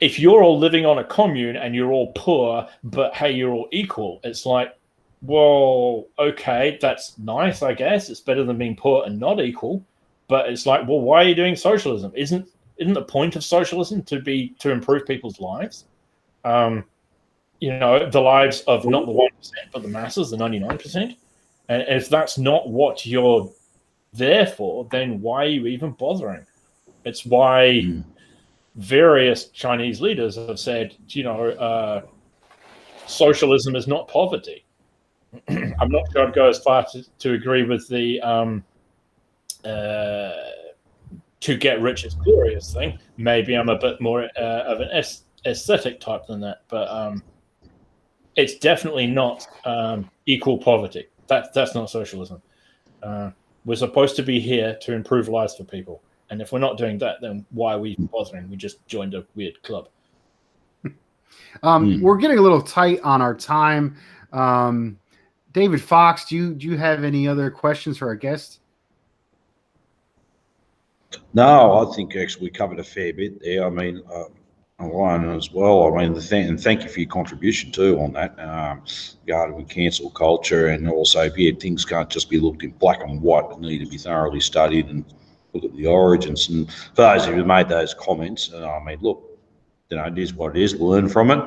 if you're all living on a commune and you're all poor, but hey, you're all equal, it's like, well, okay, that's nice, I guess. It's better than being poor and not equal. But it's like, well, why are you doing socialism? Isn't the point of socialism to improve people's lives? The lives of not the 1%, but the masses, the 99%. And if that's not what you're there for, then why are you even bothering? It's why various Chinese leaders have said, socialism is not poverty. I'm not sure I'd go as far to agree with the to get rich is glorious thing. Maybe I'm a bit more of an aesthetic type than that, but it's definitely not equal poverty. That's not socialism. We're supposed to be here to improve lives for people, and if we're not doing that, then why are we bothering? We just joined a weird club. We're getting a little tight on our time. David Fox, do you have any other questions for our guest? No, I think actually we covered a fair bit there. I mean, online as well. I mean, and thank you for your contribution too on that regarding with cancel culture, and also, things can't just be looked in black and white, but need to be thoroughly studied and look at the origins. And for those who made those comments, I mean, look, it is what it is. Learn from it,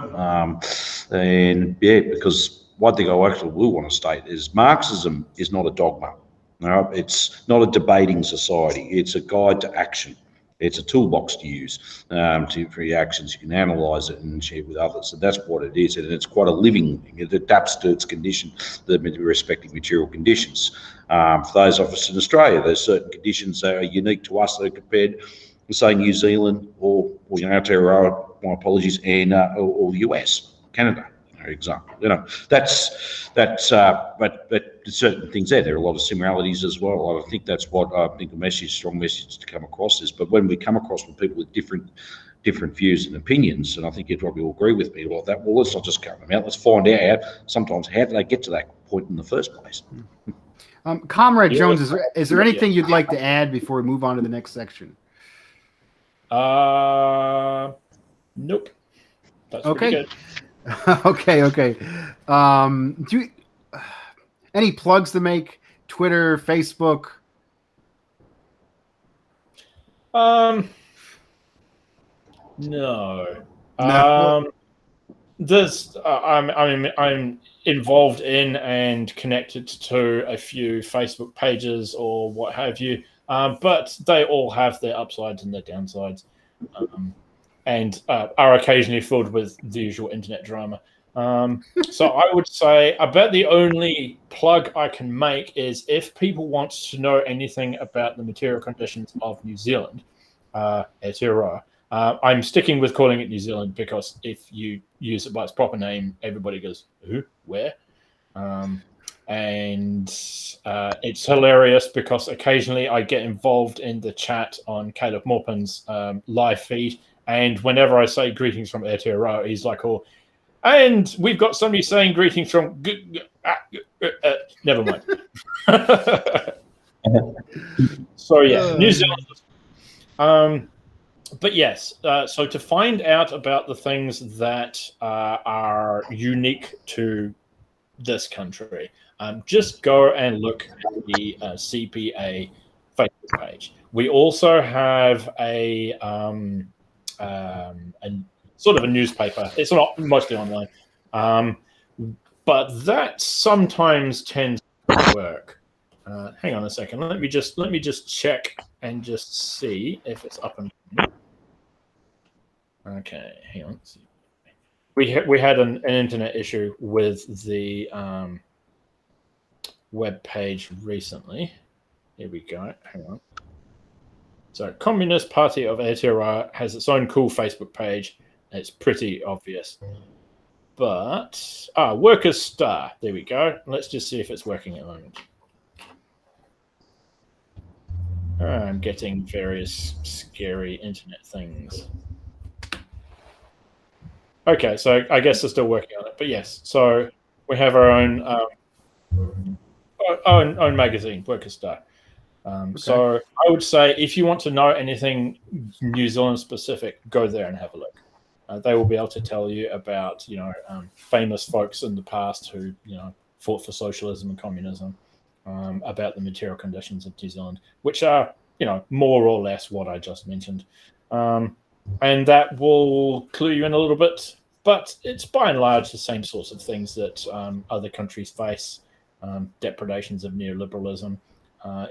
because one thing I actually will want to state is Marxism is not a dogma. No, it's not a debating society. It's a guide to action. It's a toolbox to use for your actions. You can analyse it and share it with others. And that's what it is. And it's quite a living thing. It adapts to its conditions, the respective material conditions. For those of us in Australia, there's certain conditions that are unique to us that are compared to, say, New Zealand or Aotearoa, my apologies, and or the US, Canada. For example, but certain things there are a lot of similarities as well. I think that's what I think strong message to come across is. But when we come across with people with different views and opinions, and I think you'd probably all agree with me about that. Well, let's not just cut them out. Let's find out sometimes how do they get to that point in the first place. Comrade Jones, is there anything you'd like to add before we move on to the next section? Nope. That's okay. Good. Okay. Do you, any plugs to make? Twitter, Facebook? No. I'm involved in and connected to a few Facebook pages or what have you, but they all have their upsides and their downsides. And are occasionally filled with the usual internet drama. So I would say about the only plug I can make is if people want to know anything about the material conditions of New Zealand, Aotearoa, I'm sticking with calling it New Zealand because if you use it by its proper name, everybody goes, who, where? And it's hilarious because occasionally I get involved in the chat on Caleb Morpin's live feed. And whenever I say greetings from Aotearoa, he's like, oh, and we've got somebody saying greetings from... never mind. So, yeah, New Zealand. But yes, so to find out about the things that are unique to this country, just go and look at the CPA Facebook page. We also have a sort of a newspaper. It's not mostly online, but that sometimes tends to work. Hang on a second. Let me just check and just see if it's up and running. Okay, hang on. We had an internet issue with the web page recently. Here we go. Hang on. So, Communist Party of Aotearoa has its own cool Facebook page. It's pretty obvious. But, Workers' Star. There we go. Let's just see if it's working at the moment. I'm getting various scary internet things. Okay, so I guess they're still working on it. But yes, so we have our own magazine, Workers' Star. So I would say if you want to know anything New Zealand specific, go there and have a look. They will be able to tell you about famous folks in the past who fought for socialism and communism, about the material conditions of New Zealand, which are more or less what I just mentioned, and that will clue you in a little bit. But it's by and large the same sorts of things that other countries face, depredations of neoliberalism.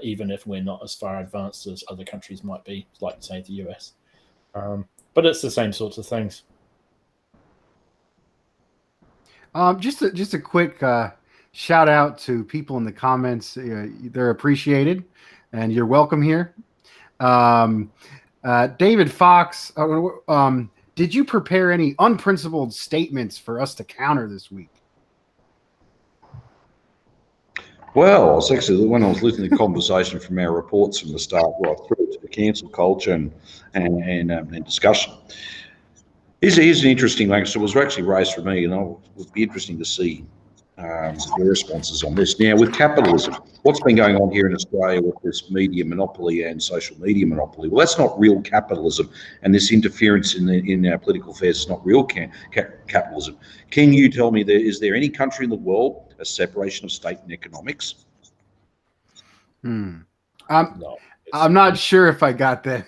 Even if we're not as far advanced as other countries might be, like, say, the US. But it's the same sorts of things. Just a quick shout out to people in the comments. They're appreciated, and you're welcome here. David Fox, did you prepare any unprincipled statements for us to counter this week? Well, it's actually when I was listening to the conversation from our reports from the start right through to the cancel culture and discussion. Here's an interesting one. So it was actually raised for me, and it would be interesting to see your responses on this. Now, with capitalism, what's been going on here in Australia with this media monopoly and social media monopoly? Well, that's not real capitalism, and this interference in our political affairs is not real capitalism. Can you tell me, is there any country in the world a separation of state and economics? No. I'm not sure if I got that.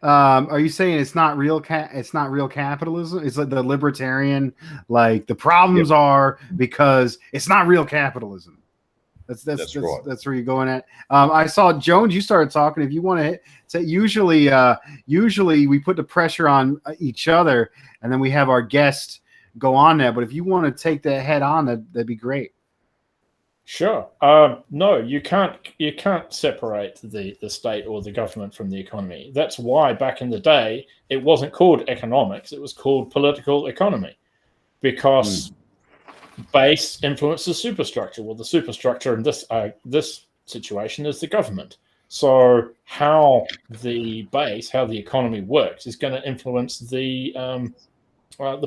Are you saying it's not real? It's not real capitalism. It's like the libertarian. Like the problems are because it's not real capitalism. That's right. That's where you're going at. I saw Jones. You started talking. If you want to say, usually we put the pressure on each other, and then we have our guest go on that. But if you want to take that head on, that'd be great. Sure. No, you can't separate the state or the government from the economy. That's why back in the day it wasn't called economics; it was called political economy, because base influences superstructure. Well, the superstructure in this situation is the government. So how the economy works is going to influence the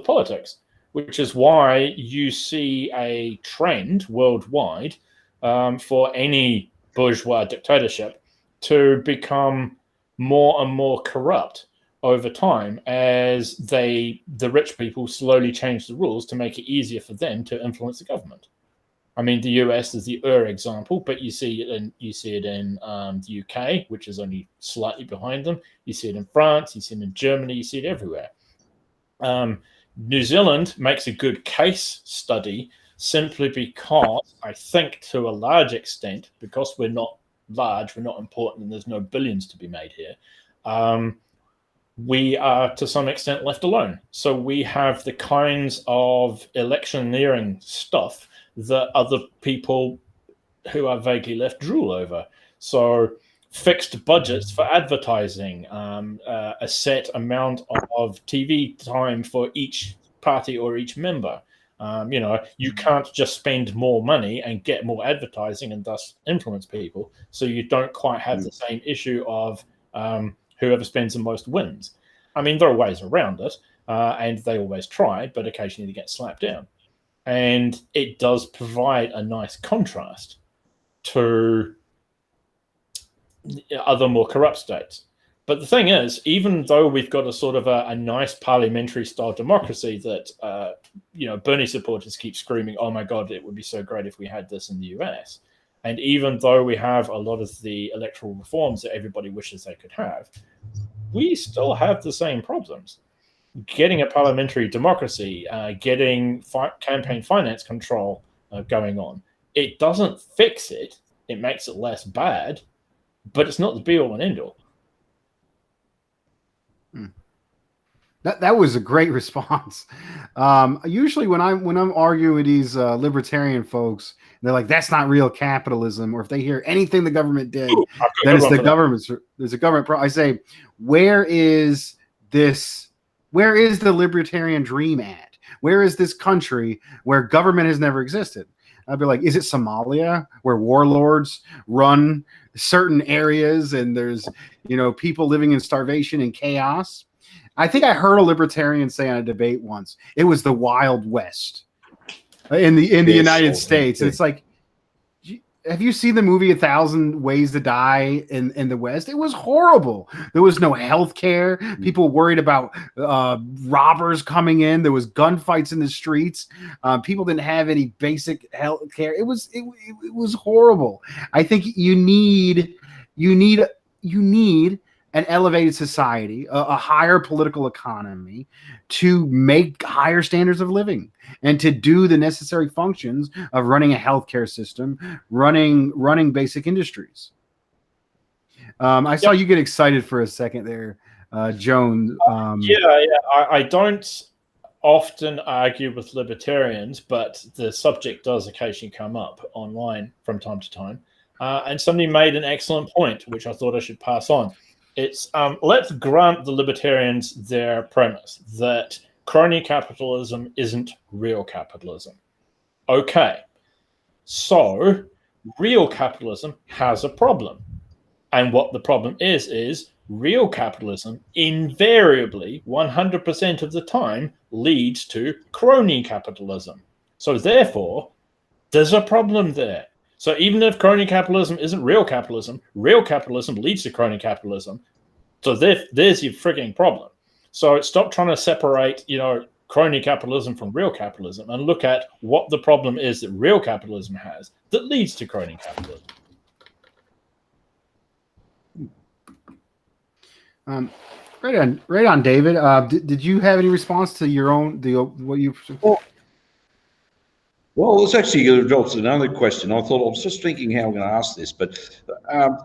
politics, which is why you see a trend worldwide for any bourgeois dictatorship to become more and more corrupt over time as the rich people slowly change the rules to make it easier for them to influence the government. I mean, the US is the example, but you see it in the UK, which is only slightly behind them. You see it in France, you see it in Germany, you see it everywhere. New Zealand makes a good case study simply because I think to a large extent, because we're not large, we're not important, and there's no billions to be made here, we are to some extent left alone. So we have the kinds of electioneering stuff that other people who are vaguely left drool over. So fixed budgets for advertising, a set amount of TV time for each party or each member. You can't just spend more money and get more advertising and thus influence people. So you don't quite have the same issue of whoever spends the most wins. I mean, there are ways around it, and they always try, but occasionally they get slapped down. And it does provide a nice contrast to other more corrupt states. But the thing is, even though we've got a sort of a nice parliamentary style democracy that, Bernie supporters keep screaming, oh my God, it would be so great if we had this in the US. And even though we have a lot of the electoral reforms that everybody wishes they could have, we still have the same problems. Getting a parliamentary democracy, getting campaign finance control going on, it doesn't fix it. It makes it less bad, but it's not the be all and end all. That was a great response. Usually when I'm arguing with these libertarian folks, they're like, "That's not real capitalism." Or if they hear anything the government did, then it's the government's. There's a government. I say, where is this? Where is the libertarian dream at? Where is this country where government has never existed? I'd be like, is it Somalia where warlords run certain areas and there's, people living in starvation and chaos? I think I heard a libertarian say on a debate once, it was the Wild West in the United States. And it's like, have you seen the movie 1,000 Ways to Die in the West? It was horrible. There was no health care. People worried about robbers coming in. There was gunfights in the streets. People didn't have any basic health care. It was horrible. I think you need an elevated society, a higher political economy to make higher standards of living and to do the necessary functions of running a healthcare system, running basic industries. I saw you get excited for a second there, Jones. I don't often argue with libertarians, but the subject does occasionally come up online from time to time. And somebody made an excellent point, which I thought I should pass on. It's let's grant the libertarians their premise that crony capitalism isn't real capitalism. Okay, so real capitalism has a problem. And what the problem is real capitalism invariably, 100% of the time, leads to crony capitalism. So therefore, there's a problem there. So even if crony capitalism isn't real capitalism leads to crony capitalism. So there's your frigging problem. So stop trying to separate, crony capitalism from real capitalism and look at what the problem is that real capitalism has that leads to crony capitalism. Right on, David. Did you have any response to your own what you? Well, it's actually another question. I was just thinking how I'm going to ask this, but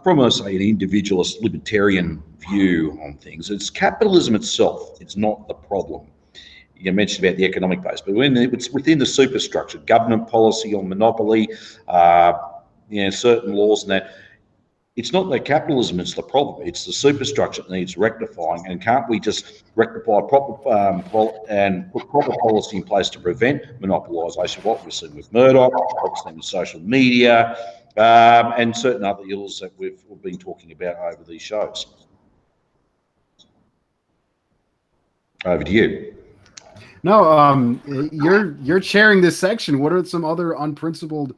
from an individualist libertarian view on things, it's capitalism itself. It's not the problem. You mentioned about the economic base, but it's within the superstructure, government policy on monopoly, certain laws and that. It's not that capitalism is the problem. It's the superstructure that needs rectifying. And can't we just rectify proper and put proper policy in place to prevent monopolisation? What we're seeing with Murdoch, what we're seeing with social media, and certain other ills that we've been talking about over these shows. Over to you. No, you're chairing this section. What are some other unprincipled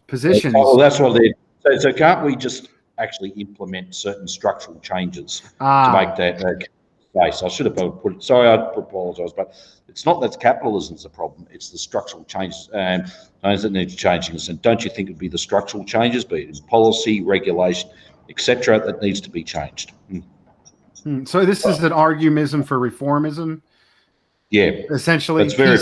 positions? Well, that's what they're. So can't we just actually implement certain structural changes to make that case? I should have put it. Sorry, I apologise, but it's not that capitalism's the problem. It's the structural changes and those that need changing. And don't you think it'd be the structural changes, be it in policy, regulation, etc., that needs to be changed? So this is an argumentism for reformism. Yeah, essentially. That's very.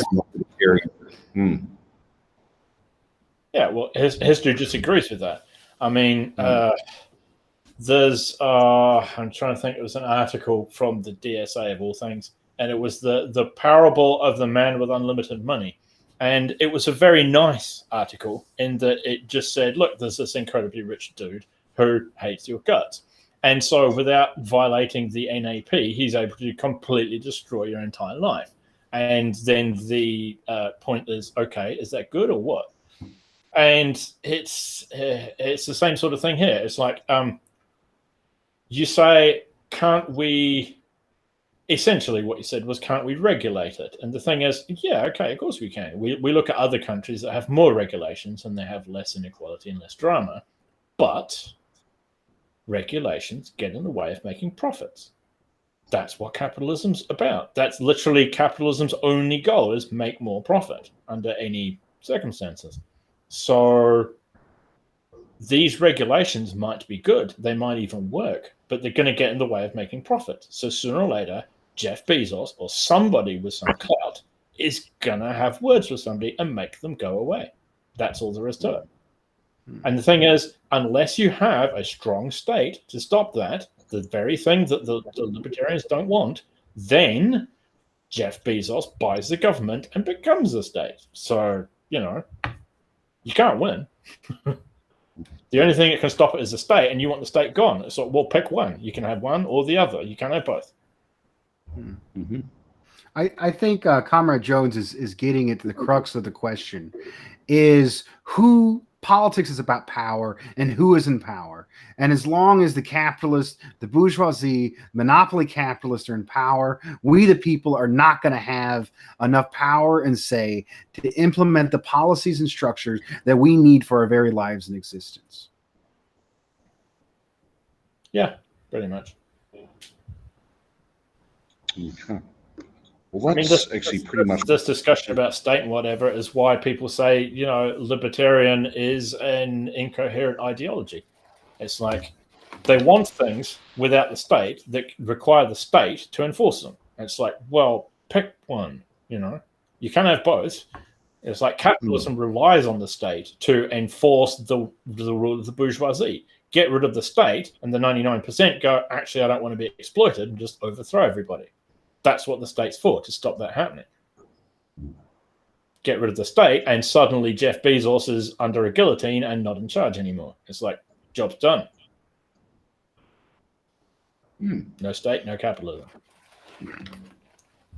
Yeah, well, history disagrees with that. I mean, there's, I'm trying to think, it was an article from the DSA of all things, and it was the parable of the man with unlimited money. And it was a very nice article in that it just said, look, there's this incredibly rich dude who hates your guts. And so without violating the NAP, he's able to completely destroy your entire life. And then the point is, okay, is that good or what? And it's the same sort of thing here. It's like you say, can't we? Essentially, what you said was, can't we regulate it? And the thing is, yeah, okay, of course we can. We look at other countries that have more regulations and they have less inequality and less drama, but regulations get in the way of making profits. That's what capitalism's about. That's literally capitalism's only goal, is make more profit under any circumstances. So these regulations might be good. They might even work, but they're going to get in the way of making profit. So sooner or later, Jeff Bezos or somebody with some clout is going to have words with somebody and make them go away. That's all there is to it. And the thing is, unless you have a strong state to stop that, the very thing that the libertarians don't want, then Jeff Bezos buys the government and becomes the state. So, you can't win. The only thing that can stop it is the state, and you want the state gone. So we'll pick one. You can have one or the other. You can't have both. I think Comrade Jones is getting at the crux of the question. is who politics is about power and who is in power. And as long as the capitalists, the bourgeoisie, monopoly capitalists are in power, we the people are not going to have enough power and say to implement the policies and structures that we need for our very lives and existence. Yeah, pretty much. Okay. Well, that's actually pretty much this discussion about state and whatever is why people say, you know, libertarian is an incoherent ideology. It's like they want things without the state that require the state to enforce them. It's like, well, pick one. You know, you can't have both. It's like capitalism relies on the state to enforce the rule of the bourgeoisie. Get rid of the state, and the 99% go, actually, I don't want to be exploited, and just overthrow everybody. That's what the state's for, to stop that happening. Get rid of the state, and suddenly Jeff Bezos is under a guillotine and not in charge anymore. It's like, job's done. No state, no capitalism.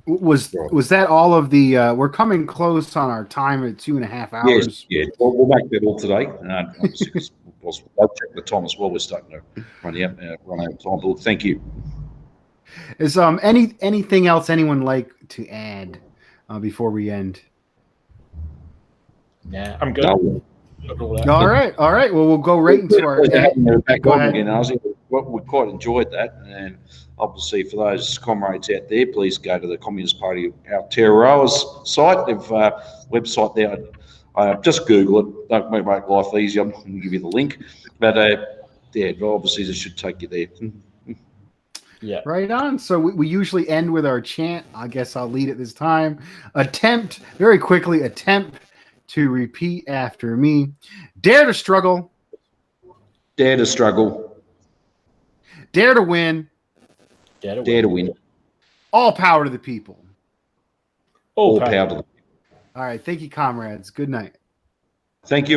Was that all of the? We're coming close on our time at 2.5 hours. Yes, yeah. We'll make that all today. I'll check the time as well. We're starting to run out of time. But thank you. Is anything else anyone like to add before we end? Yeah, I'm good. No. All right. Well, we'll go right into our. Go ahead. Again, we quite enjoyed that, and obviously for those comrades out there, please go to the Communist Party Aotearoa's site. They've website there. Just Google it. Don't make life easy. I'm not going to give you the link, but obviously this should take you there. Yeah. Right on. So we usually end with our chant. I guess I'll lead it this time. Attempt to repeat after me. Dare to struggle. Dare to struggle. Dare to win. Dare to win. All power to the people. All power to the people. All right. Thank you, comrades. Good night. Thank you.